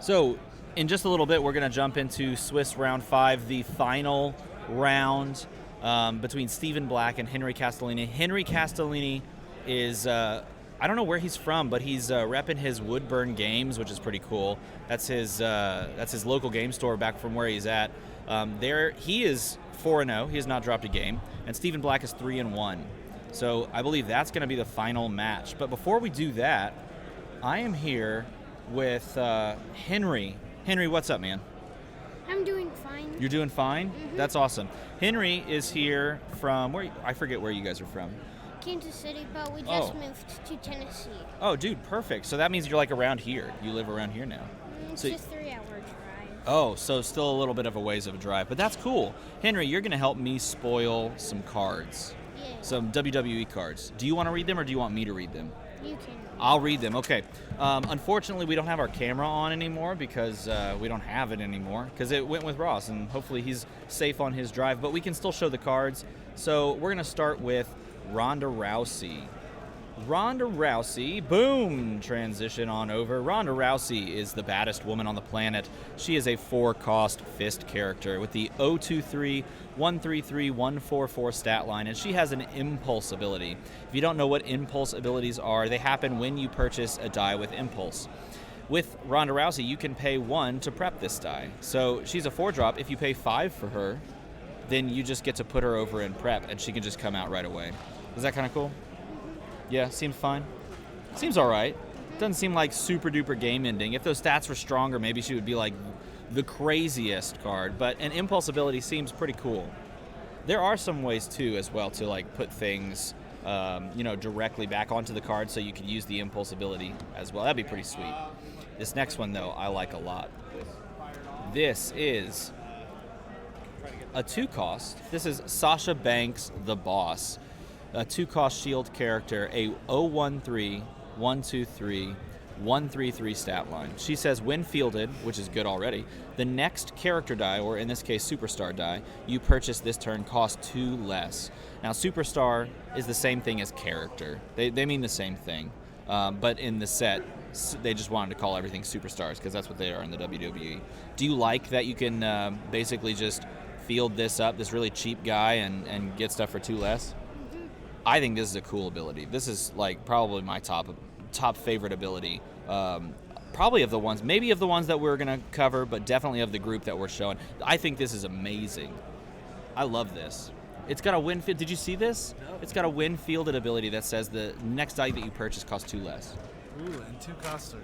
So, in just a little bit, we're going to jump into Swiss Round 5, the final round between Stephen Black and Henry Castellini. Henry Castellini is, I don't know where he's from, but he's repping his Woodburn Games, which is pretty cool. That's his local game store back from where he's at. He is 4-0. He has not dropped a game. And Stephen Black is 3-1. So I believe that's going to be the final match. But before we do that, I am here with Henry. Henry, what's up, man? I'm doing fine. You're doing fine? Mm-hmm. That's awesome. Henry is here from where? I forget where you guys are from. Kansas City, but we just moved to Tennessee. Oh, dude, perfect. So that means you're like around here. You live around here now. It's So- just 3-hour drive. Oh, so still a little bit of a ways of a drive, but that's cool. Henry, you're going to help me spoil some cards, Yeah. some WWE cards. Do you want to read them or do you want me to read them? You can. I'll read them. Okay. Unfortunately, we don't have our camera on anymore because we don't have it anymore because it went with Ross, and hopefully he's safe on his drive. But we can still show the cards. So we're going to start with Ronda Rousey. Ronda Rousey, boom, transition on over. Ronda Rousey is the baddest woman on the planet. She is a 4-cost fist character with the 023, 133, 144 stat line, and she has an impulse ability. If you don't know what impulse abilities are, they happen when you purchase a die with impulse. With Ronda Rousey, you can pay 1 to prep this die. So she's a 4-drop. If you pay 5 for her, then you just get to put her over in prep, and she can just come out right away. Is that kind of cool? Yeah, seems fine. Seems all right. Doesn't seem like super duper game ending. If those stats were stronger, maybe she would be like the craziest card. But an impulse ability seems pretty cool. There are some ways too, as well, to like put things, directly back onto the card, so you could use the impulse ability as well. That'd be pretty sweet. This next one though, I like a lot. This is a 2-cost. This is Sasha Banks, the Boss. A 2-cost shield character, a 013, 123, 133 stat line. She says when fielded, which is good already, the next character die, or in this case superstar die, you purchase this turn costs 2 less. Now superstar is the same thing as character. They mean the same thing. But in the set, they just wanted to call everything superstars because that's what they are in the WWE. Do you like that you can basically just field this up, this really cheap guy, and get stuff for 2 less? I think this is a cool ability. This is like probably my top favorite ability. Probably of the ones that we're gonna cover, but definitely of the group that we're showing. I think this is amazing. I love this. It's got a win. Did you see this? No. It's got a win fielded ability that says the next die that you purchase costs 2 less. Ooh, and 2 costs are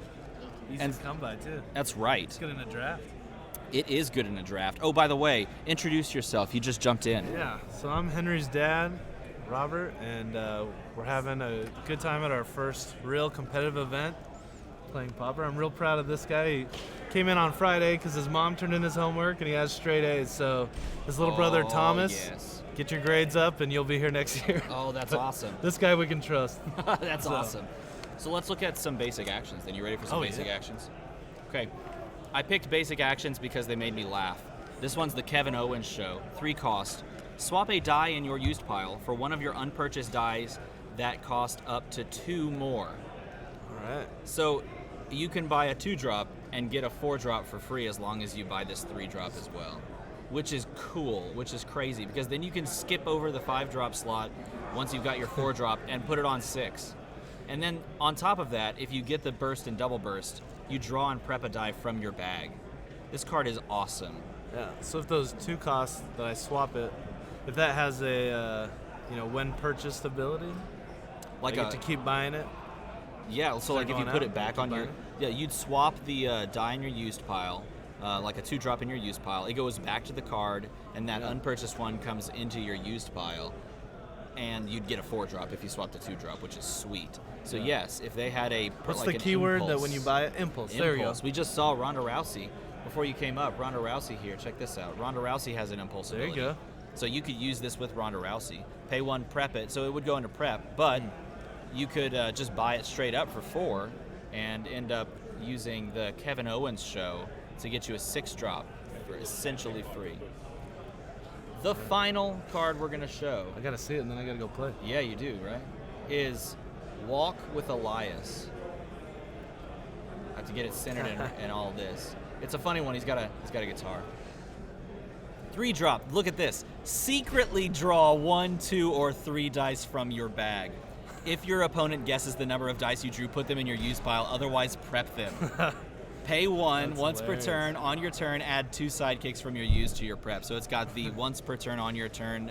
easy And- to come by too. That's right. It's good in a draft. It is good in a draft. Oh, by the way, introduce yourself. You just jumped in. Yeah, so I'm Henry's dad, Robert, and we're having a good time at our first real competitive event, playing Pauper. I'm real proud of this guy. He came in on Friday because his mom turned in his homework and he has straight A's. So his little brother Thomas, Yes. get your grades up and you'll be here next year. Oh, that's But awesome. This guy we can trust. That's awesome. So let's look at some basic actions. Then you ready for some Oh, basic yeah. actions? Okay. I picked basic actions because they made me laugh. This one's the Kevin Owens show. 3 cost. Swap a die in your used pile for one of your unpurchased dies that cost up to 2 more. All right. So you can buy a 2-drop and get a 4-drop for free as long as you buy this 3-drop as well, which is cool, which is crazy, because then you can skip over the 5-drop slot once you've got your 4-drop and put it on 6. And then on top of that, if you get the burst and double burst, you draw and prep a die from your bag. This card is awesome. Yeah. So if those 2 costs that I swap it, if that has a when purchased ability, Like I get to keep buying it. Yeah, so like if you going put out, it back keep on your, buying yeah, you'd swap the die in your used pile, like a 2-drop in your used pile. It goes back to the card, and that unpurchased one comes into your used pile, and you'd get a 4-drop if you swapped a 2-drop, which is sweet. So yes, if they had a What's like the an keyword that impulse- when you buy it? Impulse. There you go. Impulse. We just saw Ronda Rousey before you came up. Ronda Rousey here. Check this out. Ronda Rousey has an impulse There you ability. go. So you could use this with Ronda Rousey. Pay 1, prep it. So it would go into prep, but you could just buy it straight up for 4 and end up using the Kevin Owens show to get you a 6-drop for essentially free. The final card we're going to show, I gotta see it and then I gotta go play. yeah, you do, right, is Walk with Elias. have to get it centered and all this. It's a funny one. He's got a guitar. 3-drop. Look at this. Secretly draw 1, 2, or 3 dice from your bag. If your opponent guesses the number of dice you drew, put them in your use pile. Otherwise, prep them. Pay 1 That's once hilarious. per turn. On your turn, add 2 sidekicks from your use to your prep. So it's got the once per turn on your turn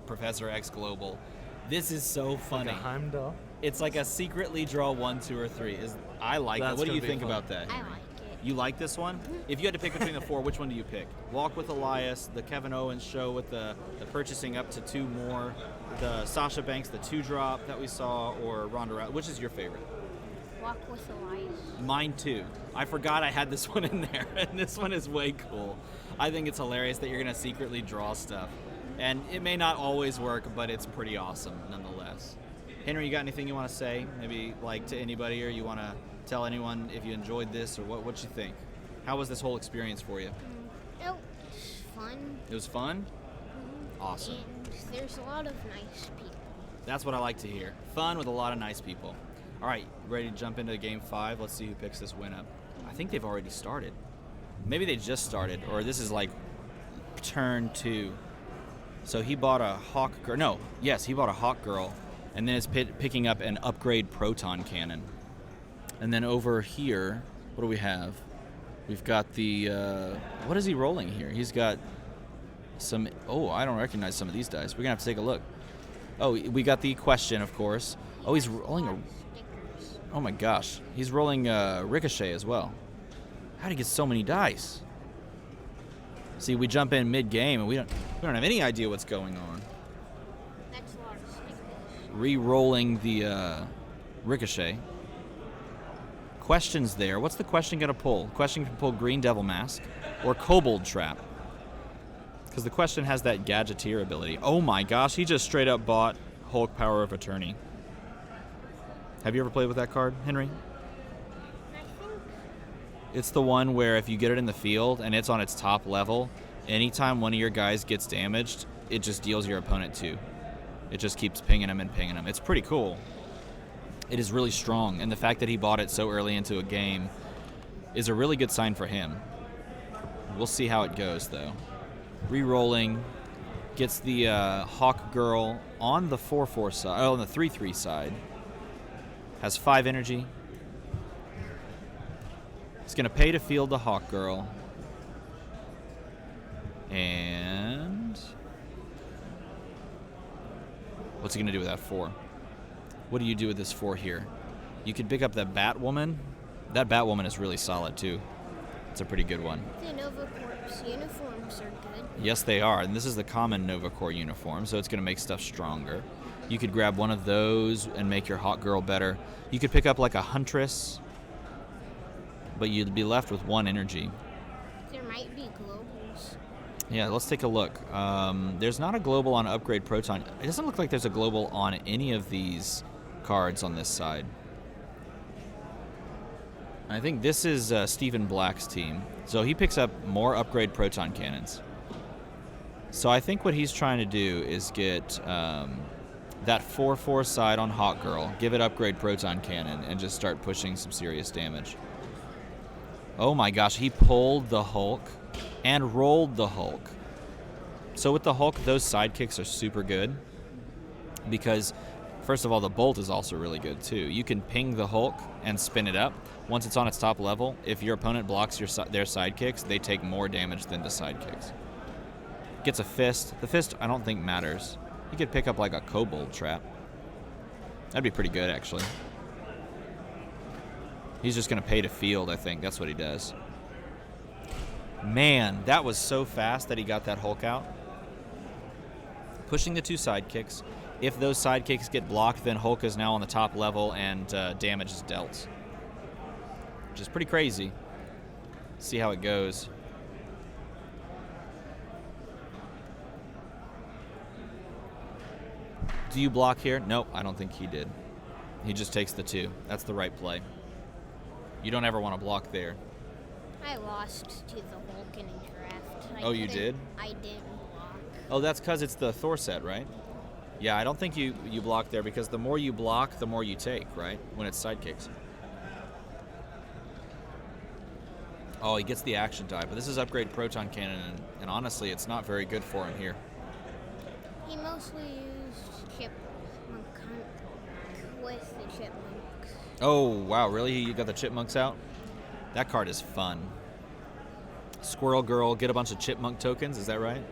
Professor X Global. This is so funny. Like a Heimdall. It's like a secretly draw 1, 2, or 3. I like that. That's What do gonna you be think fun. about that? I Henry? like it. You like this one? If you had to pick between the 4, which one do you pick? Walk with Elias, the Kevin Owens show with the purchasing up to 2 more, the Sasha Banks, the 2-drop that we saw, or Ronda Rousey. Which is your favorite? Walk with Elias. Mine too. I forgot I had this one in there, and this one is way cool. I think it's hilarious that you're going to secretly draw stuff. And it may not always work, but it's pretty awesome nonetheless. Henry, you got anything you want to say? Maybe like to anybody, or you want to tell anyone if you enjoyed this, or what you think? How was this whole experience for you? Oh, it's fun. It was fun? Awesome. And there's a lot of nice people. That's what I like to hear. Fun with a lot of nice people. All right, ready to jump into game 5? Let's see who picks this win up. I think they've already started. Maybe they just started, or this is like turn 2. So he bought a Hawk Girl. No, yes, he bought a Hawk Girl, and then is picking up an upgrade proton cannon. And then over here, what do we have? We've got the, what is he rolling here? He's got some, I don't recognize some of these dice. We're going to have to take a look. Oh, we got the question, of course. Oh, he's rolling a, Stickers. oh my gosh. He's rolling Ricochet as well. How did he get so many dice? See, we jump in mid-game, and we don't have any idea what's going on. That's a lot of stickers. Re-rolling the Ricochet. Question's there. What's the question going to pull? Question can pull Green Devil Mask or Kobold Trap. Because the question has that Gadgeteer ability. Oh my gosh, he just straight up bought Hulk Power of Attorney. Have you ever played with that card, Henry? I think It's the one where if you get it in the field and it's on its top level, anytime one of your guys gets damaged, it just deals your opponent 2. It just keeps pinging him and pinging him. It's pretty cool. It is really strong, and the fact that he bought it so early into a game is a really good sign for him. We'll see how it goes, though. Re-rolling, gets the Hawk Girl on the 4/4 side, on the 3/3 side. Has 5 energy. He's going to pay to field the Hawk Girl. And what's he going to do with that 4? What do you do with this 4 here? You could pick up that Batwoman. That Batwoman is really solid, too. It's a pretty good one. the Nova Corps uniforms are good. Yes, they are. And this is the common Nova Corps uniform, so it's going to make stuff stronger. You could grab one of those and make your Hawk Girl better. You could pick up like a Huntress, but you'd be left with 1 energy. There might be globals. Yeah, let's take a look. There's not a global on Upgrade Proton. It doesn't look like there's a global on any of these cards on this side. I think this is Stephen Black's team. So he picks up more Upgrade Proton Cannons. So I think what he's trying to do is get that 4/4 side on Hawk Girl, give it Upgrade Proton Cannon, and just start pushing some serious damage. Oh my gosh, he pulled the Hulk and rolled the Hulk. So with the Hulk, those sidekicks are super good because, first of all, the Bolt is also really good too. You can ping the Hulk and spin it up. Once it's on its top level, if your opponent blocks their sidekicks, they take more damage than the sidekicks. Gets a fist. The fist I don't think matters. You could pick up like a Kobold Trap. That'd be pretty good, actually. He's just going to pay to field, I think. That's what he does. Man, that was so fast that he got that Hulk out. Pushing the 2 sidekicks. If those sidekicks get blocked, then Hulk is now on the top level and damage is dealt. Which is pretty crazy. See how it goes. Do you block here? Nope, I don't think he did. He just takes the 2. That's the right play. You don't ever want to block there. I lost to the Hulk in a draft. Oh, you did? I didn't block. Oh, that's because it's the Thor set, right? Yeah, I don't think you block there because the more you block, the more you take, right? When it's sidekicks. Oh, he gets the action die, but this is upgrade proton cannon, and honestly, it's not very good for him here. He mostly used chipmunk hunt with the chipmunks. Oh, wow, really? You got the chipmunks out? That card is fun. Squirrel Girl, get a bunch of chipmunk tokens, is that right?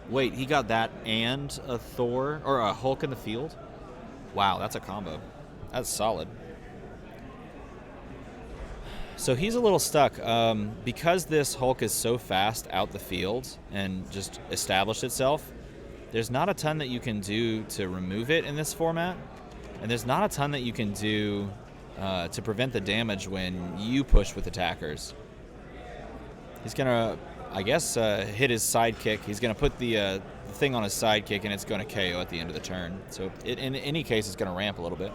Wait, he got that and a Thor, or a Hulk in the field? Wow, that's a combo. That's solid. So he's a little stuck. Because this Hulk is so fast out the field and just established itself, there's not a ton that you can do to remove it in this format. And there's not a ton that you can do to prevent the damage when you push with attackers. He's going to, I guess, hit his sidekick. He's going to put the thing on his sidekick, and it's going to KO at the end of the turn. So in any case, it's going to ramp a little bit.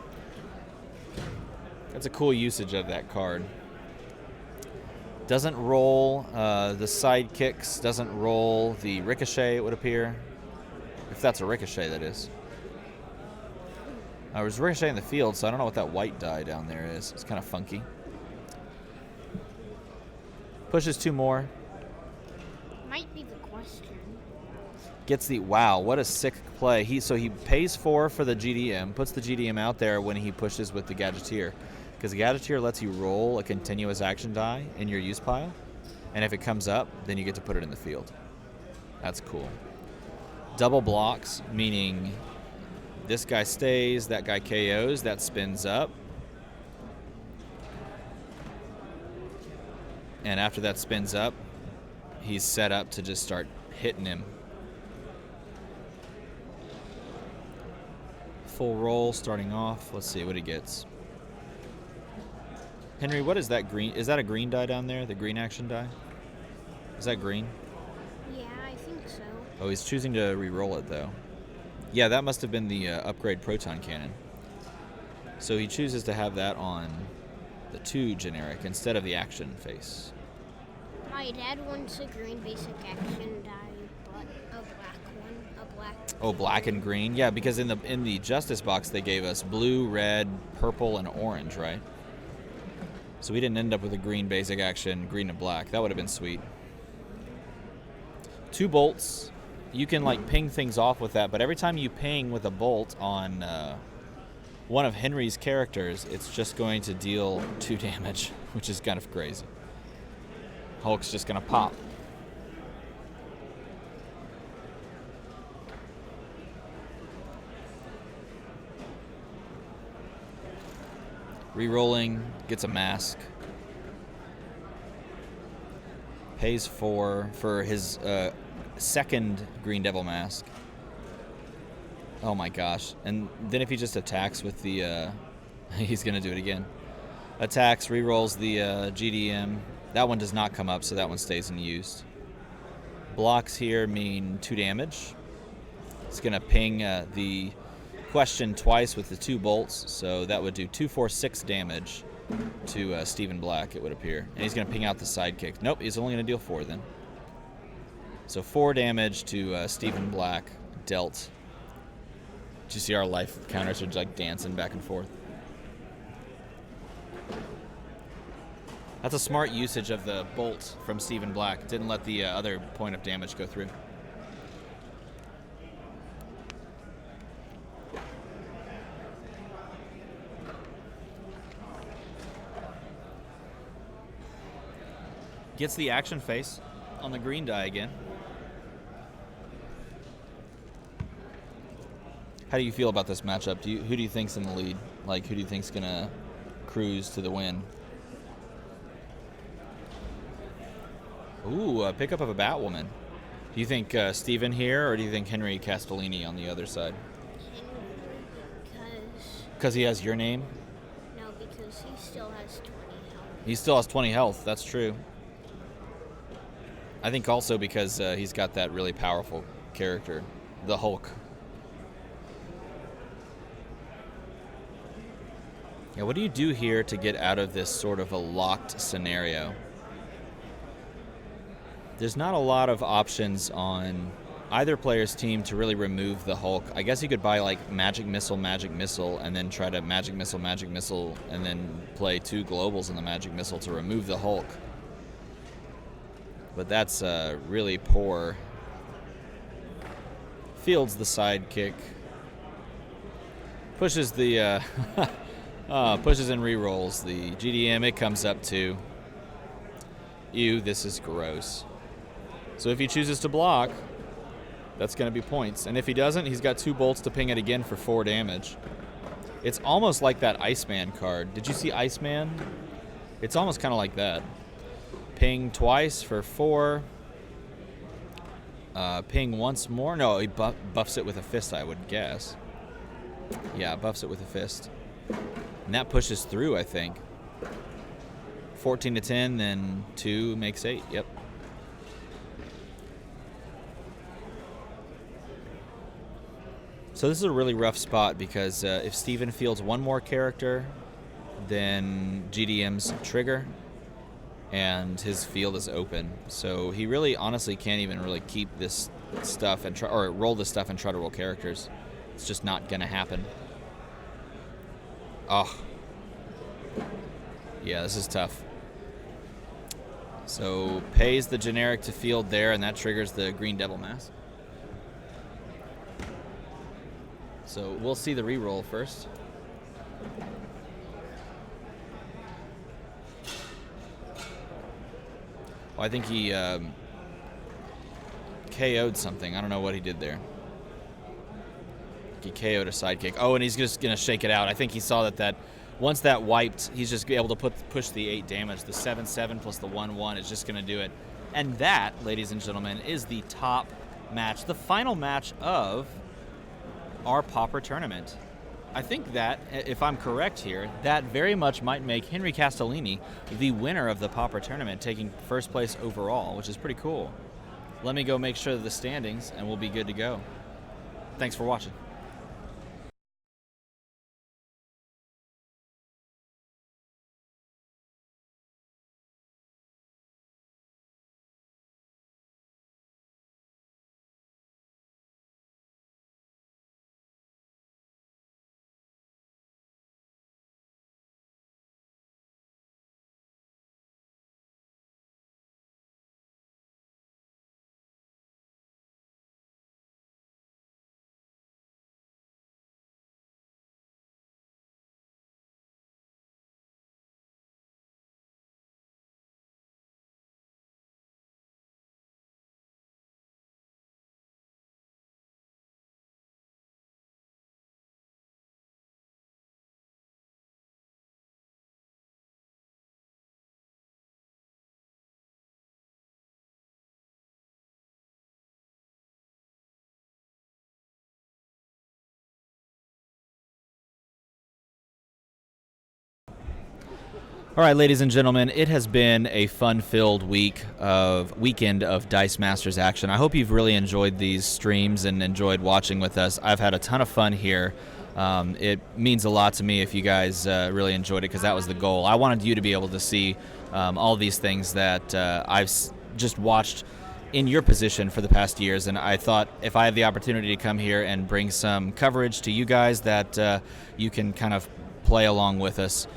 That's a cool usage of that card. Doesn't roll the sidekicks, doesn't roll the ricochet, it would appear. If that's a ricochet, that is. There was ricochet in the field, so I don't know what that white die down there is. It's kind of funky. Pushes 2 more. Might be the question. Gets the, wow, what a sick play. So he pays 4 for the GDM, puts the GDM out there when he pushes with the Gadgeteer. Because the Gadgeteer lets you roll a continuous action die in your use pile. And if it comes up, then you get to put it in the field. That's cool. Double blocks, meaning this guy stays, that guy KOs, that spins up. And after that spins up, he's set up to just start hitting him. Full roll starting off. Let's see what he gets. Henry, what is that green? Is that a green die down there? The green action die? Is that green? Yeah, I think so. Oh, he's choosing to re-roll it, though. Yeah, that must have been the upgrade proton cannon. So he chooses to have that on the 2 generic instead of the action face. My dad wants a green basic action die, but a black one. A black. Oh, black and green? Yeah, because in the Justice box, they gave us blue, red, purple, and orange, right? So we didn't end up with a green basic action, green and black. That would have been sweet. 2 bolts. You can like ping things off with that, but every time you ping with a bolt on one of Henry's characters, it's just going to deal 2 damage, which is kind of crazy. Hulk's just going to pop. Rerolling, gets a mask. Pays 4 for his second Green Devil mask. Oh my gosh. And then if he just attacks with the... he's going to do it again. Attacks, rerolls the GDM. That one does not come up, so that one stays unused. Blocks here mean 2 damage. It's going to ping the question twice with the 2 bolts, so that would do 2, 4, 6 damage to Stephen Black, it would appear. And he's going to ping out the sidekick. Nope, he's only going to deal 4 then. So 4 damage to Stephen Black dealt. Did you see our life counters are like dancing back and forth? That's a smart usage of the bolt from Stephen Black. Didn't let the other point of damage go through. Gets the action face on the green die again. How do you feel about this matchup? Who do you think's in the lead? Like, who do you think's gonna cruise to the win? Ooh, a pickup of a Batwoman. Do you think Steven here, or do you think Henry Castellini on the other side? Because he has your name? No, because he still has 20 health. He still has 20 health, that's true. I think also because he's got that really powerful character, the Hulk. Yeah, what do you do here to get out of this sort of a locked scenario? There's not a lot of options on either player's team to really remove the Hulk. I guess you could buy like Magic Missile, and then try to Magic Missile, and then play 2 globals in the Magic Missile to remove the Hulk. But that's really poor. Fields the sidekick. Pushes the pushes and re-rolls the GDM. It comes up to ew, this is gross. So if he chooses to block, that's going to be points. And if he doesn't, he's got 2 bolts to ping it again for 4 damage. It's almost like that Iceman card. Did you see Iceman? It's almost kind of like that. Ping twice for 4. Ping once more. No, he buffs it with a fist, I would guess. Yeah, buffs it with a fist. And that pushes through, I think. 14 to 10, then 2 makes 8. Yep. So this is a really rough spot because if Steven fields 1 more character, then GDM's trigger, and his field is open. So he really, honestly, can't even really keep this stuff and or roll this stuff and try to roll characters. It's just not gonna happen. Oh. Yeah, this is tough. So pays the generic to field there, and that triggers the Green Devil Mask. So we'll see the reroll first. Well, I think he KO'd something. I don't know what he did there. He KO'd a sidekick. Oh, and he's just going to shake it out. I think he saw that once that wiped, he's just able to push the 8 damage. The 7/7 plus the 1/1 is just going to do it. And that, ladies and gentlemen, is the top match, the final match of our Pauper tournament. I think that, if I'm correct here, that very much might make Henry Castellini the winner of the Pauper tournament, taking first place overall, which is pretty cool. Let me go make sure of the standings, and we'll be good to go. Thanks for watching. All right, ladies and gentlemen, it has been a fun-filled weekend of Dice Masters action. I hope you've really enjoyed these streams and enjoyed watching with us. I've had a ton of fun here. It means a lot to me if you guys really enjoyed it, because that was the goal. I wanted you to be able to see all these things that I've just watched in your position for the past years, and I thought if I had the opportunity to come here and bring some coverage to you guys that you can kind of play along with us.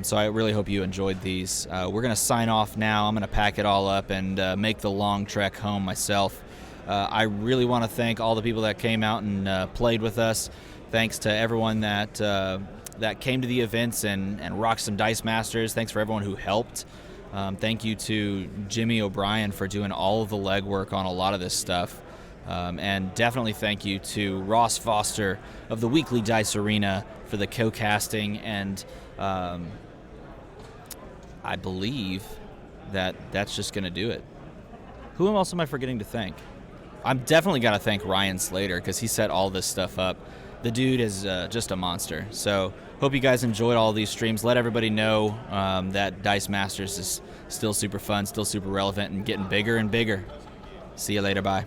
So I really hope you enjoyed these. We're going to sign off now. I'm going to pack it all up and make the long trek home myself. I really want to thank all the people that came out and played with us. Thanks to everyone that came to the events and rocked some Dice Masters. Thanks for everyone who helped. Thank you to Jimmy O'Brien for doing all of the legwork on a lot of this stuff. And definitely thank you to Ross Foster of the Weekly Dice Arena for the co-casting, and I believe that's just going to do it. Who else am I forgetting to thank? I'm definitely got to thank Ryan Slater, because he set all this stuff up. The dude is just a monster. So hope you guys enjoyed all these streams. Let everybody know that Dice Masters is still super fun, still super relevant, and getting bigger and bigger. See you later. Bye.